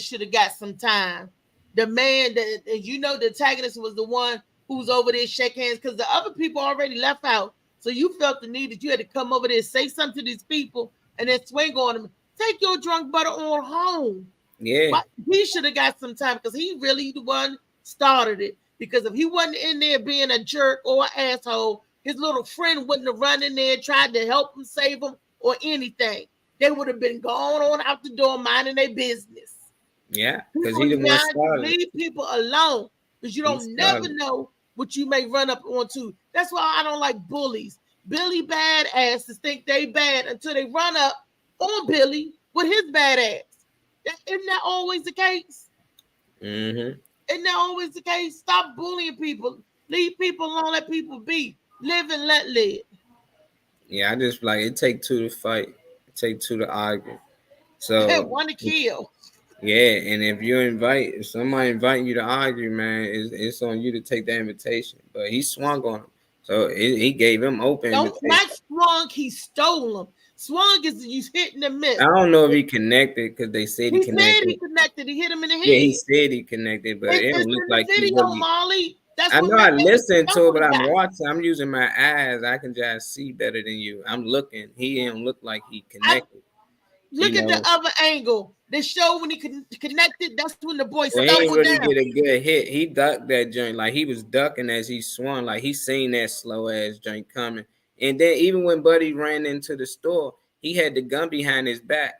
Speaker 2: should have got some time. The man that the antagonist was the one who was over there shake hands because the other people already left out. So you felt the need that you had to come over there, say something to these people, and then swing on them. Take your drunk butter on home.
Speaker 8: Yeah.
Speaker 2: But he should have got some time because he really the one started it. Because if he wasn't in there being a jerk or an asshole, his little friend wouldn't have run in there and tried to help him, save him, or anything. They would have been gone on out the door minding their business.
Speaker 8: Yeah, because he the one started.
Speaker 2: Leave people alone because you don't never know what you may run up onto. That's why I don't like bullies. Billy badasses think they bad until they run up on Billy with his bad ass. Isn't that always the case?
Speaker 8: Mm-hmm.
Speaker 2: Isn't that always the case? Stop bullying people. Leave people alone. Let people be. Live and let live.
Speaker 8: Yeah, I just like it take two to fight. It take two to argue. So
Speaker 2: one to kill.
Speaker 8: Yeah, and if somebody inviting you to argue, man, it's on you to take the invitation. But he swung on him. So he gave him open invitation.
Speaker 2: Not swung, he stole him. Swung is you hitting the miss.
Speaker 8: I don't know if he connected because they said he connected.
Speaker 2: He said he connected. He hit him in the head.
Speaker 8: Yeah, he said he connected, but it don't look like he really.
Speaker 2: Molly. That's
Speaker 8: I know I listened to it, but I'm watching. I'm using my eyes. I can just see better than you. I'm looking. He didn't look like he connected.
Speaker 2: Look at the other angle. They show when he connected. That's when the boy
Speaker 8: Well, he didn't really
Speaker 2: down.
Speaker 8: get a good hit. He ducked that joint. Like he was ducking as he swung. Like he seen that slow ass joint coming. And then even when Buddy ran into the store, he had the gun behind his back.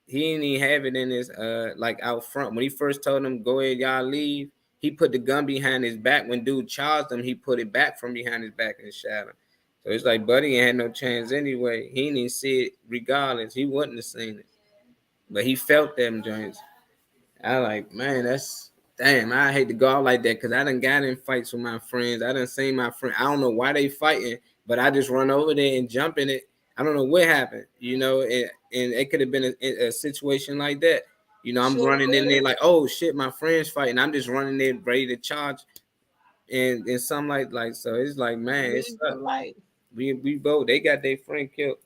Speaker 8: He didn't even have it in his like out front. When he first told him, go ahead, y'all leave, he put the gun behind his back. When dude charged him, he put it back from behind his back and shot him. So it's like Buddy ain't had no chance anyway. He didn't even see it regardless. He wouldn't have seen it. But he felt them joints. I like, man, that's damn. I hate to go out like that because I done got in fights with my friends. I done seen my friend. I don't know why they fighting, but I just run over there and jump in it. I don't know what happened, you know, and it could have been a situation like that. You know, I'm running in there like, oh shit, my friend's fighting. I'm just running there ready to charge, and something like so. It's like, man, it's
Speaker 2: like
Speaker 8: we both. They got their friend killed.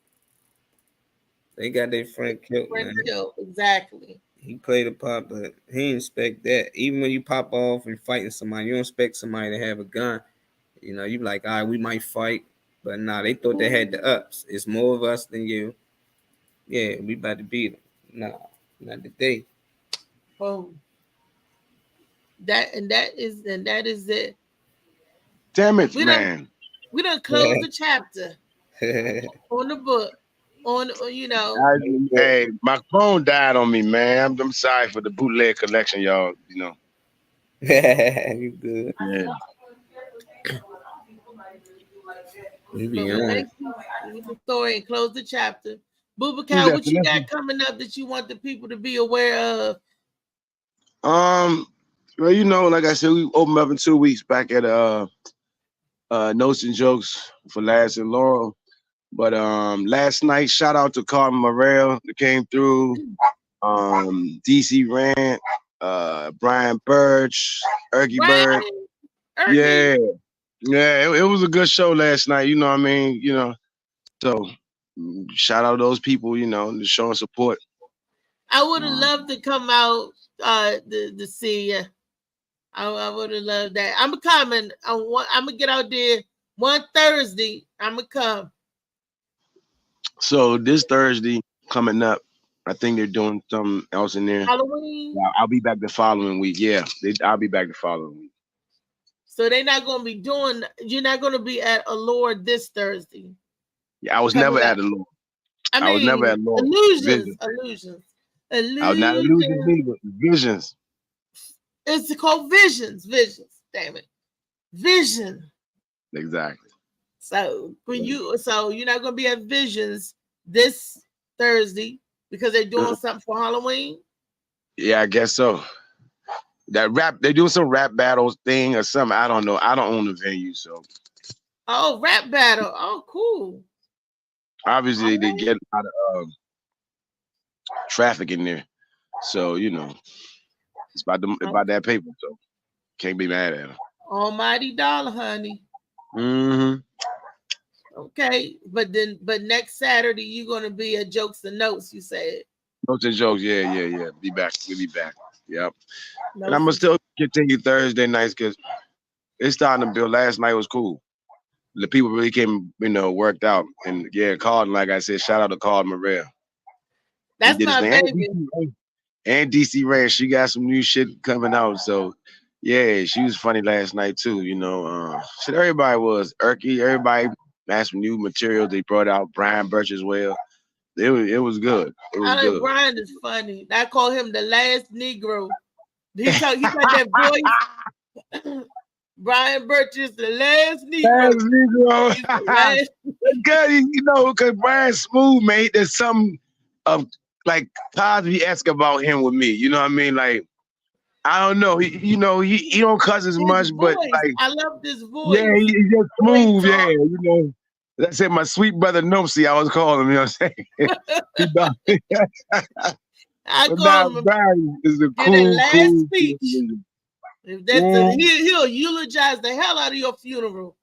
Speaker 8: They got their friend killed, man.
Speaker 2: Exactly.
Speaker 8: He played a part, but he didn't expect that. Even when you pop off and fighting somebody, you don't expect somebody to have a gun. You know, you like, all right, we might fight, but nah, they thought they had the ups. It's more of us than you. Yeah, we about to beat them. Nah, not today.
Speaker 2: Oh, that is it.
Speaker 12: Damn it, man.
Speaker 2: We done closed the chapter on the book. You know.
Speaker 12: Hey, my phone died on me, man. I'm sorry for the bootleg collection, y'all. You know.
Speaker 8: You good?
Speaker 12: Yeah.
Speaker 2: The story and close the chapter. Boubacar, what you got coming up that you want the people to be aware of?
Speaker 12: Well, you know, like I said, we opened up in 2 weeks back at Notes and Jokes for Laz and Laurel. But last night, shout out to Carmen Morel that came through. DC Rant, Brian Birch, Erky Bird. Yeah. It was a good show last night. You know what I mean? You know, so shout out to those people. You know, showing support.
Speaker 2: I would have loved to come out to see you. I would have loved that. I'm coming. I'm gonna get out there one Thursday. I'm gonna come.
Speaker 12: So this Thursday coming up, I think they're doing something else in there.
Speaker 2: Halloween.
Speaker 12: Yeah, I'll be back the following week. Yeah, I'll be back the following week.
Speaker 2: So they're not going to be doing. You're not going to be at Allure this Thursday.
Speaker 12: Yeah, I was never at Allure. I was never at Allure.
Speaker 2: Illusions.
Speaker 12: I was not Illusions either. Visions.
Speaker 2: It's called Visions. Damn it, Vision.
Speaker 12: Exactly.
Speaker 2: So you're not going to be at Visions this Thursday because they're doing something for Halloween.
Speaker 12: Yeah, I guess so. They're doing some rap battles thing or something. I don't know. I don't own the venue, so.
Speaker 2: Oh, rap battle. Oh, cool.
Speaker 12: Obviously, they get a lot of traffic in there, so you know it's about that paper. So can't be mad at them.
Speaker 2: Almighty dollar, honey.
Speaker 12: Mm-hmm.
Speaker 2: Okay, but next Saturday you're gonna be at Jokes and Notes. You said.
Speaker 12: Notes and Jokes, yeah. Be back. We'll be back. Yep. And I'm gonna still continue Thursday nights because it's starting to build. Last night was cool. The people really came, worked out. And yeah, Carlton, like I said, shout out to Carlton Morel.
Speaker 2: That's my baby.
Speaker 12: And DC Rand, she got some new shit coming out. So yeah, she was funny last night too. Shit, everybody was. Erky, everybody had some new material they brought out. Brian Birch as well. It was good. It was good.
Speaker 2: Brian is funny. I call him the last Negro. He got that voice. Brian Birch is the last Negro.
Speaker 12: Because Brian's smooth, mate. There's some of like Cosby-esque about him with me. You know what I mean? Like, I don't know. He don't cuss as much, but like
Speaker 2: I love this voice.
Speaker 12: Yeah, he's just smooth. Yeah, That's it. My sweet brother Nopsy, I was calling him. You know what I'm saying?
Speaker 2: I call him.
Speaker 12: Brian is a
Speaker 2: cool
Speaker 12: speech.
Speaker 2: If that's he'll eulogize the hell out of your funeral.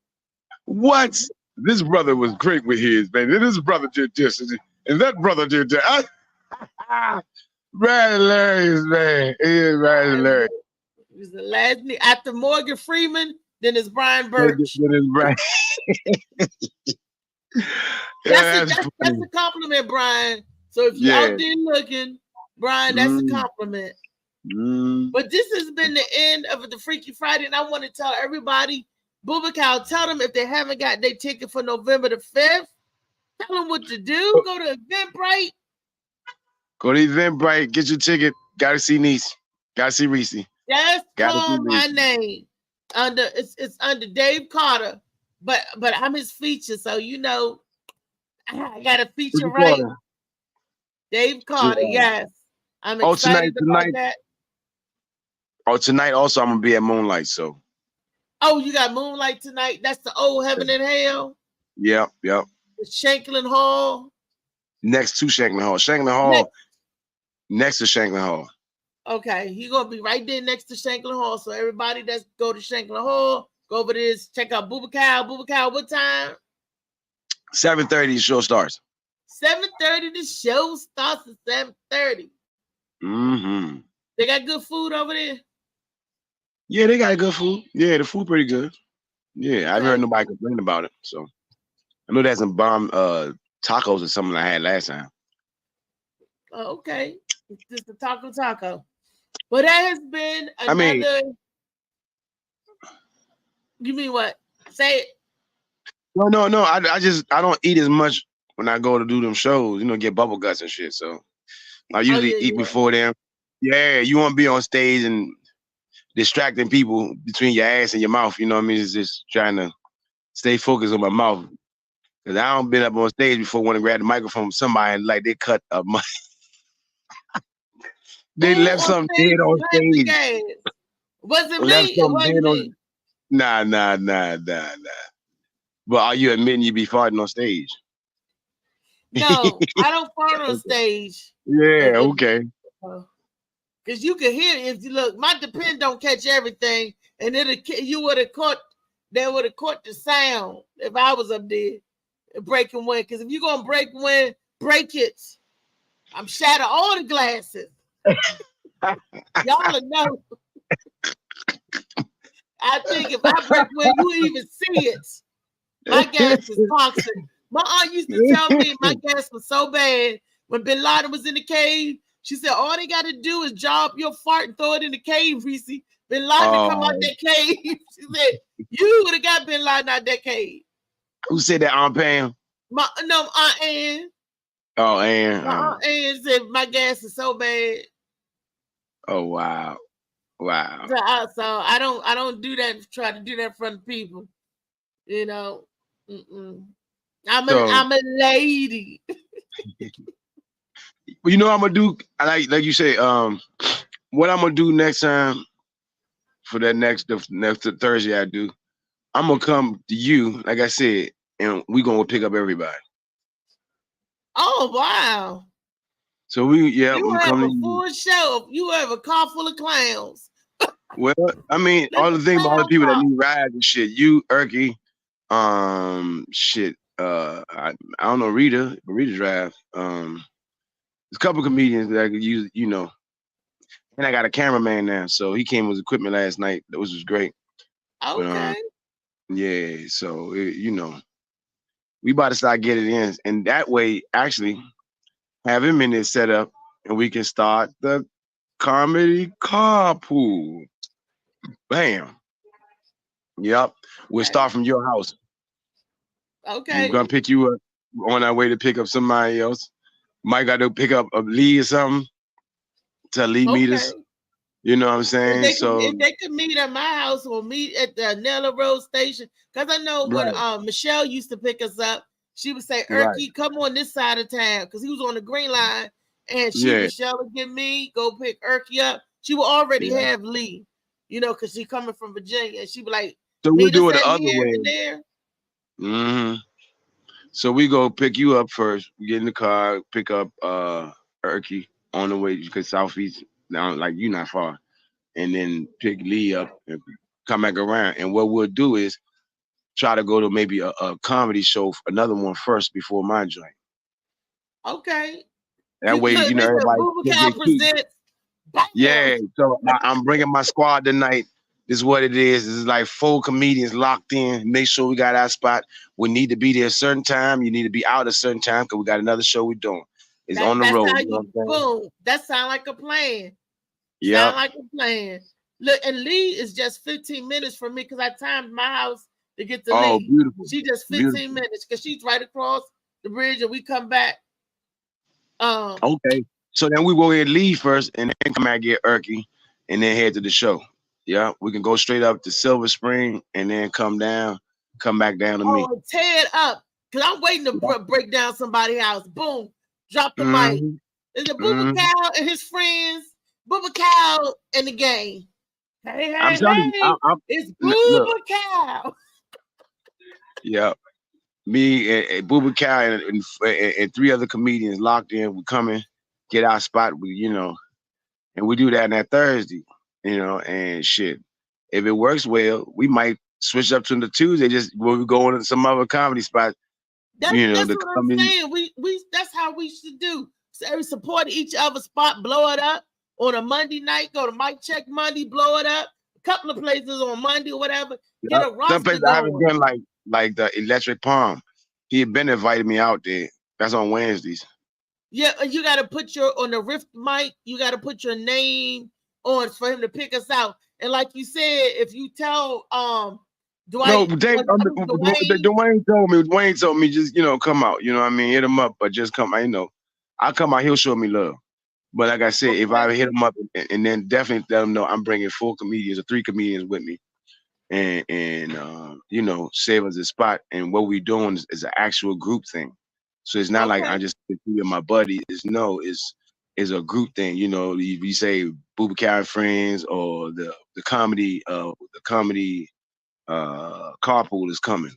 Speaker 12: What? This brother was great with his, man. This brother did this, and that brother did that. Right, hilarious, man. He is right hilarious.
Speaker 2: He was the last after Morgan Freeman, then it's Brian Birch.
Speaker 12: Then it's Brian.
Speaker 2: That's a compliment, Brian. So if you're out there looking, Brian, that's a compliment. But this has been the end of the Freaky Friday, and I want to tell everybody, Boubacar, tell them if they haven't got their ticket for November the 5th, tell them what to do. Go to Eventbrite.
Speaker 12: Go to Eventbrite, get your ticket. Gotta see Niece. Gotta see Reese.
Speaker 2: Just call my name. It's under Dave Carter, but I'm his feature, so I got a feature right. Dave Carter, yes. I'm excited about that.
Speaker 12: Oh, tonight also I'm gonna be at Moonlight, so.
Speaker 2: Oh, you got Moonlight tonight? That's the old Heaven and Hell?
Speaker 12: Yep.
Speaker 2: Shanklin Hall.
Speaker 12: Next to Shanklin Hall. Shanklin Hall. Next to Shanklin Hall.
Speaker 2: Okay, you're gonna be right there next to Shanklin Hall. So everybody that's go to Shanklin Hall, go over there, check out Booba Cow. Booba Cow, what time?
Speaker 12: 7:30 the show starts.
Speaker 2: 7:30. The show starts at 7:30.
Speaker 12: Mm-hmm.
Speaker 2: They got good food over there.
Speaker 12: Yeah, they got good food. Yeah, the food pretty good. Yeah, I haven't heard nobody complain about it. So I know there's some bomb tacos or something I had last time.
Speaker 2: Oh, okay. It's just a taco. But that has been another.
Speaker 12: I mean,
Speaker 2: you mean what? Say it.
Speaker 12: No. I don't eat as much when I go to do them shows, get bubble guts and shit. So I usually eat before them. Yeah, you want to be on stage and distracting people between your ass and your mouth. You know what I mean? It's just trying to stay focused on my mouth. Because I don't been up on stage before, want to grab the microphone from somebody and like they cut a mic. They left something dead on stage.
Speaker 2: Was it me? It wasn't me.
Speaker 12: Nah. But are you admitting you be farting on stage?
Speaker 2: No, I don't fart on stage.
Speaker 12: Yeah, okay.
Speaker 2: Because you can hear it. If you look, my Depend don't catch everything, and they would have caught the sound if I was up there breaking wind. Because if you're gonna break wind, break it. I'm shatter all the glasses. Y'all know. I think if I break wind, you even see it. My gas is toxic. My aunt used to tell me my gas was so bad when Bin Laden was in the cave. She said, all they got to do is jaw up your fart and throw it in the cave, Reese. Bin Laden come out that cave. She said, you would have got Bin Laden out that cave.
Speaker 12: Who said that, Aunt Pam?
Speaker 2: Aunt Ann.
Speaker 12: Oh, Ann.
Speaker 2: My Aunt Ann said my gas is so bad.
Speaker 12: Oh, wow. Wow.
Speaker 2: So I don't do that, try to do that in front of people. I'm a lady.
Speaker 12: Well, you know what I'm gonna do? Like you say, what I'm gonna do next time for that next Thursday I do, I'm gonna come to you, like I said, and we gonna pick up everybody.
Speaker 2: Oh wow.
Speaker 12: So we
Speaker 2: you have a
Speaker 12: to
Speaker 2: full show. You have a car full of clowns.
Speaker 12: Well, I mean, all the things about all the people that need rides and shit. You, Erky, shit. I don't know Rita drive. There's a couple comedians that I could use, and I got a cameraman now, so he came with equipment last night, which was great.
Speaker 2: Okay.
Speaker 12: But, yeah, so we about to start getting in, and that way, actually, have him in this setup, and we can start the comedy carpool. Bam. Yep. We'll start from your house.
Speaker 2: Okay.
Speaker 12: We're gonna pick you up on our way to pick up somebody else. Might got to pick up a Lee or something. Tell Lee meet us. You know what I'm saying?
Speaker 2: If they could meet at my house or meet at the Nella Road station, because I know when Michelle used to pick us up, she would say, Erky, come on this side of town, because he was on the green line, and Michelle would get me, go pick Erky up. She would already have Lee, because she's coming from Virginia, and she'd be like,
Speaker 12: so we'll do it the other way. Mm-hmm. So we go pick you up first, get in the car, pick up Erky on the way, because Southeast, down like you not far, and then pick Lee up and come back around. And what we'll do is try to go to maybe a comedy show, another one first before my joint.
Speaker 2: Okay.
Speaker 12: That way, everybody. Yeah. So I'm bringing my squad tonight. This is what it is. This is like 4 comedians locked in. Make sure we got our spot. We need to be there a certain time. You need to be out a certain time because we got another show we're doing. It's on the road.
Speaker 2: Boom. That sounds like a plan.
Speaker 12: Yeah.
Speaker 2: Sound like a plan. Look, and Lee is just 15 minutes from me because I timed my house to get to Lee.
Speaker 12: Beautiful.
Speaker 2: She just 15 minutes because she's right across the bridge and we come back.
Speaker 12: Okay. So then we go ahead and leave first and then come back and get Erky and then head to the show. Yeah, we can go straight up to Silver Spring and then come back down to me.
Speaker 2: Tear it up. Because I'm waiting to break down somebody's house. Boom. Drop the mic. Is it Booba Cow and his friends? Booba Cow and the gang. Hey,
Speaker 12: I'm telling you,
Speaker 2: it's Booba Cow.
Speaker 12: Yeah. me and Booba Cow and 3 other comedians locked in. We come in, get our spot. And we do that on that Thursday, and shit. If it works well, we might switch up to the Tuesday, just when we go into some other comedy spot.
Speaker 2: That's what I'm saying. We that's how we should do. So we support each other's spot, blow it up on a Monday night. Go to Mic Check Monday, blow it up. A couple of places on Monday or whatever. Get a roster
Speaker 12: some places I haven't done like the Electric Palm. He had been invited me out there. That's on Wednesdays.
Speaker 2: Yeah, you got to put on the Rift mic. You got to put your name on for him to pick us out. And like you said, if you tell Dwight,
Speaker 12: no, Dwayne told me just come out. You know what I mean? Hit him up, but just come. I'll come out. He'll show me love. But like I said, if I hit him up and then definitely let him know I'm bringing 4 comedians or 3 comedians with me, and save us a spot. And what we're doing is an actual group thing. So it's not like I just with my buddy. It's a group thing. You say Booba Cow and Friends or the comedy carpool is coming.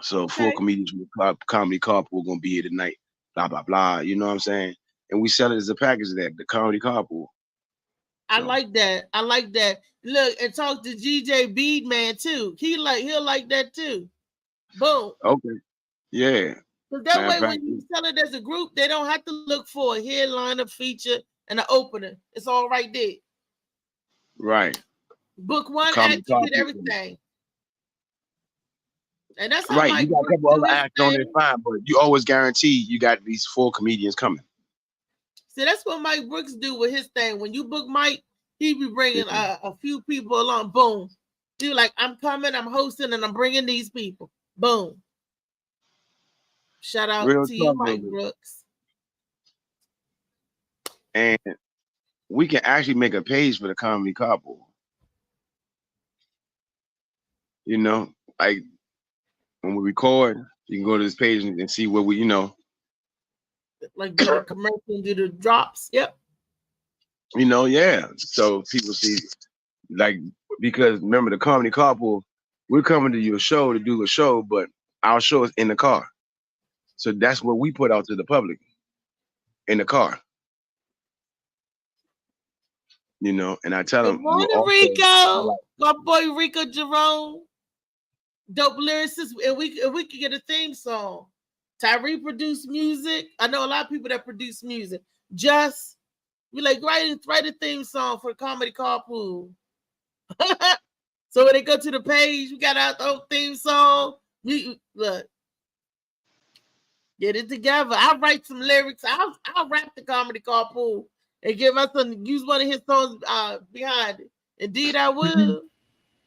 Speaker 12: So 4 comedians from the comedy carpool gonna be here tonight. Blah blah blah. You know what I'm saying? And we sell it as a package of that, the comedy carpool.
Speaker 2: I like that. I like that. Look, and talk to GJ Beadman too. He'll like that too. Boom.
Speaker 12: Okay. Yeah.
Speaker 2: So that way, when you sell it as a group, they don't have to look for a headliner, feature, and an opener. It's all right there.
Speaker 12: Right.
Speaker 2: Book one act, you get everything. And that's how
Speaker 12: right. You got a couple other acts on there, fine, but you always guarantee you got these 4 comedians coming.
Speaker 2: See, that's what Mike Brooks do with his thing. When you book Mike, he be bringing a few people along. Boom. He like, I'm coming, I'm hosting, and I'm bringing these people. Boom. Shout out to you, Mike Brooks.
Speaker 12: And we can actually make a page for the comedy carpool. Like when we record, you can go to this page and see where we,
Speaker 2: like do the commercial and do the drops. Yep.
Speaker 12: Yeah. So people see, like, because remember the comedy carpool, we're coming to your show to do a show, but our show is in the car. So that's what we put out to the public in the car. And I tell them,
Speaker 2: good morning, Rico. My boy Rico Jerome. Dope lyricist, and we could get a theme song. Tyree produced music. I know a lot of people that produce music. Just we like write a theme song for Comedy Carpool. So when they go to the page, we got our own theme song. Look, get it together. I'll write some lyrics. I'll rap the Comedy Carpool and give my son use one of his songs behind it. Indeed, I will.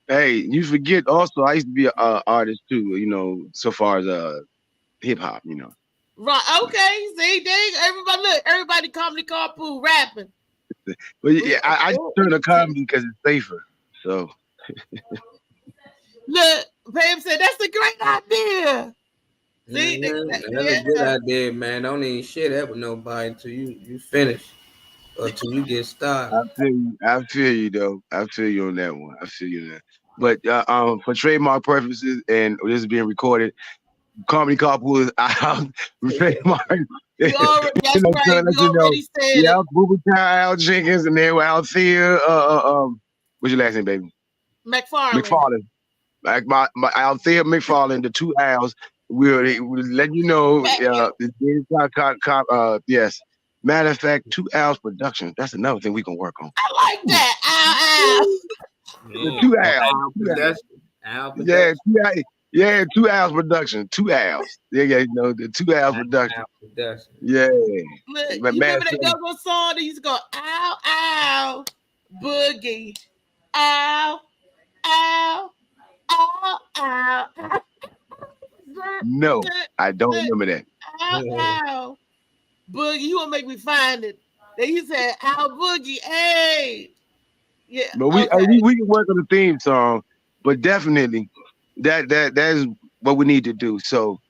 Speaker 12: Hey, you forget also, I used to be an artist too, so far as hip hop,
Speaker 2: Right, okay. See, everybody Comedy Carpool rapping.
Speaker 12: But yeah, I just turn to comedy because it's safer. So
Speaker 2: look, Pam said that's a great idea. See,
Speaker 8: that's a good idea, man. Don't need shit up with nobody until you finish. Or till you get started.
Speaker 12: I feel you though. I feel you on that one. I feel you there. But for trademark purposes, and this is being recorded, Comedy Carpool is out. Trademark.
Speaker 2: That's right. You already said
Speaker 12: yeah, Booba Cow, Al Jenkins, and then Althea. What's your last name, baby?
Speaker 2: McFarlane.
Speaker 12: Like my Althea McFarlane, the 2 Al's. We'll let you know. Yes. Matter of fact, 2 Al's production. That's another thing we can work on.
Speaker 2: I like that.
Speaker 12: The 2 Al's. Yeah, 2 Al's production. 2 Al's. Yeah, the 2 Al's production. Yeah.
Speaker 2: Look, you remember that go-go song that used to go, ow, ow, boogie, ow, ow, ow, ow.
Speaker 12: No, I don't remember that.
Speaker 2: Ow, ow. Boogie, you won't make me find it. Then you said, "Ow, Boogie, hey." Yeah,
Speaker 12: but we can work on the theme song, but definitely that is what we need to do. So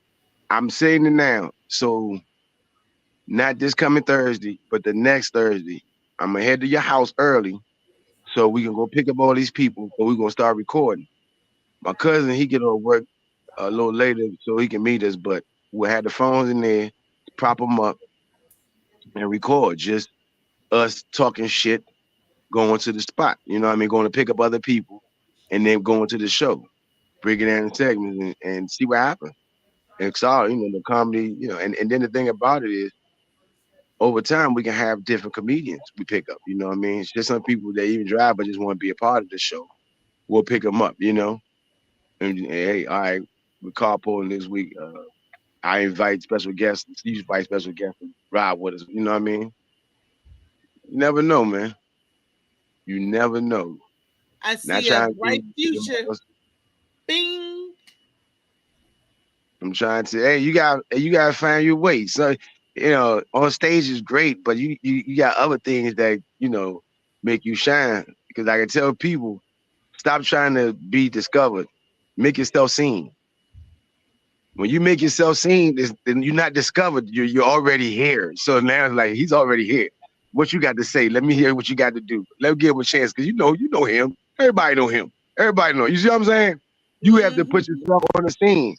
Speaker 12: I'm saying it now. So not this coming Thursday, but the next Thursday, I'm gonna head to your house early, so we can go pick up all these people. But we're gonna start recording. My cousin, he get on work a little later so he can meet us, but we'll have the phones in there, prop them up, and record just us talking shit, going to the spot. You know what I mean? Going to pick up other people, and then going to the show, break it down in segments, and see what happens. And it's all, you know, the comedy, you know, and then the thing about it is, over time we can have different comedians we pick up. You know what I mean? It's just some people that even drive but just want to be a part of the show. We'll pick them up, you know. And hey, all right, we're carpooling this week. I invite special guests. You invite special guests to ride with us. You know what I mean? You never know, man. You never know.
Speaker 2: I see a bright future. Bing.
Speaker 12: I'm trying to. Hey, you gotta find your way. So, you know, on stage is great, but you got other things that, you know, make you shine. Because I can tell people, stop trying to be discovered. Make yourself seen. When you make yourself seen, then you're not discovered. You're already here. So now it's like, he's already here. What you got to say? Let me hear what you got to do. Let me give him a chance, because you know him. Everybody know him. Everybody know. You see what I'm saying? You have to put yourself on the scene.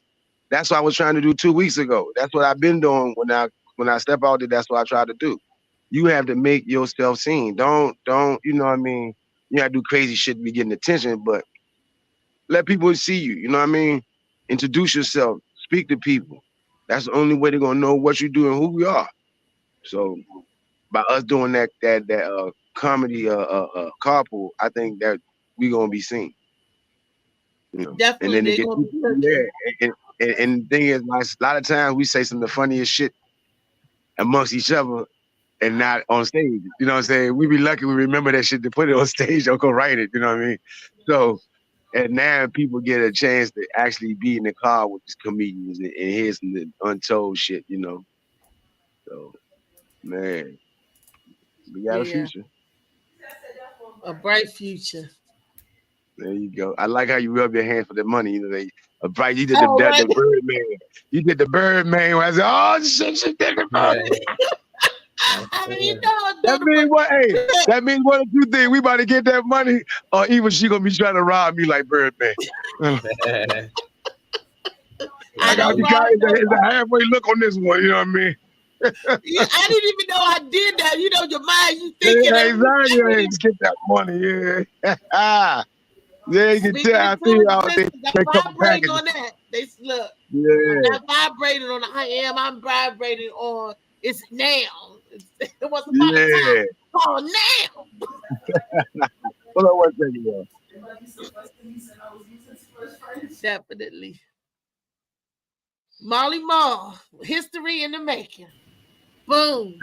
Speaker 12: That's what I was trying to do 2 weeks ago. That's what I've been doing when I step out there. That's what I try to do. You have to make yourself seen. Don't you know what I mean? You gotta do crazy shit to be getting attention, but let people see you. You know what I mean? Introduce yourself. Speak to people. That's the only way they're gonna know what you do and who we are. So by us doing that comedy carpool, I think that we gonna be seen. You know?
Speaker 2: Definitely.
Speaker 12: And then and the thing is, like, a lot of times we say some of the funniest shit amongst each other and not on stage. You know what I'm saying? We be lucky we remember that shit to put it on stage or go write it. You know what I mean? So, and now people get a chance to actually be in the car with these comedians and hear some untold shit, you know. So, man, we got a future.
Speaker 2: A bright future.
Speaker 12: There you go. I like how you rub your hands for the money. You know, a bright. You did the Birdman. You did the Birdman. I said, oh shit, she did the Birdman.
Speaker 2: I mean, you know,
Speaker 12: that means what? Hey, that means one of two things. We about to get that money, or even she gonna be trying to rob me like Birdman. I got it's a halfway look on this one. You know what I mean?
Speaker 2: I didn't even know I did that. You know, your mind, you thinking.
Speaker 12: Yeah, exactly. Hey, get that money. Yeah. Yeah, you can tell. I see you out there.
Speaker 2: Vibrating on that. They look.
Speaker 12: Yeah.
Speaker 2: I'm not vibrating on the I'm vibrating on it's now. It wasn't about the time. Oh, now.
Speaker 12: Hold on one second,
Speaker 2: Definitely. Molly Mall, history in the making. Boom.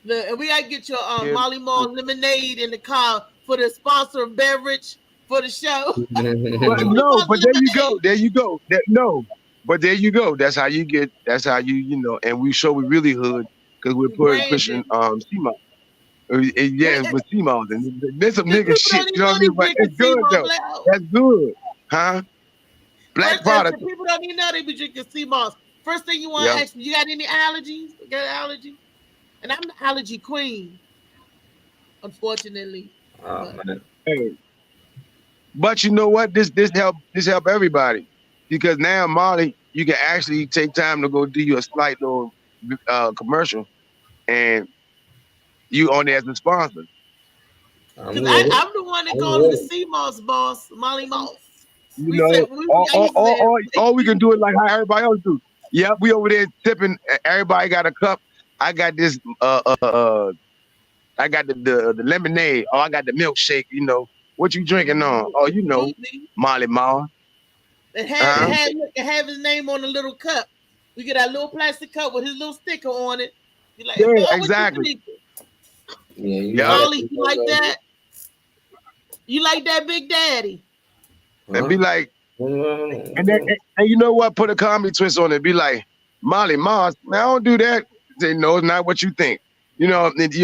Speaker 2: Look, and we gotta get your Molly Mall lemonade in the car for the sponsor of beverage for the show.
Speaker 12: No, but there you go. There you go. But there you go. That's how you get. That's how you know. And we show we really hood because we're pushing CMOS. Yeah, with CMOS and there's some nigga shit. You know what I mean? But it's good though. That's good, huh? Black product.
Speaker 2: People don't even know they be drinking CMOS. First thing you want to ask me, you got any allergies? You got allergy? And I'm the allergy queen, unfortunately.
Speaker 12: Hey, but you know what? This help everybody, because now Molly, you can actually take time to go do you a slight little commercial, and you on there as a sponsor.
Speaker 2: I'm the one that goes to the CMOS boss, Molly Moss.
Speaker 12: You know, all we can do is like how everybody else do. Yep, we over there tipping. Everybody got a cup. I got this. I got the lemonade. Oh, I got the milkshake. You know what you drinking on? Oh, you know, Molly Ma.
Speaker 2: And have his name on a little cup. We get that little plastic cup with his little sticker on it. You're like,
Speaker 12: yeah, exactly.
Speaker 2: Yeah, Molly, you like that? You like that, Big Daddy?
Speaker 12: And be like, and you know what? Put a comedy twist on it. Be like, Molly Mars, man, I don't do that. Say, no, it's not what you think. You know,
Speaker 2: We can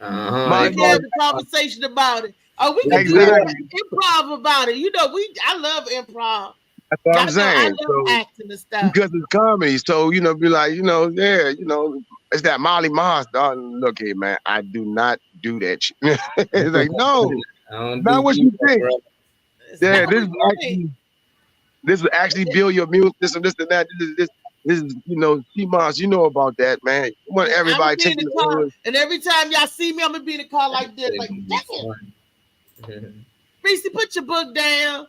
Speaker 2: have a conversation about it. Oh, we can do improv about it. You know, I love improv.
Speaker 12: That's what I'm saying.
Speaker 2: I love acting and stuff.
Speaker 12: Because it's comedy. So, you know, be like, you know, yeah, you know, it's that Molly Mars. Look here, man, I do not do that shit. It's like, no, not what you think. Yeah, this is actually, This will actually build your immune system. This and that. This is CMOS. You know about that, man. You want
Speaker 2: I'm
Speaker 12: everybody
Speaker 2: gonna be in
Speaker 12: taking
Speaker 2: the
Speaker 12: the
Speaker 2: car,
Speaker 12: oils.
Speaker 2: and every time y'all see me, I'm gonna be in the car like this, like damn. Reese, put your book down.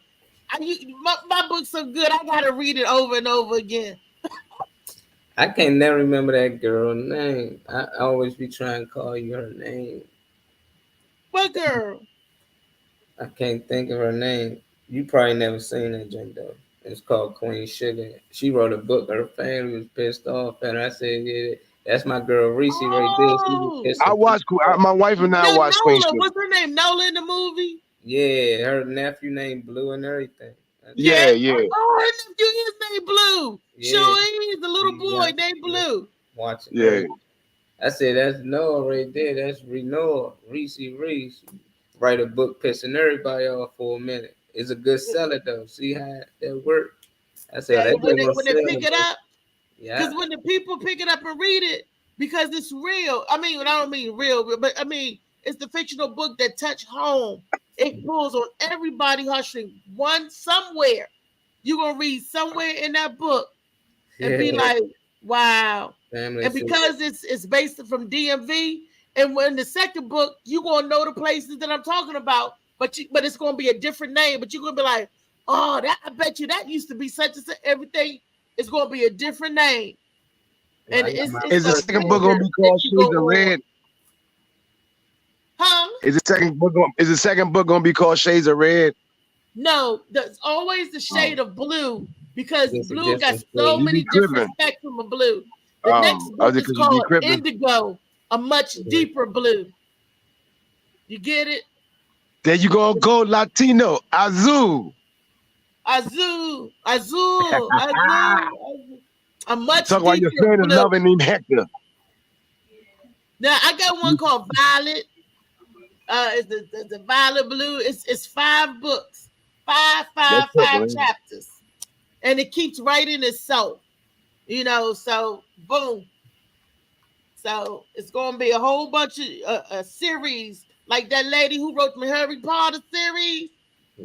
Speaker 2: My book's so good, I gotta read it over and over again.
Speaker 8: I can't never remember that girl's name. I always be trying to call you her name.
Speaker 2: What girl?
Speaker 8: I can't think of her name. You probably never seen that joint though. It's called Queen Sugar. She wrote a book. Her family was pissed off, and I said, "Yeah, that's my girl Reese right there." She was pissed
Speaker 12: I watched. My wife and I watched Queen Sugar.
Speaker 2: What's her name? Nola in the movie?
Speaker 8: Yeah, her nephew named Blue and everything.
Speaker 12: Yeah.
Speaker 2: Oh, her nephew is named Blue.
Speaker 8: Yeah.
Speaker 2: Sure is, the little boy named Blue.
Speaker 8: Watching.
Speaker 12: Yeah.
Speaker 8: I said, that's Noah right there. That's Renoa. Reese. Write a book pissing everybody off for a minute. It's a good seller though. See how that work? I said,
Speaker 2: when they pick it up,
Speaker 8: yeah.
Speaker 2: Because when the people pick it up and read it, because it's real. I mean, I don't mean real, but I mean it's the fictional book that touched home. It pulls on everybody hustling somewhere. You're gonna read somewhere in that book and be like, wow.
Speaker 8: Family
Speaker 2: and because it's based from DMV, and when the second book, you're gonna know the places that I'm talking about, but it's gonna be a different name, but you're gonna be like, oh, that I bet you that used to be such and such. Everything is gonna be a different name. And
Speaker 12: is the second book gonna be called Shades of Red?
Speaker 2: Huh?
Speaker 12: Is the second book gonna be called Shades of Red?
Speaker 2: No, there's always the shade of blue, because
Speaker 12: It's a
Speaker 2: blue got
Speaker 12: different
Speaker 2: so
Speaker 12: shade.
Speaker 2: many
Speaker 12: You be
Speaker 2: different
Speaker 12: cribbing.
Speaker 2: spectrum of blue. The next book is called Indigo, a much deeper blue. You get it?
Speaker 12: There you go, Latino, Azul.
Speaker 2: Azul. A much
Speaker 12: Talk about your
Speaker 2: deeper
Speaker 12: friend and
Speaker 2: blue.
Speaker 12: loving named Hector.
Speaker 2: Now I got one called Violet. It's the Violet Blue. It's 5 books, five chapters, and it keeps writing itself. So boom. So it's gonna be a whole bunch of a series like that lady who wrote the Harry Potter series.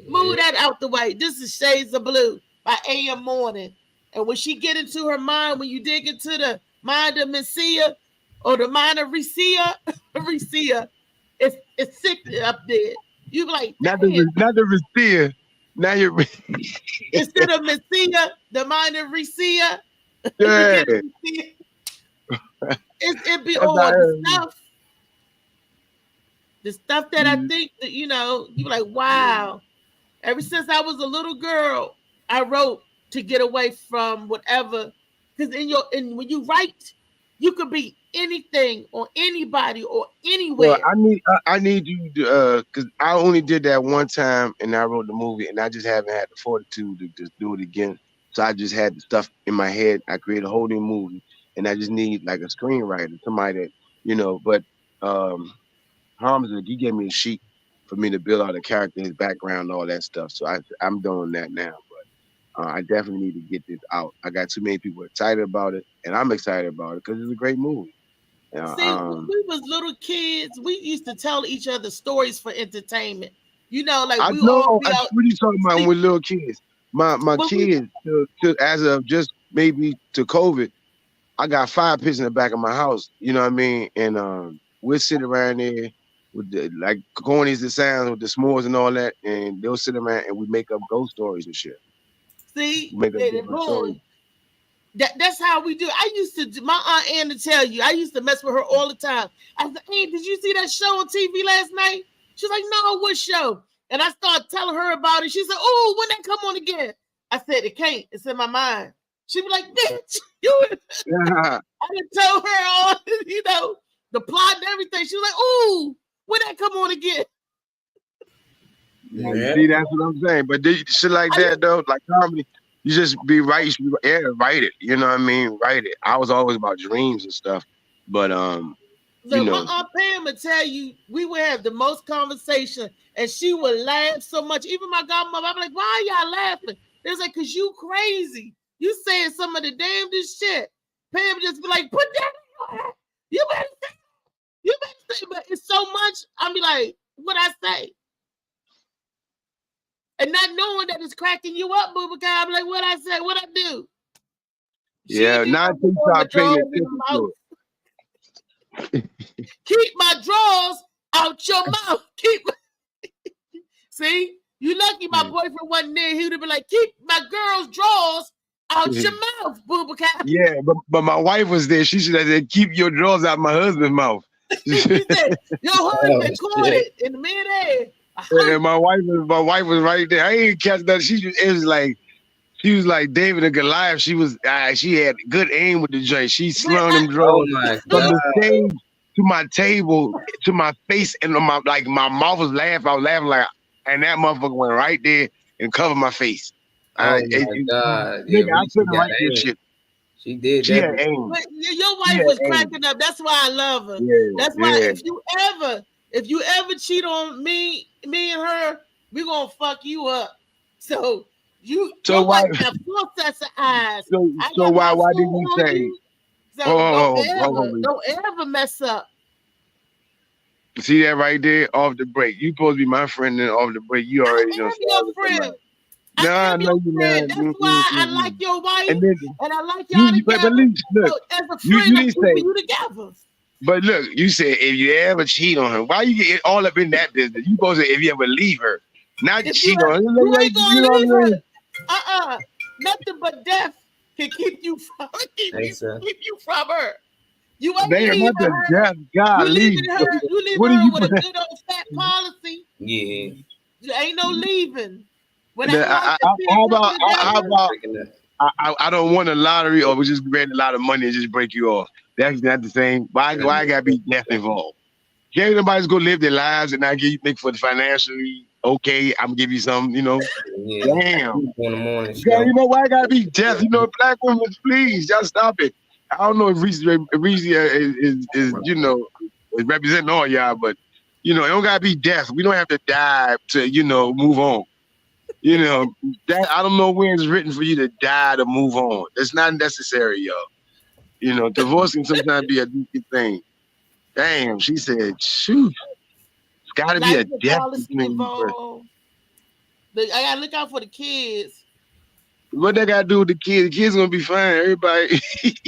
Speaker 2: Move that out the way. This is Shades of Blue by A.M. Morning. And when she get into her mind, when you dig into the mind of Messia or the mind of Recia, it's sick up there. You be like,
Speaker 12: not the Recia. Now you're
Speaker 2: instead of Messia, the mind of Recia.
Speaker 12: Yeah.
Speaker 2: It be all the stuff. The stuff that I think that you be like, wow. Ever since I was a little girl, I wrote to get away from whatever. Because when you write, you could be anything or anybody or anywhere.
Speaker 12: Well, I need you to because I only did that one time and I wrote the movie and I just haven't had the fortitude to just do it again. So I just had the stuff in my head. I created a whole new movie and I just need like a screenwriter, somebody that, but Hamza, he gave me a sheet for me to build out a character, his background, all that stuff. So I'm doing that now, but I definitely need to get this out. I got too many people excited about it and I'm excited about it because it's a great movie.
Speaker 2: See, when we was little kids, we used to tell each other stories for entertainment. Like
Speaker 12: I
Speaker 2: we
Speaker 12: know.
Speaker 2: all be out.
Speaker 12: What are you talking about when we're little kids? My kids, as of just maybe to COVID, I got 5 pits in the back of my house. You know what I mean? And we'll sit around there with the like cornies that sounds with the s'mores and all that, and they'll sit around and we make up ghost stories and shit.
Speaker 2: See,
Speaker 12: Make up different stories.
Speaker 2: That's how we do. I used to, my Aunt Anna tell you, I used to mess with her all the time. I said, hey, did you see that show on TV last night? She's like, no, what show? And I started telling her about it. She said, oh, when that come on again? I said, it can't. It's in my mind. She'd be like, bitch, I done told her all, the plot and everything. She was like, oh, when that come on again?
Speaker 12: Yeah. See, that's what I'm saying. But shit like that, though, like comedy, you just be right. You should be, write it. You know what I mean? Write it. I was always about dreams and stuff. But,
Speaker 2: my Aunt Pam would tell you, we would have the most conversation and she would laugh so much. Even my godmother, I'd be like, why are y'all laughing? They was like, because you crazy. You saying some of the damnedest shit. Pam just be like, put that in your head. You better say, but it's so much. I be like, what I say? and not knowing that it's cracking you up, Bubaka. I'm like, what I say? What I do?
Speaker 12: Yeah, now you start paying attention to it.
Speaker 2: Keep my drawers out your mouth. See, you lucky my boyfriend wasn't there. He would have been like, keep my girl's drawers out your mouth, Bubaka.
Speaker 12: Yeah, but my wife was there. She should have said, keep your drawers out my husband's mouth.
Speaker 2: She said, your husband caught it in the midair.
Speaker 12: And my wife was right there. I ain't catch that. She was like David and Goliath. She had good aim with the joint. She slung them drawers from the stage to my table, to my face, and my mouth was laughing. I was laughing like, and that motherfucker went right there and covered my face.
Speaker 8: God.
Speaker 12: Nigga, I couldn't write this shit.
Speaker 8: She did.
Speaker 12: She had aim.
Speaker 2: But your wife was cracking up. That's why I love her.
Speaker 12: Yeah,
Speaker 2: that's why if you ever cheat on me and her, we're gonna fuck you up. So your wife got 4 sets of eyes.
Speaker 12: So why did you say?
Speaker 2: So don't ever mess up.
Speaker 12: See that right there? Off the break. You supposed to be my friend, and off the break, you already know.
Speaker 2: I'm your friend.
Speaker 12: No, no, you're not.
Speaker 2: That's why I like your wife, and I like y'all
Speaker 12: But
Speaker 2: together.
Speaker 12: look,
Speaker 2: So as a friend,
Speaker 12: you
Speaker 2: I'm
Speaker 12: didn't
Speaker 2: keeping
Speaker 12: say.
Speaker 2: you together.
Speaker 12: But look, you said if you ever cheat on her, why you get all up in that business? You supposed to if you ever leave her, not cheat on her.
Speaker 2: You ain't gonna leave her. Nothing but death can keep you from her. You ain't
Speaker 12: Damn,
Speaker 2: leaving
Speaker 12: what the
Speaker 2: her.
Speaker 12: death God
Speaker 2: You
Speaker 12: leave?
Speaker 2: leaving her. You leaving
Speaker 12: What do
Speaker 2: her
Speaker 12: you
Speaker 2: with a
Speaker 12: put?
Speaker 2: good old fat policy.
Speaker 8: Yeah.
Speaker 2: There ain't no leaving.
Speaker 12: How about I don't want a lottery or we just grant a lot of money and just break you off. That's not the same. Why I gotta be death involved? Can't everybody's go live their lives and I give you think for the financially okay, I'm give you some, you know.
Speaker 8: Yeah.
Speaker 12: Damn.
Speaker 8: On the morning show.
Speaker 12: Yeah, you know why I gotta be death? You know, black women, please, just stop it. I don't know if Reese is you know, is representing all y'all, but you know, it don't gotta be death. We don't have to die to, you know, move on. You know, that I don't know where it's written for you to die to move on. It's not necessary, y'all. You know, divorce can sometimes be a decent thing. Damn, she said, shoot, it's gotta be a death between you.
Speaker 2: I gotta look out for the kids.
Speaker 12: What they gotta do with the kids? The kids gonna be fine. Everybody,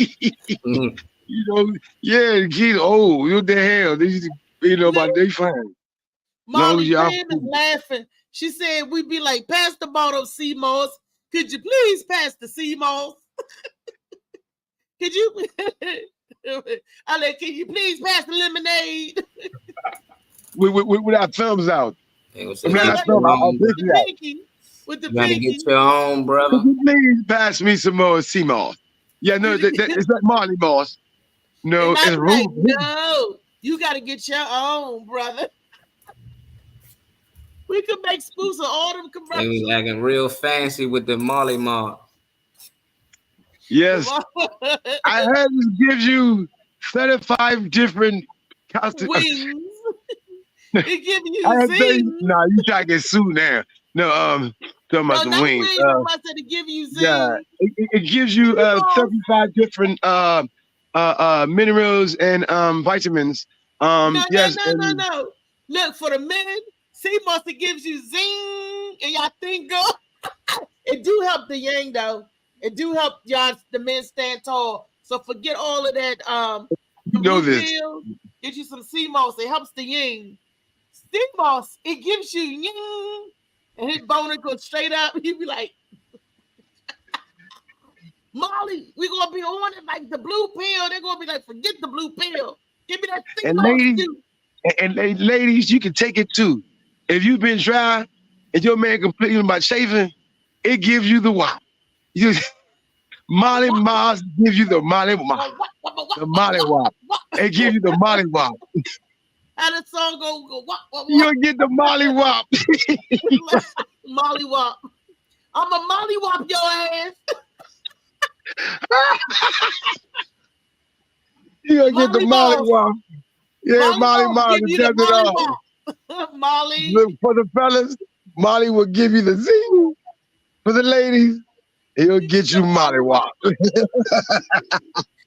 Speaker 12: you know, yeah, the kids old. What the hell? You know, but they fine.
Speaker 2: Molly Graham is laughing. She said we'd be like, pass the bottle of Seymour's. Could you please pass the Seymour's? Could you? I like, can you please pass the lemonade?
Speaker 12: with our thumbs out.
Speaker 2: With the pinky.
Speaker 8: You gotta get your own, brother.
Speaker 12: Could you please pass me some more Seymour's? Yeah, no, it's not Marley Moss. No,
Speaker 2: it's
Speaker 12: like,
Speaker 2: no, you gotta get your own, brother. We could make spoofs of all them commercials.
Speaker 8: They was acting real fancy with the Molly Mark.
Speaker 12: Yes. I heard this gives you 35 different
Speaker 2: wings. It gives you zing.
Speaker 12: Nah, you try to get sued now. No, talking about the wings.
Speaker 2: I said it give you zing.
Speaker 12: Yeah, it gives you 35 different minerals and vitamins.
Speaker 2: No. Look, for the men, Seymour's it gives you zing and y'all think go. It do help the yang though. It do help y'all the men stand tall. So forget all of that.
Speaker 12: You know this.
Speaker 2: Get you some Seymour's. It helps the yang. Seymour's, it gives you yang, and his boner goes straight up. He'd be like, Molly, we're gonna be on it like the blue pill. They're gonna be like, forget the blue pill. Give me that
Speaker 12: And ladies, you can take it too. If you've been dry and your man complaining about shaving, it gives you the wop. Molly Mars gives you the Molly Wop. The Molly Wop. It gives you the Molly Wop.
Speaker 2: How the song go wop.
Speaker 12: You'll get the Molly Wop.
Speaker 2: Molly Wop. I'm a Molly Wop your ass.
Speaker 12: You'll get the Molly Wop. Yeah, Molly does it all.
Speaker 2: Molly.
Speaker 12: Look, for the fellas, Molly will give you the zing. For the ladies, he'll get you Molly Wop.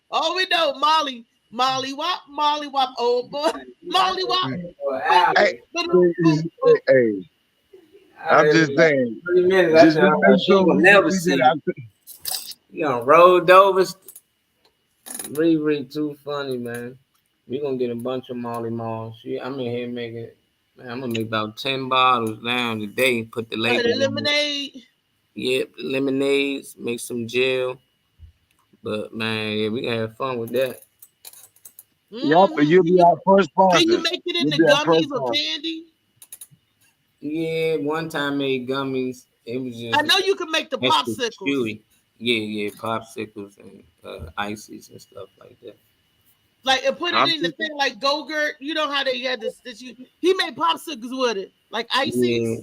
Speaker 2: Oh, we know Molly Wop, oh boy, Molly Wop.
Speaker 12: Hey, I'm just saying.
Speaker 8: 3 minutes.
Speaker 12: Just
Speaker 8: I
Speaker 12: make
Speaker 8: she
Speaker 12: sure
Speaker 8: will
Speaker 12: we
Speaker 8: never
Speaker 12: get
Speaker 8: see.
Speaker 12: out.
Speaker 8: You know, rolled over. Riri too funny, man. We gonna get a bunch of Molly Malls. I'm in here making. Man, I'm gonna make about 10 bottles now today. Put the label.
Speaker 2: The lemonade.
Speaker 8: Yep, lemonades. Make some gel. But man, yeah, we gonna have fun with that.
Speaker 12: Yup, but you'll be our first sponsor.
Speaker 2: Can you make it in the gummies or candy?
Speaker 8: Yeah, one time made gummies. It was just.
Speaker 2: I know you can make the popsicles.
Speaker 8: Chewy. Yeah, popsicles and ices and stuff like that.
Speaker 2: Like and put it in the thing like Go-Gurt. You know how they had this. He made popsicles with it, like ices.
Speaker 8: Yeah.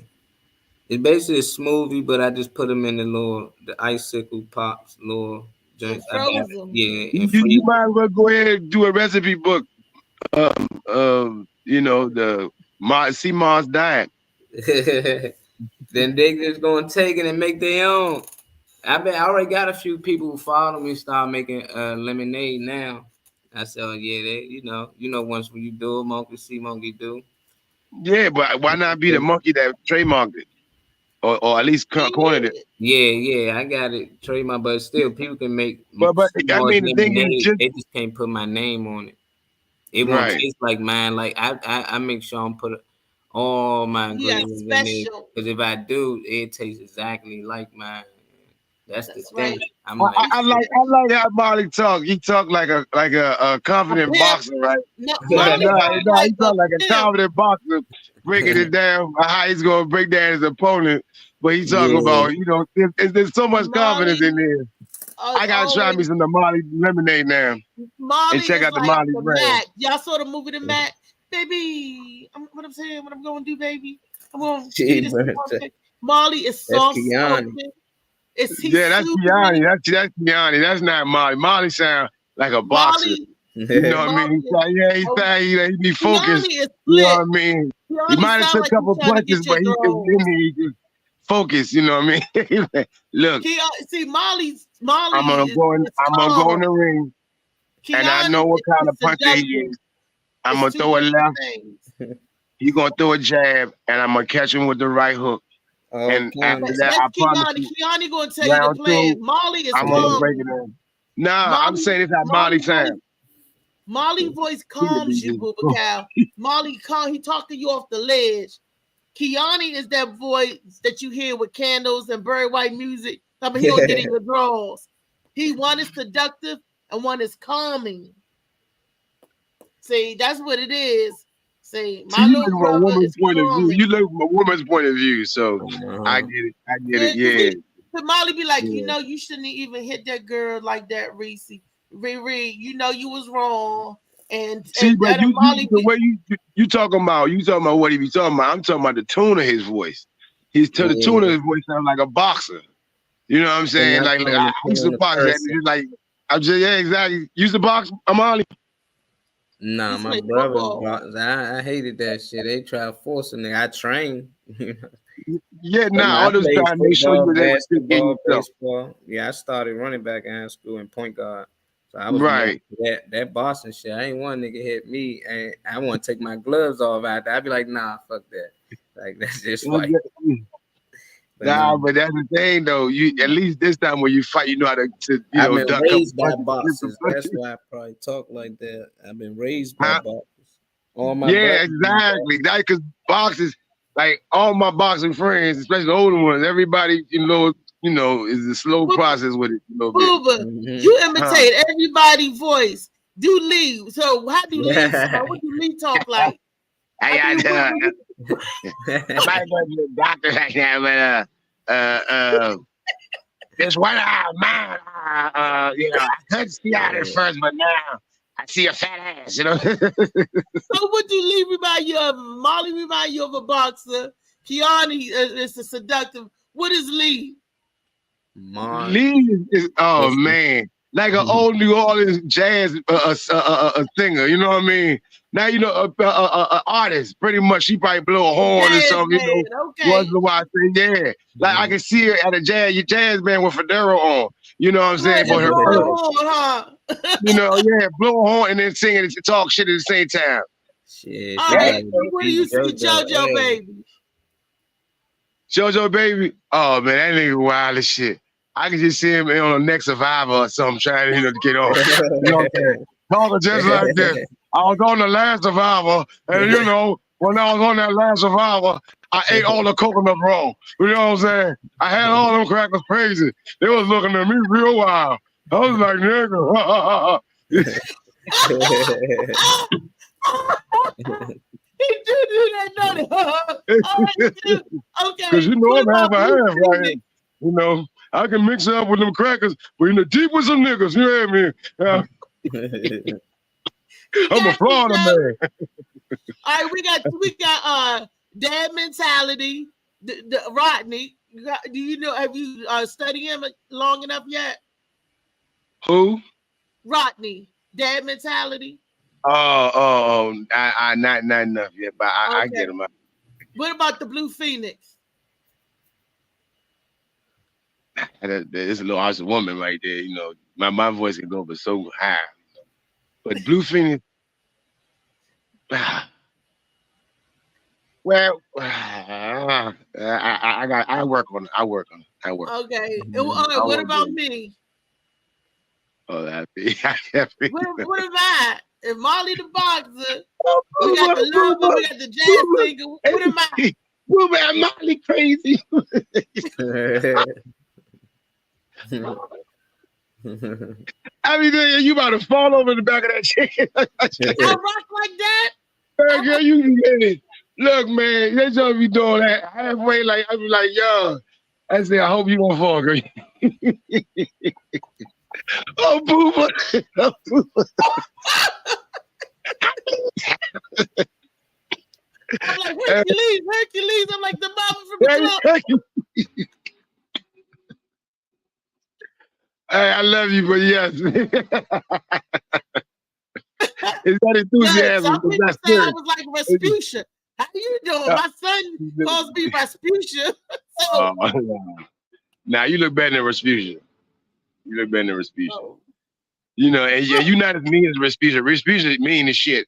Speaker 8: It's basically a smoothie, but I just put them in the icicle pops, little joints.
Speaker 12: You might as well go ahead and do a recipe book. You know, the Sea Moss diet.
Speaker 8: Then they just gonna take it and make their own. I already got a few people who follow me start making lemonade now. I said, oh, yeah, you know, once when you do it, monkey see, monkey do.
Speaker 12: Yeah, but why not be the monkey that trademarked it, or at least coined it?
Speaker 8: Yeah, I got it trademarked, but still, people can make.
Speaker 12: But I mean, the thing is,
Speaker 8: they just can't put my name on it. It won't taste like mine. Like I make sure I put all my ingredients in it, because if I do, it tastes exactly like mine. That's the thing.
Speaker 12: Right. I like how Molly talk. He talk like a confident boxer, right?
Speaker 2: No,
Speaker 12: he talk like a confident boxer, breaking it down how he's gonna break down his opponent. But he talking about, you know, there's so much confidence in there. I gotta try me some of the Molly lemonade now.
Speaker 2: Molly
Speaker 12: and check out the
Speaker 2: like
Speaker 12: Molly
Speaker 2: the
Speaker 12: brand.
Speaker 2: Mac. Y'all saw the movie The Mac, baby. What I'm saying, what I'm gonna do, baby. I'm gonna Molly is soft spoken.
Speaker 12: That's Kiani. That's Kiani. That's not Molly. Molly sound like a boxer. You know what I mean? He be focused. You know what I mean? He might have took a couple punches, but he just focused. You know what I mean? Look,
Speaker 2: see, Molly.
Speaker 12: I'm gonna go in the ring, and I know what kind of puncher he is. I'm gonna throw a left. He gonna throw a jab, and I'm gonna catch him with the right hook. And after that, I promise you,
Speaker 2: Kiani gonna tell you the plan. Molly is
Speaker 12: I'm gonna break it down. Nah, I'm saying it's at Molly time.
Speaker 2: Molly voice calms you, Booba Cow. Molly calm. He talking you off the ledge. Kiani is that voice that you hear with candles and Barry White music. I mean, he don't get in your drawers. One is seductive and one is calming. See, that's what it is. See, my
Speaker 12: you look from a woman's point of view. You look from a woman's point of view, so I get it. Yeah.
Speaker 2: But Molly be like, you know, you shouldn't even hit that girl like that, Reese. Riri, you know you was wrong. And
Speaker 12: but the way you talking about what he be talking about. I'm talking about the tone of his voice. The tone of his voice sounds like a boxer. You know what I'm saying? Like I used to box. Exactly. You used to box, Molly.
Speaker 8: Nah, my brother, I hated that shit. They try to force a nigga. I trained.
Speaker 12: Yeah, all those guys make sure you
Speaker 8: basketball, baseball. Yeah, I started running back in high school and point guard. So I was that Boston shit. I ain't one nigga hit me, and I want to take my gloves off out there. I'd be like, nah, fuck that. Like that's just like.
Speaker 12: But that's the thing, though. You at least this time when you fight, you know how to
Speaker 8: I've been raised by boxers. That's why I probably talk like that. I've been raised by boxers. All my
Speaker 12: exactly. That because boxers, like all my boxing friends, especially the older ones, everybody, is a slow process with it.
Speaker 2: Booba, you imitate everybody's voice. Do Lee. So how do Lee sound? What do Lee talk like?
Speaker 12: I might go to the doctor right now, but this one man, I couldn't see out at first, but now I see a fat ass, So
Speaker 2: what do Lee remind you of? Molly remind you of a boxer. Kiani is a seductive. What is Lee?
Speaker 12: Lee is man, like an old New Orleans jazz singer. You know what I mean? Now a artist. Pretty much, she probably blow a horn or something. Once in a while, like I can see her at a jazz band with Federo on. You know what I'm saying? But blow a horn and then sing it and talk shit at the same time.
Speaker 8: Shit.
Speaker 2: All right, where do you see JoJo, baby?
Speaker 12: JoJo Baby. Oh man, that nigga wild as shit. I can just see him on the next Survivor or something, trying to to get on. You know what I'm saying? Talking just like this. I was on the last Survivor, and when I was on that last Survivor, I ate all the coconut raw. You know what I'm saying? I had all them crackers crazy. They was looking at me real wild. I was like, nigga.
Speaker 2: He do that, don't he? Okay.
Speaker 12: Because I'm half a half right here. I can mix it up with them crackers, but deep with some niggas. You hear me? I'm a Florida man.
Speaker 2: All right, we got dad mentality. The Rodney. Do you know? Have you studied him long enough yet?
Speaker 12: Who?
Speaker 2: Rodney. Dad mentality.
Speaker 12: I not enough yet, but I get him.
Speaker 2: What about the Blue Phoenix?
Speaker 12: There's a little awesome woman right there. My voice can go but so high. But Blue Phoenix, well, I work on it. I work on it.
Speaker 2: Okay. What about me?
Speaker 12: Oh, that be. What
Speaker 2: am I? If Molly the boxer, we got the lover, we got the jazz singer. What am I?
Speaker 12: Well, man, Molly crazy. I mean, you about to fall over the back of that chicken.
Speaker 2: I rock like that.
Speaker 12: Man, girl, you can get it. Look, man, they just be doing that halfway. Like I be like, yo, I say, I hope you don't fall, girl. Oh, booba. Oh, booba.
Speaker 2: I'm like Hercules. I'm like the mama from the club.
Speaker 12: Hey, I love you, but yes. It's that enthusiasm.
Speaker 2: Some people say I was like Rasputia. How you doing? My son calls me Rasputia.
Speaker 12: Now you look better than Rasputia. And you're not as mean as Rasputia. Rasputia mean as shit.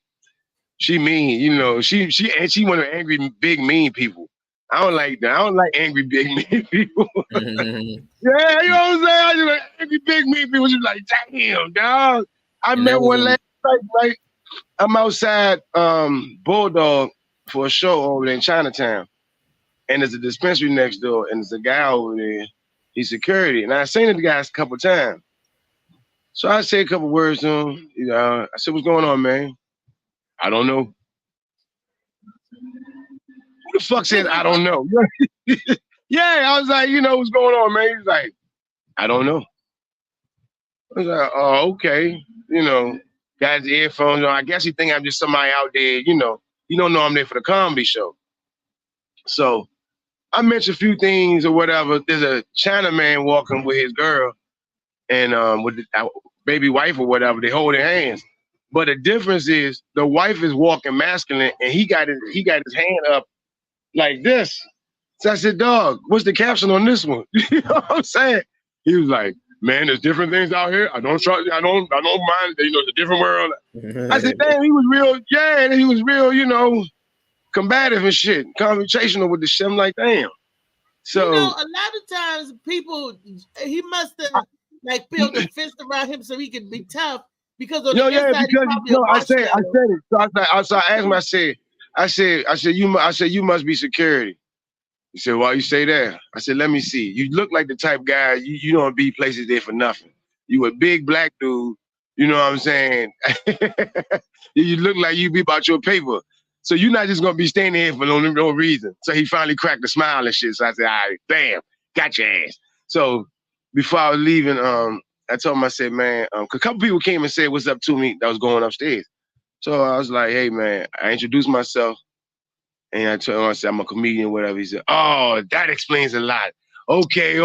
Speaker 12: She mean, she one of the angry, big, mean people. I don't like that. I don't like angry, big, mean people. Yeah, you know what I'm saying? I just like angry, big, mean people. Just like, damn, dog. I met one last night, right? I'm outside Bulldog for a show over there in Chinatown. And there's a dispensary next door, and there's a guy over there. He's security. And I've seen the guys a couple times. So I say a couple words to him. I said, what's going on, man? I don't know. Who the fuck says I don't know? Yeah, I was like, what's going on, man? He's like, I don't know. I was like, oh, okay. Got his earphones on. I guess he think I'm just somebody out there, you don't know I'm there for the comedy show. So I mentioned a few things or whatever. There's a China man walking with his girl and with the baby wife or whatever. They hold their hands. But the difference is the wife is walking masculine and he got his hand up like this. So I said, dog, what's the caption on this one? You know what I'm saying? He was like, man, there's different things out here. I don't mind. It's a different world. I said, damn, he was real. Yeah, and he was real, combative and shit, conversational with the shit. I'm like, damn. So
Speaker 2: a lot of times he must have built a fist around him so he could be tough because on the inside
Speaker 12: I said it. So I asked him. I said you must be security. He said, why you say that? I said, let me see. You look like the type guy, you don't be places there for nothing. You a big black dude, you know what I'm saying? You look like you be about your paper. So you're not just gonna be standing here for no reason. So he finally cracked a smile and shit. So I said, all right, bam, got your ass. So before I was leaving, I told him, I said, man, a couple people came and said what's up to me that was going upstairs. So I was like, hey man, I introduced myself. And I told him, I said, I'm a comedian, whatever. He said, oh, that explains a lot. Okay,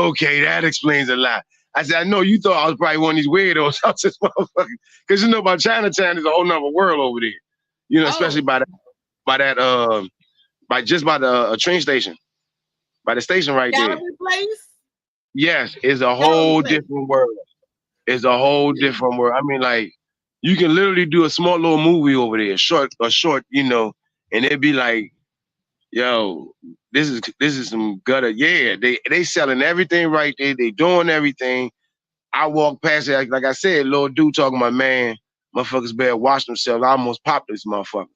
Speaker 12: that explains a lot. I said, I know you thought I was probably one of these weirdos. I was just motherfucking, because about Chinatown is a whole nother world over there. Especially by the train station. By the station right there.
Speaker 2: Place?
Speaker 12: Yes, it's a whole different world. It's a whole different world. I mean, like, you can literally do a small little movie over there, short, and it'd be like, yo, this is some gutter. Yeah, they selling everything right there. They doing everything. I walk past it, like I said, Lord dude talking about, man, motherfuckers better watch themselves. I almost popped this motherfucker.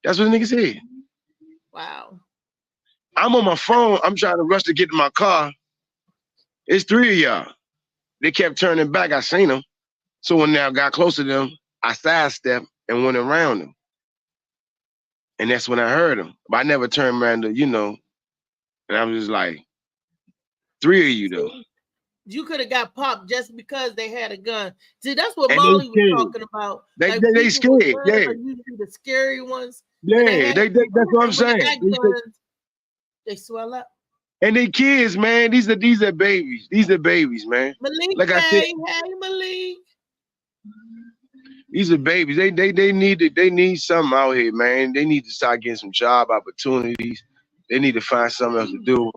Speaker 12: That's what the nigga said.
Speaker 2: Wow.
Speaker 12: I'm on my phone. I'm trying to rush to get to my car. It's 3 of y'all. They kept turning back. I seen them. So when I got close to them, I sidestepped and went around them. And that's when I heard them. But I never turned around to, and I was just like, 3 of you though.
Speaker 2: You could have got popped just because they had a gun. See, that's what
Speaker 12: And
Speaker 2: Molly was talking about.
Speaker 12: They
Speaker 2: Like,
Speaker 12: scared.
Speaker 2: people with
Speaker 12: Yeah.
Speaker 2: guns are usually the scary ones.
Speaker 12: Yeah, that's what I'm saying.
Speaker 2: They swell up.
Speaker 12: And they kids, man. These are babies. These are babies, man.
Speaker 2: Malik,
Speaker 12: Like I said,
Speaker 2: hey Malik.
Speaker 12: these are babies. They need something out here, man. They need to start getting some job opportunities. They need to find something else to do.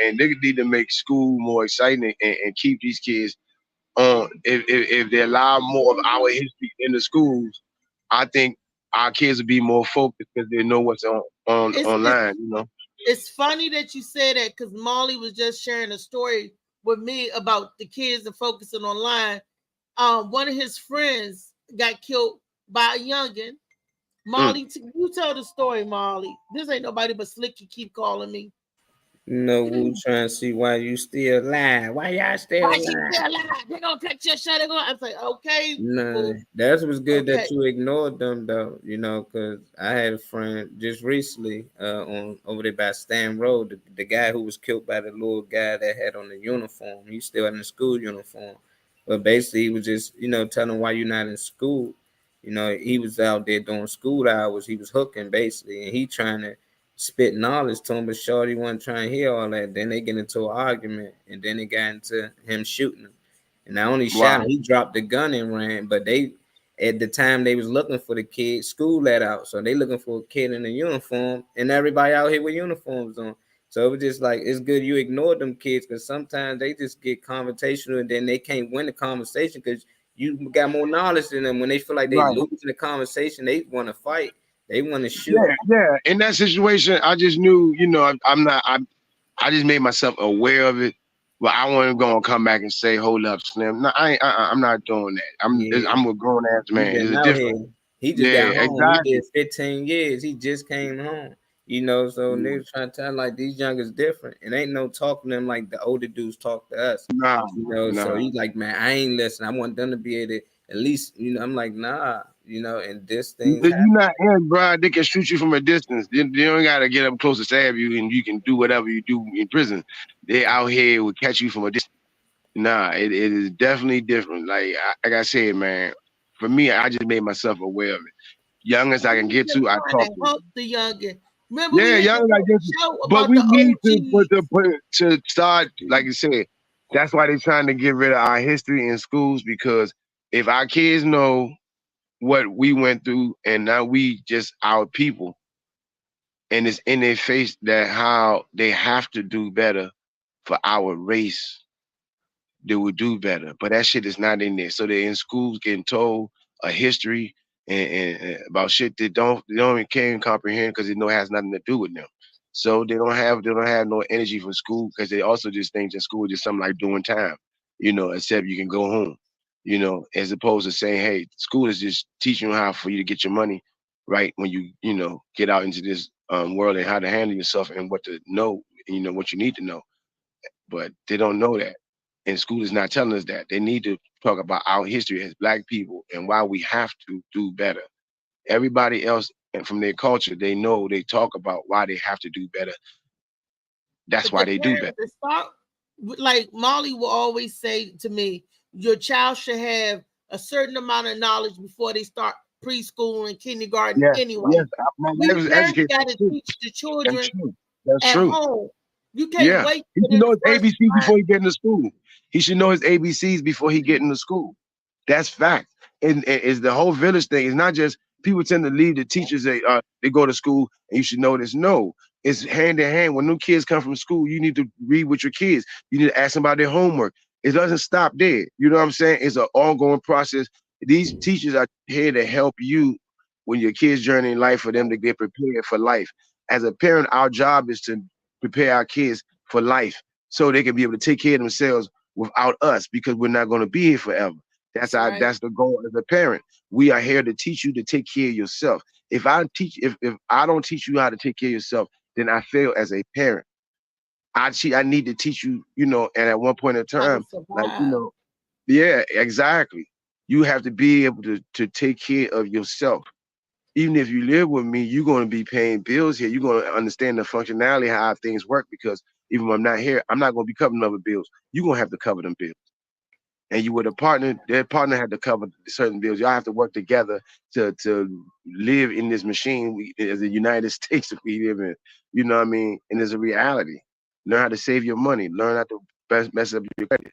Speaker 12: And they need to make school more exciting and keep these kids on. If they allow more of our history in the schools, I think our kids will be more focused because they know what's online,
Speaker 2: It's funny that you say that because Molly was just sharing a story with me about the kids and focusing online. One of his friends got killed by a youngin. Molly, you tell the story, Molly. This ain't nobody but Slicky keep calling me.
Speaker 8: Wu trying to see why you still alive. Why y'all still alive?
Speaker 2: Why she still alive? They're gonna take your shot. I was like, okay.
Speaker 8: Nah, that was good that you ignored them though, because I had a friend just recently on over there by Stan Road, the guy who was killed by the little guy that had on the uniform. He's still in the school uniform. But basically he was just, telling why you're not in school. He was out there doing school hours. He was hooking basically, and he trying to spit knowledge to him, but Shorty wasn't trying to hear all that. Then they get into an argument, and then it got into him shooting him. And not only shot him, he dropped the gun and ran. But they, at the time, they was looking for the kid. School let out, so they looking for a kid in a uniform, and everybody out here with uniforms on. So it was just like, it's good you ignored them kids, because sometimes they just get confrontational, and then they can't win the conversation because you got more knowledge than them. When they feel like they losing the conversation, they want to fight. They want to shoot.
Speaker 12: Yeah. In that situation, I just knew, I just made myself aware of it. But I wasn't gonna come back and say, "Hold up, Slim." No, I'm not doing that. I'm a grown ass man. It's different.
Speaker 8: He just got home. Exactly. He did 15 years. He just came home. So niggas trying to tell like these youngers different. And ain't no talking to them like the older dudes talk to us. So he's like, man, I ain't listening. I want them to be able to at least, I'm like, nah. And this thing.
Speaker 12: You're not here, bro. They can shoot you from a distance. You don't gotta get up close to stab you, and you can do whatever you do in prison. They out here will catch you from a distance. Nah, it is definitely different. Like I said, man. For me, I just made myself aware of it. Youngest I can get to, I talk to.
Speaker 2: The youngest. Remember
Speaker 12: youngest I get to. But we need to start, like you said. That's why they're trying to get rid of our history in schools, because if our kids know what we went through, and now we just our people, and it's in their face that how they have to do better for our race, they will do better. But that shit is not in there. So they're in schools getting told a history and about shit they don't even can't comprehend because they know it has nothing to do with them. So they don't have no energy for school because they also just think that school is just something like doing time, except you can go home. As opposed to saying, hey, school is just teaching you how for you to get your money right when you, get out into this world and how to handle yourself and what to know, what you need to know. But they don't know that. And school is not telling us that. They need to talk about our history as Black people and why we have to do better. Everybody else and from their culture, they know they talk about why they have to do better. That's why they do better.
Speaker 2: Like Molly will always say to me, your child should have a certain amount of knowledge before they start preschool and kindergarten anyway.
Speaker 12: Yes,
Speaker 2: You got to teach the children
Speaker 12: That's true.
Speaker 2: home. You can't wait.
Speaker 12: He should know his ABCs before he get into school. He should know his ABCs before he get into school. That's fact. And it's the whole village thing. It's not just people tend to leave the teachers. They go to school and you should know this. No, it's hand in hand. When new kids come from school, you need to read with your kids. You need to ask them about their homework. It doesn't stop there. You know what I'm saying? It's an ongoing process. These teachers are here to help you when your kids journey in life for them to get prepared for life. As a parent, our job is to prepare our kids for life so they can be able to take care of themselves without us, because we're not going to be here forever. That's that's the goal as a parent. We are here to teach you to take care of yourself. If I don't teach you how to take care of yourself, then I fail as a parent. I need to teach you, and at one point in time, yeah, exactly. You have to be able to take care of yourself. Even if you live with me, you're going to be paying bills here. You're going to understand the functionality, how things work, because even when I'm not here, I'm not going to be covering other bills. You're going to have to cover them bills. And you with a partner, their partner had to cover certain bills. Y'all have to work together to live in this machine as the United States that we live in. You know what I mean? And it's a reality. Learn how to save your money. Learn how to mess up your credit.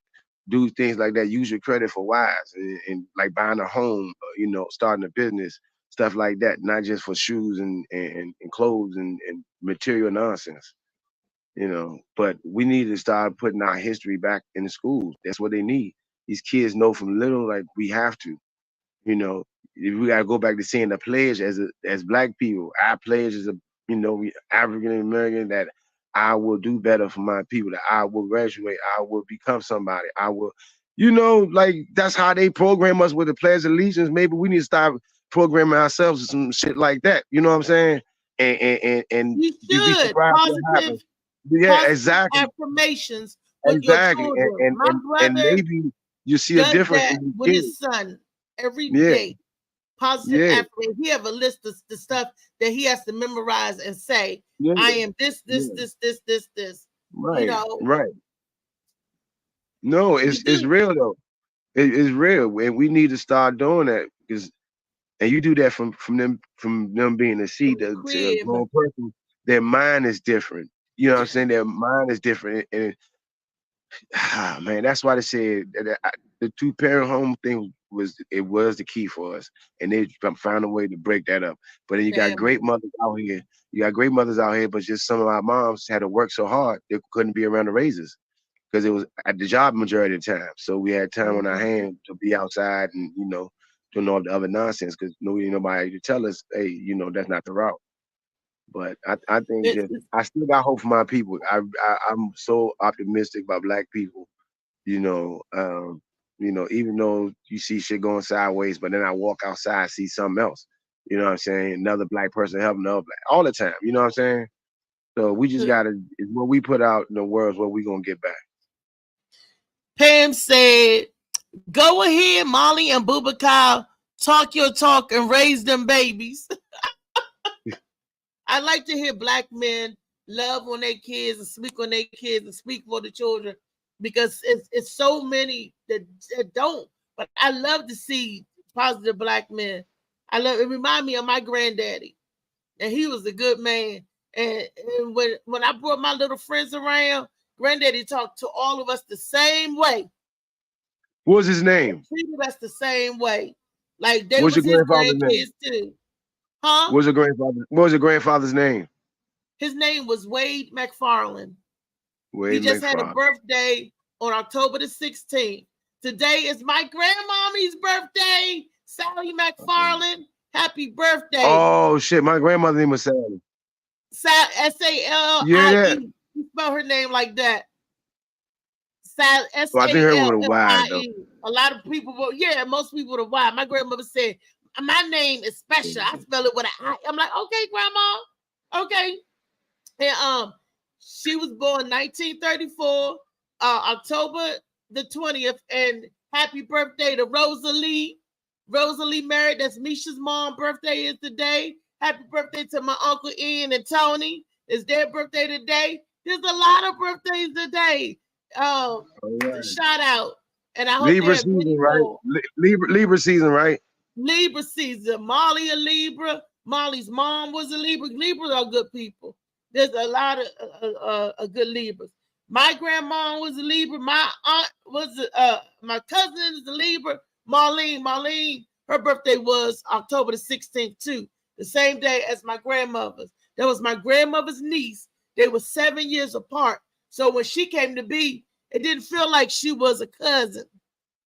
Speaker 12: Do things like that. Use your credit for wise and like buying a home, starting a business, stuff like that. Not just for shoes and clothes and material nonsense. But we need to start putting our history back in the schools. That's what they need. These kids know from little, like we have to. We gotta go back to seeing the pledge as Black people. Our pledge is African American, that I will do better for my people, that I will graduate, I will become somebody, I will, like that's how they program us with the Pledge of Allegiance. Maybe we need to start programming ourselves with some shit like that. You know what I'm saying? And
Speaker 2: you
Speaker 12: you'd be surprised what happens. Yeah, exactly.
Speaker 2: Affirmations with
Speaker 12: exactly.
Speaker 2: your children.
Speaker 12: And maybe you see a difference
Speaker 2: with his son every day. Positive affirmation. He have a list of the stuff that he has to memorize and say. I am this.
Speaker 12: Right. Right. No, it's real though. It's real, and we need to start doing that, and you do that from them being a seed to a grown person. Their mind is different. You know what I'm saying? Their mind is different, and man, that's why they said that the 2-parent home thing was the key for us, and they found a way to break that up. But then you got great mothers out here. You got great mothers out here, but just some of our moms had to work so hard they couldn't be around the raisers because it was at the job majority of the time. So we had time on our hands to be outside and doing all the other nonsense because nobody to tell us, hey, that's not the route. But I think I still got hope for my people. I'm so optimistic about Black people. Even though you see shit going sideways, but then I walk outside, see something else. You know what I'm saying? Another Black person helping another Black all the time. You know what I'm saying? So we just gotta, what we put out in the world is what we gonna get back.
Speaker 2: Pam said, "Go ahead, Molly and Boubacar, talk your talk and raise them babies." I like to hear Black men love on their kids and speak on their kids and speak for the children, because it's so many that don't. But I love to see positive Black men. It remind me of my granddaddy, and he was a good man. And when I brought my little friends around, granddaddy talked to all of us the same way.
Speaker 12: What was his name?
Speaker 2: He treated us the same way. Like they
Speaker 12: What's
Speaker 2: was
Speaker 12: your
Speaker 2: his
Speaker 12: grandfather's
Speaker 2: grandkids
Speaker 12: name?
Speaker 2: too. Huh?
Speaker 12: What was your grandfather's name?
Speaker 2: His name was Wade McFarland.
Speaker 12: Wade
Speaker 2: He just
Speaker 12: McFarland.
Speaker 2: had a birthday on October the 16th. Today is my grandmommy's birthday. Sally McFarland. Happy birthday.
Speaker 12: Oh shit, my grandmother's name was Sally.
Speaker 2: S-A-L-I-E.
Speaker 12: Yeah.
Speaker 2: You spell her name like that. Sally.
Speaker 12: Well, I think her with a Y though.
Speaker 2: A lot of people will, most people with a Y. My grandmother said, my name is special. I spell it with an I. I'm like, okay, grandma. Okay. And she was born 1934, October the 20th. And happy birthday to Rosalie. Rosalie married. That's Misha's mom. Birthday is today. Happy birthday to my Uncle Ian and Tony. It's their birthday today. There's a lot of birthdays today. Shout out. And I hope
Speaker 12: Libra season, right? Libra season, right?
Speaker 2: Libra season. Molly a Libra. Molly's mom was a Libra. Libras are good people. There's a lot of good Libras. My grandma was a Libra. My aunt was my cousin is a Libra. Marlene, her birthday was October the 16th too. The same day as my grandmother's. That was my grandmother's niece. They were 7 years apart. So when she came to be, it didn't feel like she was a cousin.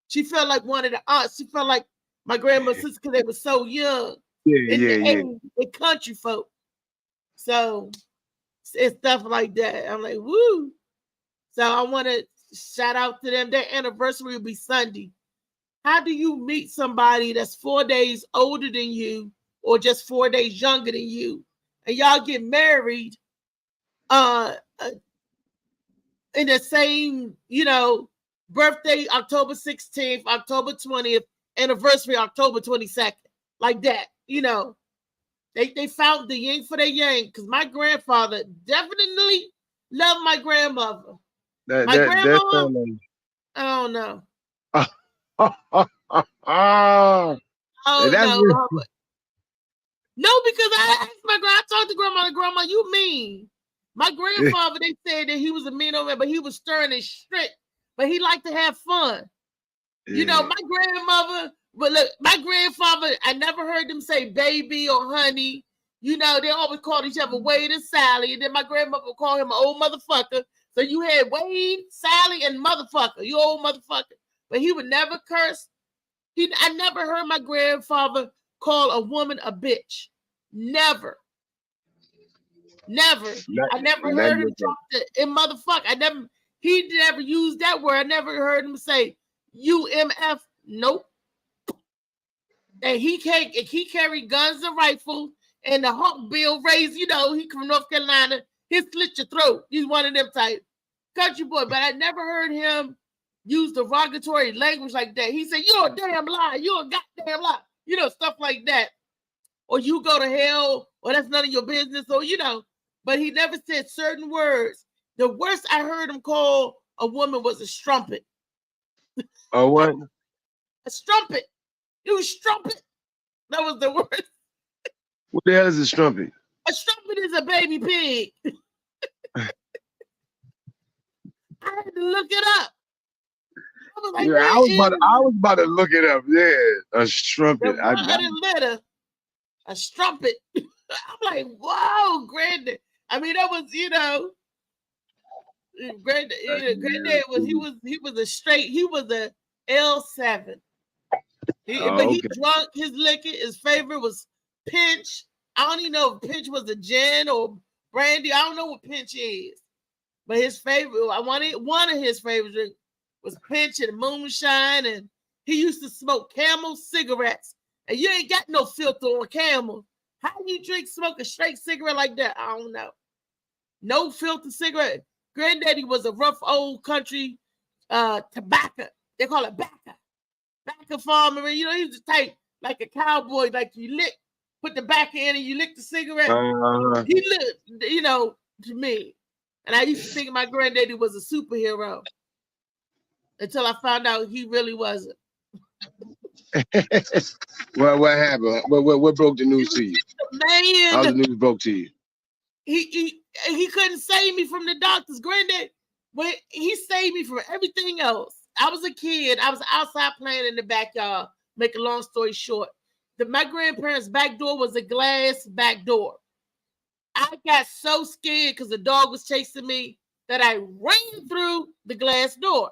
Speaker 2: She felt like one of the aunts. She felt like my grandmother's sister because they were so young.
Speaker 12: Yeah.
Speaker 2: The country folk. So and stuff like that. I'm like, woo. So I want to shout out to them. Their anniversary will be Sunday. How do you meet somebody that's 4 days older than you or just 4 days younger than you, and y'all get married in the same, birthday October 16th, October 20th, anniversary October 22nd, like that, They found the yin for their yang, because my grandfather definitely loved my grandmother. My grandmama, I don't know. No, because I asked I talked to grandma, you mean? My grandfather, they said that he was a mean old man, but he was stern and strict, but he liked to have fun. My grandmother, but look, my grandfather, I never heard them say baby or honey. They always called each other Wade and Sally, and then my grandmother would call him an old motherfucker. So you had Wade, Sally, and motherfucker, you old motherfucker. But he would never curse. I never heard my grandfather call a woman a bitch. Never. I never heard him drop the motherfucker. He never used that word. I never heard him say UMF. Nope. And he carried guns and rifles and the Hawk Bill raised, he from North Carolina. He'll slit your throat. He's one of them type country boy, but I never heard him use derogatory language like that. He said, "You're a damn lie. You're a goddamn lie." Stuff like that. Or you go to hell, or that's none of your business, or but he never said certain words. The worst I heard him call a woman was a strumpet.
Speaker 12: A what?
Speaker 2: A strumpet. You strumpet. That was the worst.
Speaker 12: What the hell is a strumpet?
Speaker 2: A strumpet is a baby pig. I had to look it up. I was like,
Speaker 12: I was about to look it up. Yeah, a strumpet.
Speaker 2: A strumpet. I'm like, whoa, granddad. I mean, that was, granddad was he was a L7. But he drunk his liquor. His favorite was Pinch. I don't even know if Pinch was a gin or brandy. I don't know what Pinch is. But his favorite, one of his favorite drinks was Pinch and moonshine, and he used to smoke Camel cigarettes. And you ain't got no filter on Camel. How do you smoke a straight cigarette like that? I don't know. No filter cigarette. Granddaddy was a rough old country tobacco. They call it bacca. Bacca farmer. He was the type like a cowboy, like you put the back in and you lick the cigarette. He looked, to me. And I used to think my granddaddy was a superhero until I found out he really wasn't.
Speaker 12: Well, what happened? What broke the news to you?
Speaker 2: Man,
Speaker 12: how the news broke to you?
Speaker 2: He couldn't save me from the doctors. Granddad, but he saved me from everything else. I was a kid. I was outside playing in the backyard. Make a long story short, my grandparents' back door was a glass back door. I got so scared because the dog was chasing me that I ran through the glass door.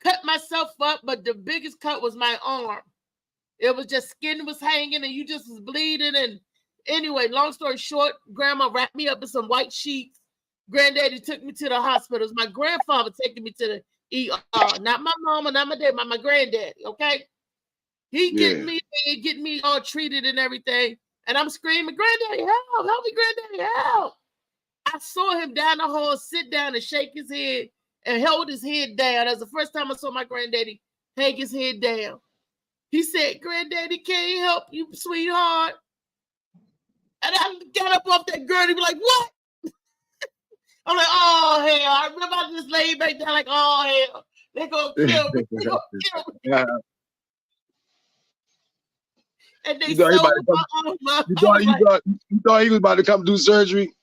Speaker 2: Cut myself up, but the biggest cut was my arm. It was just skin was hanging and you just was bleeding. And anyway, long story short, grandma wrapped me up in some white sheets. Granddaddy took me to the hospital. It was my grandfather taking me to the ER. Not my mama, not my dad, my granddaddy, okay? He getting me all treated and everything. And I'm screaming, "Granddaddy, help! Help me, Granddaddy, help!" I saw him down the hall sit down and shake his head and held his head down. That's the first time I saw my granddaddy hang his head down. He said, "Granddaddy, can't help you, sweetheart." And I got up off that gurney, be like, "What?" I'm like, "Oh, hell." I remember I just laid back down like, "Oh, hell. They're going to kill me. They're going to kill me."
Speaker 12: Yeah.
Speaker 2: And they
Speaker 12: you thought he was about to come do surgery?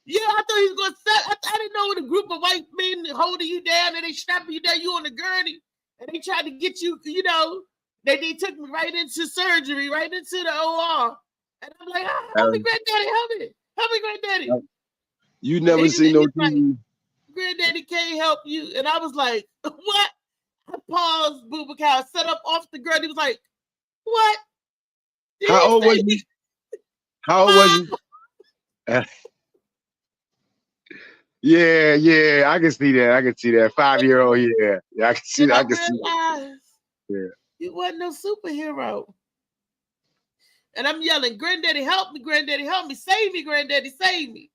Speaker 2: Yeah, I thought he was going to. I didn't know what a group of white men holding you down and they strapping you down, you on the gurney, and they tried to get you, they took me right into surgery, right into the OR. And I'm like, "Help me, Granddaddy, help me. Help me, Granddaddy."
Speaker 12: You never seen no TV.
Speaker 2: Granddaddy can't help you. And I was like, "What?" I paused, Booba Cow, set up off the gurney. He was like, "What?"
Speaker 12: How old was you? How old was you? Yeah, I can see that. I can see that. 5-year-old, yeah. I can see
Speaker 2: Then
Speaker 12: that.
Speaker 2: I
Speaker 12: I can see that.
Speaker 2: realized
Speaker 12: Yeah.
Speaker 2: you wasn't no superhero. And I'm yelling, Granddaddy, help me, Granddaddy, help me, save me, Granddaddy, save me.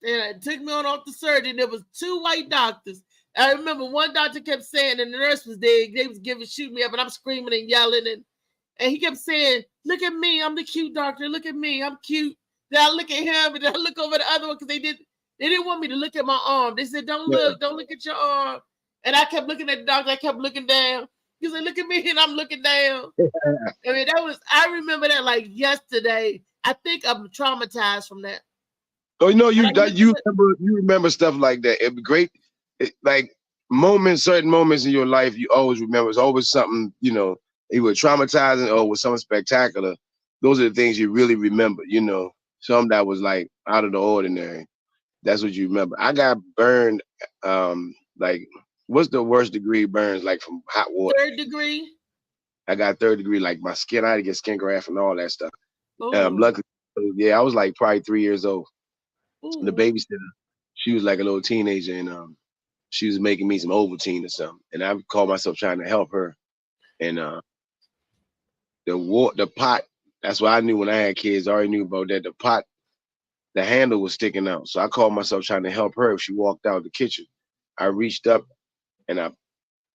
Speaker 2: And it took me on off the surgery. There was 2 white doctors. I remember one doctor kept saying, and the nurse was there, they was shooting me up, and I'm screaming and yelling, and he kept saying, look at me, I'm the cute doctor, look at me, I'm cute. Then I look at him, and then I look over the other one, because they didn't want me to look at my arm. They said, don't look at your arm. And I kept looking at the doctor, I kept looking down. He said, look at me, and I'm looking down. I mean, I remember that like yesterday. I think I'm traumatized from that.
Speaker 12: Oh, you remember stuff like that. It'd be great. Like certain moments in your life, you always remember. It's always something, either traumatizing or with something spectacular. Those are the things you really remember, something that was like out of the ordinary. That's what you remember. I got burned, like, what's the worst degree burns, like from hot water?
Speaker 2: 3rd degree.
Speaker 12: I got 3rd degree, like my skin, I had to get skin graft and all that stuff.
Speaker 2: Ooh.
Speaker 12: Luckily, yeah, I was like probably 3 years old.
Speaker 2: Ooh.
Speaker 12: The babysitter, she was like a little teenager, and she was making me some Ovaltine or something. And I called myself trying to help her. And the pot, that's what I knew when I had kids. I already knew about that. The pot, the handle was sticking out. So I called myself trying to help her. She walked out of the kitchen. I reached up and I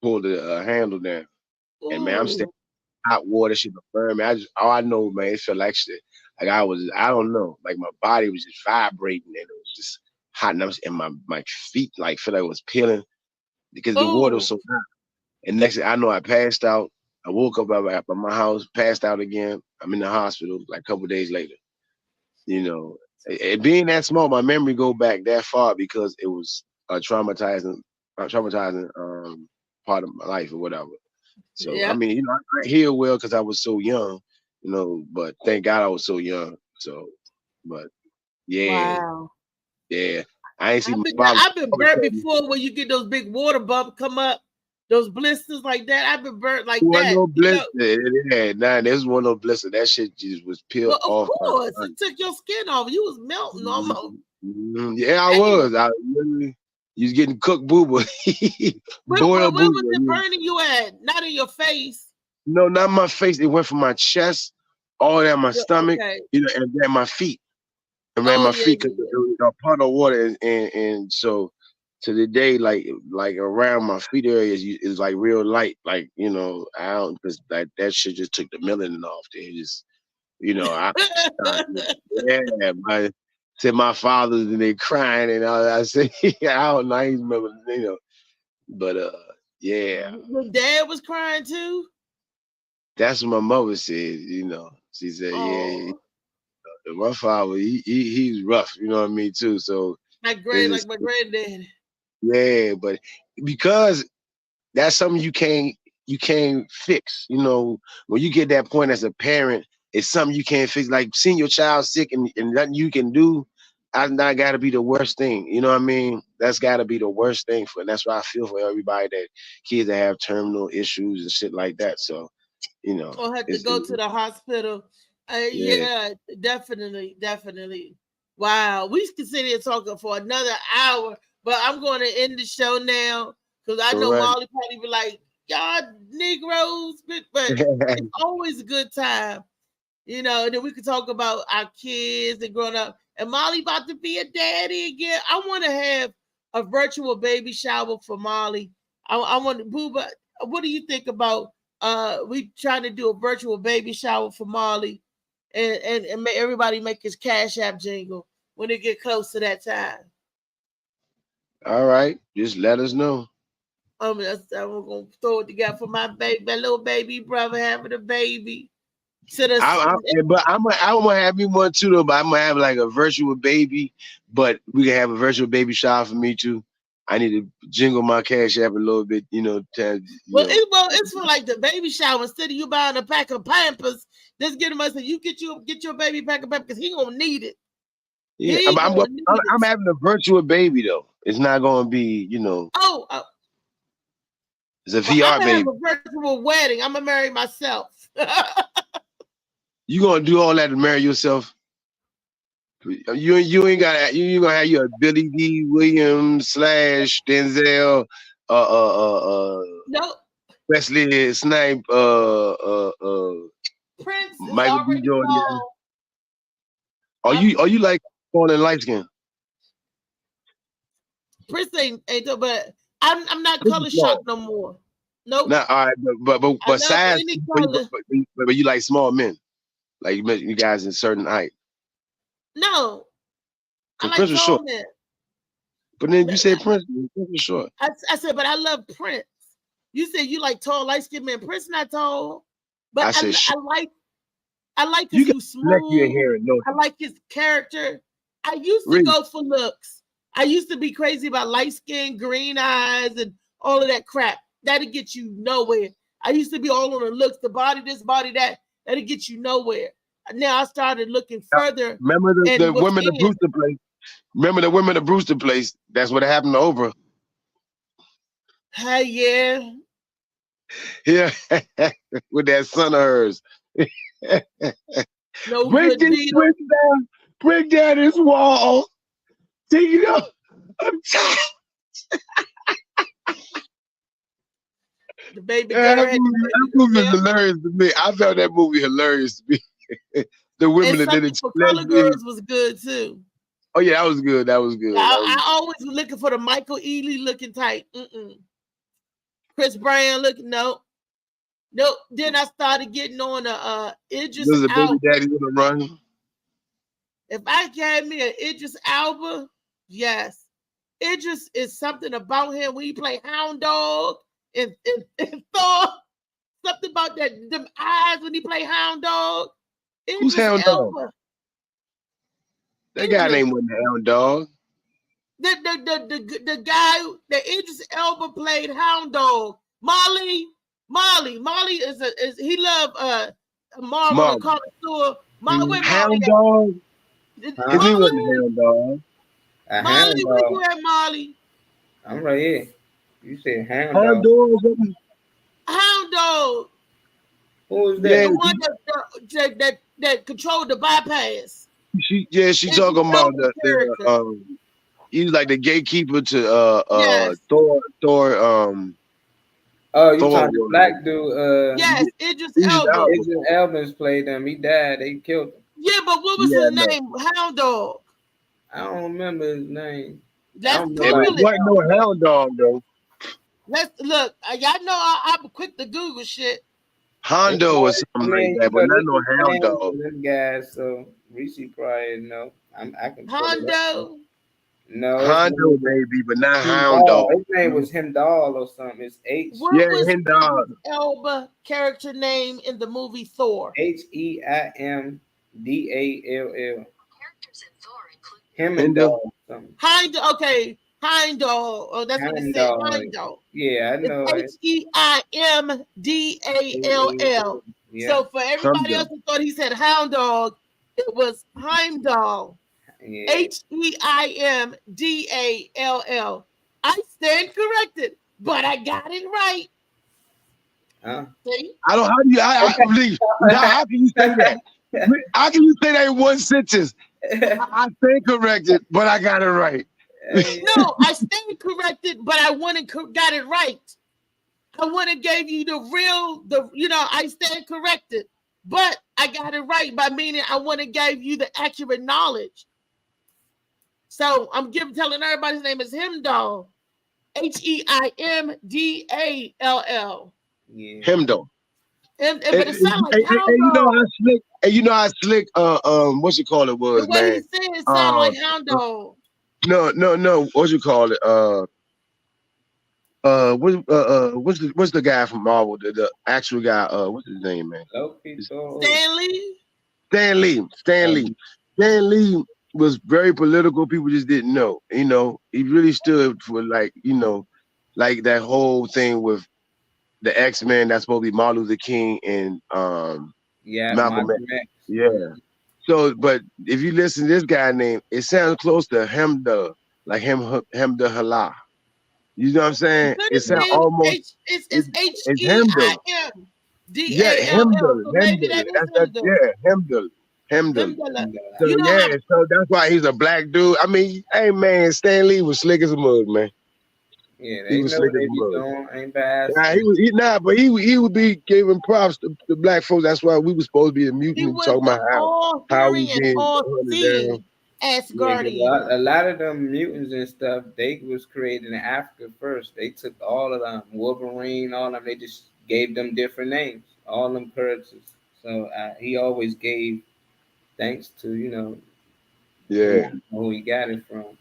Speaker 12: pulled the handle down. And man, I'm standing in hot water. She was burning me. All I know, man, it felt like shit. Like I don't know, like my body was just vibrating and it was just hot, and my feet like felt like it was peeling because the water was so hot. And next thing I know, I passed out. I woke up at my house, passed out again. I'm in the hospital like a couple of days later. It being that small, my memory go back that far because it was a traumatizing part of my life or whatever. So I mean, I heal well because I was so young. But thank God I was so young. So, but yeah,
Speaker 2: wow.
Speaker 12: Yeah. I ain't seen
Speaker 2: I've been burnt before when you get those big water bumps come up, those blisters like that. I've been burnt like that.
Speaker 12: No blister. There's one no blister. That shit just was peeled off.
Speaker 2: Of course, it took your skin off. You was melting almost.
Speaker 12: Yeah, I was. You was getting cooked booba.
Speaker 2: Where was it burning you at? Not in your face.
Speaker 12: No, not my face. It went from my chest all down my stomach, and then my feet. Around my feet because it was a pot of water, and so to the day, like around my feet areas is like real light, like I don't because that shit just took the melanin off there. Just I said my father's and they crying and all that. I said I don't know, I ain't remember, but yeah.
Speaker 2: Your dad was crying too.
Speaker 12: That's what my mother said. She said my father, he's rough, you know what I mean, too. So
Speaker 2: my granddad.
Speaker 12: Yeah, but because that's something you can't fix. When you get that point as a parent, it's something you can't fix. Like seeing your child sick and nothing you can do, that gotta be the worst thing. You know what I mean? That's gotta be the worst thing and that's why I feel for everybody that kids that have terminal issues and shit like that. So,
Speaker 2: or have to go to the hospital. Yeah, definitely. Wow, we could sit here talking for another hour, but I'm going to end the show now because I know Molly probably be like, y'all Negroes, but it's always a good time, and then we could talk about our kids and growing up. And Molly about to be a daddy again. I want to have a virtual baby shower for Molly. I want to, Booba, what do you think about we trying to do a virtual baby shower for Molly and everybody make his Cash App jingle when it get close to that time?
Speaker 12: All right, just let us know.
Speaker 2: I'm gonna throw it together for my little baby brother having a baby.
Speaker 12: But I'm gonna have me one too though. But I'm gonna have like a virtual baby, but we can have a virtual baby shower for me too. I need to jingle my Cash App a little bit,
Speaker 2: It's for like the baby shower. Instead of you buying a pack of Pampers, just get him. I said, you get your baby pack of Pampers because he gonna need it.
Speaker 12: Yeah, I'm having a virtual baby though. It's not gonna be, it's a VR baby.
Speaker 2: I'm gonna have a virtual wedding. I'm gonna marry myself.
Speaker 12: You gonna do all that to marry yourself? You ain't gonna have your Billy D. Williams / Denzel
Speaker 2: No,
Speaker 12: Wesley Snipe
Speaker 2: Prince is
Speaker 12: Michael B.
Speaker 2: already
Speaker 12: Jordan.
Speaker 2: gone.
Speaker 12: Are you like tall and light skin?
Speaker 2: Prince ain't but I'm not
Speaker 12: Prince
Speaker 2: color
Speaker 12: is small.
Speaker 2: shocked no more. Nope.
Speaker 12: Nah, all right,
Speaker 2: I
Speaker 12: but
Speaker 2: love
Speaker 12: size,
Speaker 2: any color.
Speaker 12: but you like small men, like you guys in certain height.
Speaker 2: No, I
Speaker 12: Because
Speaker 2: like
Speaker 12: Prince was
Speaker 2: tall
Speaker 12: short.
Speaker 2: men.
Speaker 12: But then you said Prince was short.
Speaker 2: I said, but I love Prince. You said you like tall, light skinned men. Prince not tall, but
Speaker 12: I said short.
Speaker 2: I like
Speaker 12: You
Speaker 2: his
Speaker 12: got neck your hair
Speaker 2: smooth.
Speaker 12: and no.
Speaker 2: I like his character. I used to
Speaker 12: Really?
Speaker 2: go for looks. I used to be crazy about light skin, green eyes, and all of that crap. That'll get you nowhere. I used to be all on the looks, the body this, body that. That'll get you nowhere. Now I started looking further.
Speaker 12: Remember the
Speaker 2: and
Speaker 12: women of
Speaker 2: within.
Speaker 12: Brewster Place? Remember the women of Brewster Place? That's what happened to Oprah.
Speaker 2: Hey, yeah.
Speaker 12: Yeah, with that son of hers.
Speaker 2: No
Speaker 12: break
Speaker 2: good
Speaker 12: this
Speaker 2: deal.
Speaker 12: switch down. Break down this wall. Take it up. I'm tired.
Speaker 2: The baby
Speaker 12: Yeah,
Speaker 2: girl
Speaker 12: that
Speaker 2: had
Speaker 12: movie is hilarious to me. I found that movie hilarious to me. The women
Speaker 2: and
Speaker 12: that did
Speaker 2: Something
Speaker 12: it.
Speaker 2: for Color Girls was good too.
Speaker 12: Oh yeah, that was good. That was good.
Speaker 2: I always was looking for the Michael Ealy looking type. Chris Brown looking, nope. Then I started getting on Idris
Speaker 12: There's a baby
Speaker 2: Elba.
Speaker 12: daddy with a run.
Speaker 2: If I had me an Idris Elba, yes. Idris is something about him when he played Hound Dog and Thor. Something about them eyes when he played Hound Dog.
Speaker 12: Who's Hound Dog?
Speaker 2: Elba.
Speaker 12: That guy name wasn't Hound Dog.
Speaker 2: The guy that Idris Elba played Hound Dog. Molly is he loved Marvel and connoisseur.
Speaker 12: Hound Dog. His name wasn't Hound Dog.
Speaker 2: Molly, where you at, Molly?
Speaker 8: I'm right here. You said Hound
Speaker 12: Hound
Speaker 8: Dog.
Speaker 12: Dog.
Speaker 2: Hound Dog.
Speaker 8: Who is that?
Speaker 12: Yeah,
Speaker 2: The one that controlled the bypass.
Speaker 12: she talking about the he was like the gatekeeper to
Speaker 2: Yes.
Speaker 12: Thor
Speaker 8: Oh, you
Speaker 12: Thor
Speaker 8: talking the
Speaker 12: was-
Speaker 8: black dude?
Speaker 2: Yes, Idris
Speaker 12: Idris
Speaker 2: Elba.
Speaker 12: Elba.
Speaker 8: Idris Elba's played them. He died. They killed him.
Speaker 2: Yeah, but what was
Speaker 12: Yeah,
Speaker 2: his
Speaker 12: no.
Speaker 2: name? Hound Dog.
Speaker 8: I don't remember his name.
Speaker 2: Let's
Speaker 8: don't
Speaker 12: It
Speaker 8: know.
Speaker 2: Google it.
Speaker 12: wasn't no Hound Dog though.
Speaker 2: Let's look. Y'all know I'm quick to Google shit.
Speaker 12: Hondo or something like that, but not no Hound Dog.
Speaker 8: This guy, so Reese probably know. I can. pull it up.
Speaker 2: Hondo.
Speaker 8: No, it's
Speaker 12: Hondo
Speaker 8: not.
Speaker 12: maybe, but not
Speaker 8: Him
Speaker 12: Hound
Speaker 8: Dog.
Speaker 12: Dog.
Speaker 8: His name was Himdall or something. It's H
Speaker 2: What
Speaker 12: Yeah,
Speaker 2: was
Speaker 12: Hound Dog.
Speaker 2: Idris Elba character name in the movie Thor?
Speaker 8: HEIMDALL. Him and
Speaker 12: Himdall.
Speaker 8: Dog. Something.
Speaker 2: Heimdall. Oh, that's what it said.
Speaker 8: Heimdall.
Speaker 2: Heimdall.
Speaker 8: Yeah, I know.
Speaker 2: It's HEIMDALL.
Speaker 8: Yeah.
Speaker 2: So for everybody
Speaker 12: Heimdall.
Speaker 2: else who thought he said Hound Dog, it was Heimdall.
Speaker 8: Yeah.
Speaker 2: HEIMDALL. I stand corrected, but I got it right.
Speaker 8: Huh?
Speaker 2: See?
Speaker 12: I don't. How do you? I believe. How can you say that? How can you say that in one sentence? I stand corrected, but I got it right.
Speaker 2: No, I stand corrected, but I went and got it right. I went and gave you I stand corrected, but I got it right by meaning I went and gave you the accurate knowledge. So I'm telling everybody his name is Himdall. HEIMDALL.
Speaker 8: Yeah.
Speaker 12: Himdo.
Speaker 2: But it sounds like
Speaker 12: And
Speaker 2: Hound
Speaker 12: you know
Speaker 2: Dog.
Speaker 12: how slick. And you know how slick. What you call it was,
Speaker 2: The way
Speaker 12: man.
Speaker 2: he said it sounded like Hound Dog.
Speaker 12: No. What you call it? What's the guy from Marvel? The actual guy. What's his name, man?
Speaker 2: Stanley.
Speaker 12: Stan Lee was very political. People just didn't know. You know, he really stood for like that whole thing with the X-Men. That's supposed to be Martin Luther King and Malcolm X. Yeah. So, but if you listen to this guy name, it sounds close to Hemda, like Hemda Hala. You know what I'm saying? It sounds almost.
Speaker 2: It's
Speaker 12: Hemda.
Speaker 2: HEIMDALL.
Speaker 12: Yeah, Hemda.
Speaker 2: So maybe that is
Speaker 12: Hemda. Hemden.
Speaker 2: Hemden.
Speaker 12: So
Speaker 2: You know
Speaker 12: yeah,
Speaker 2: how-
Speaker 12: so that's why he's a black dude. I mean, hey man, Stan Lee was slick as a mud, man.
Speaker 8: Yeah,
Speaker 12: He
Speaker 8: they
Speaker 12: was
Speaker 8: know
Speaker 12: slick
Speaker 8: what
Speaker 12: as
Speaker 8: they
Speaker 12: a
Speaker 8: be
Speaker 12: mud.
Speaker 8: doing. Ain't bad.
Speaker 12: But he would be giving props to black folks. That's why we were supposed to be a mutant
Speaker 2: he
Speaker 12: and
Speaker 2: was
Speaker 12: talking about
Speaker 2: all
Speaker 12: how we
Speaker 2: hearing and
Speaker 12: being
Speaker 2: all
Speaker 12: hunted
Speaker 2: seeing
Speaker 12: down.
Speaker 2: as
Speaker 8: Yeah,
Speaker 2: guardian.
Speaker 8: a lot of them mutants and stuff, they was created in Africa first. They took all of them, Wolverine, all of them. They just gave them different names, all them characters. So he always gave thanks to
Speaker 12: Yeah.
Speaker 8: who he got it from.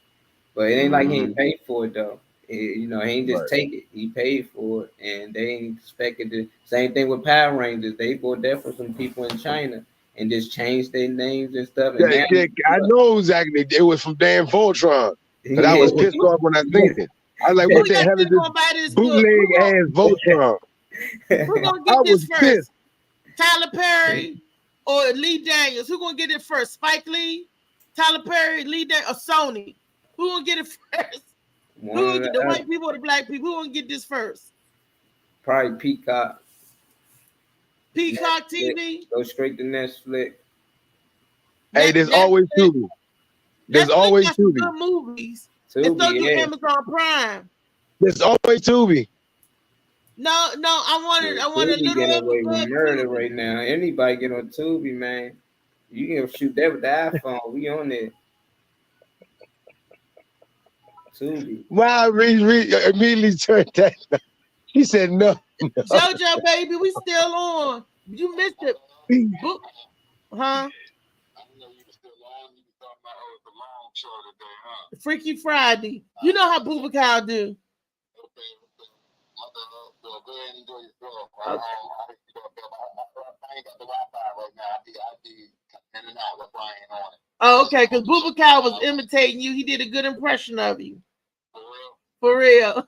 Speaker 8: But it ain't like he ain't paid for it though. He ain't just take it. He paid for it, and they ain't expected to. Same thing with Power Rangers. They bought that from some people in China and just changed their names and stuff. And now,
Speaker 12: I know exactly. It was from Dan Voltron. But I was pissed off when I seen it. I was like, what the hell is this bootleg ass Voltron?
Speaker 2: Who gonna
Speaker 12: I
Speaker 2: get this
Speaker 12: was
Speaker 2: first?
Speaker 12: pissed.
Speaker 2: Tyler Perry or Lee Daniels? Who gonna get it first? Spike Lee, Tyler Perry, Lee Daniels, or Sony? Who gonna get it first? Who gonna get the white people or the black people? Who gonna get this first?
Speaker 8: Probably Peacock.
Speaker 2: Peacock
Speaker 8: Netflix.
Speaker 2: TV.
Speaker 8: Go straight to Netflix.
Speaker 12: Hey, there's always Tubi. There's always
Speaker 2: got some
Speaker 12: Tubi.
Speaker 2: good movies.
Speaker 8: Tubi,
Speaker 2: And so do
Speaker 8: yeah.
Speaker 2: Amazon Prime.
Speaker 12: There's always Tubi.
Speaker 2: No, I want a
Speaker 8: Tubi
Speaker 2: little
Speaker 8: getting away
Speaker 2: bit
Speaker 8: with murder right now. Anybody get on Tubi, man. You can shoot that with the iPhone. We on it. Tubi.
Speaker 12: Wow, immediately turned that down. He said no.
Speaker 2: JoJo, baby, we still on. You missed it. Huh? Freaky Friday. You know how Bubakal do. Oh, okay, because Bubakal was imitating you. He did a good impression of you. For real.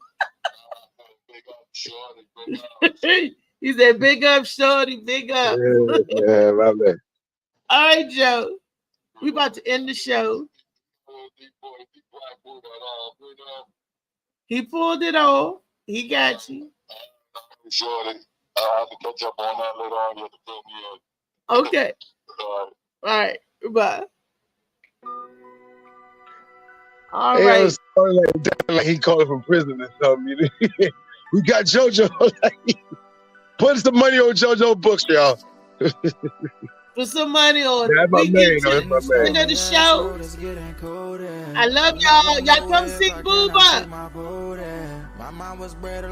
Speaker 2: He said, big up, shorty, big up.
Speaker 12: Yeah, my bad.
Speaker 2: All right, Joe. We about to end the show. He pulled it off. He got you. Okay. All right. Goodbye. All
Speaker 12: Hey,
Speaker 2: right.
Speaker 12: I was like he called from prison or something. We got JoJo. Put some money on JoJo books, y'all.
Speaker 2: Put some money on
Speaker 12: That's my
Speaker 2: we
Speaker 12: man.
Speaker 2: get to
Speaker 12: That's my
Speaker 2: the end
Speaker 12: man.
Speaker 2: of the show. I love y'all. Y'all come see Booba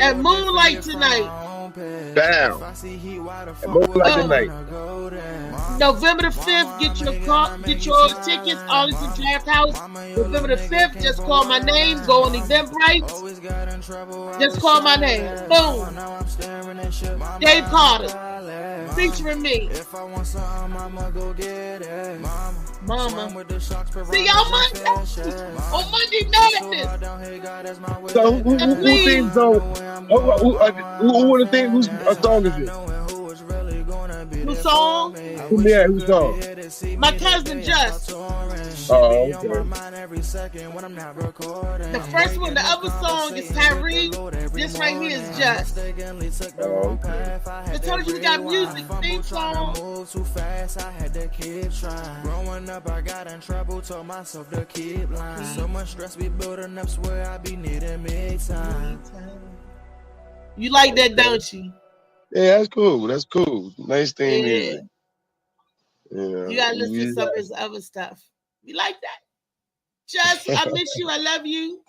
Speaker 2: at Moonlight tonight.
Speaker 12: Bam. At Moonlight tonight.
Speaker 2: November the 5th, get your tickets, Arlington Draft House. November the 5th, just call my name, go on Eventbrite. Just call my name. Boom. Dave Carter. Featuring me. Mama. See y'all Monday. On Monday Madness.
Speaker 12: So who sings those? Who would have think whose song is it?
Speaker 2: Who song?
Speaker 12: Whose song?
Speaker 2: My cousin Just.
Speaker 12: Oh, okay.
Speaker 2: The first one, the other song is Tyree. This right here is Just.
Speaker 12: Oh, okay.
Speaker 2: I told you we got music, theme song.
Speaker 1: Growing up, I got in trouble, told myself to keep lying. So much stress be building up, swear I be needing me time.
Speaker 2: You like that, don't you?
Speaker 12: Yeah, that's cool. That's cool. Nice theme
Speaker 2: Yeah.
Speaker 12: music. Yeah.
Speaker 2: You gotta listen to some of his other stuff. You like that? Just, I miss you. I love you.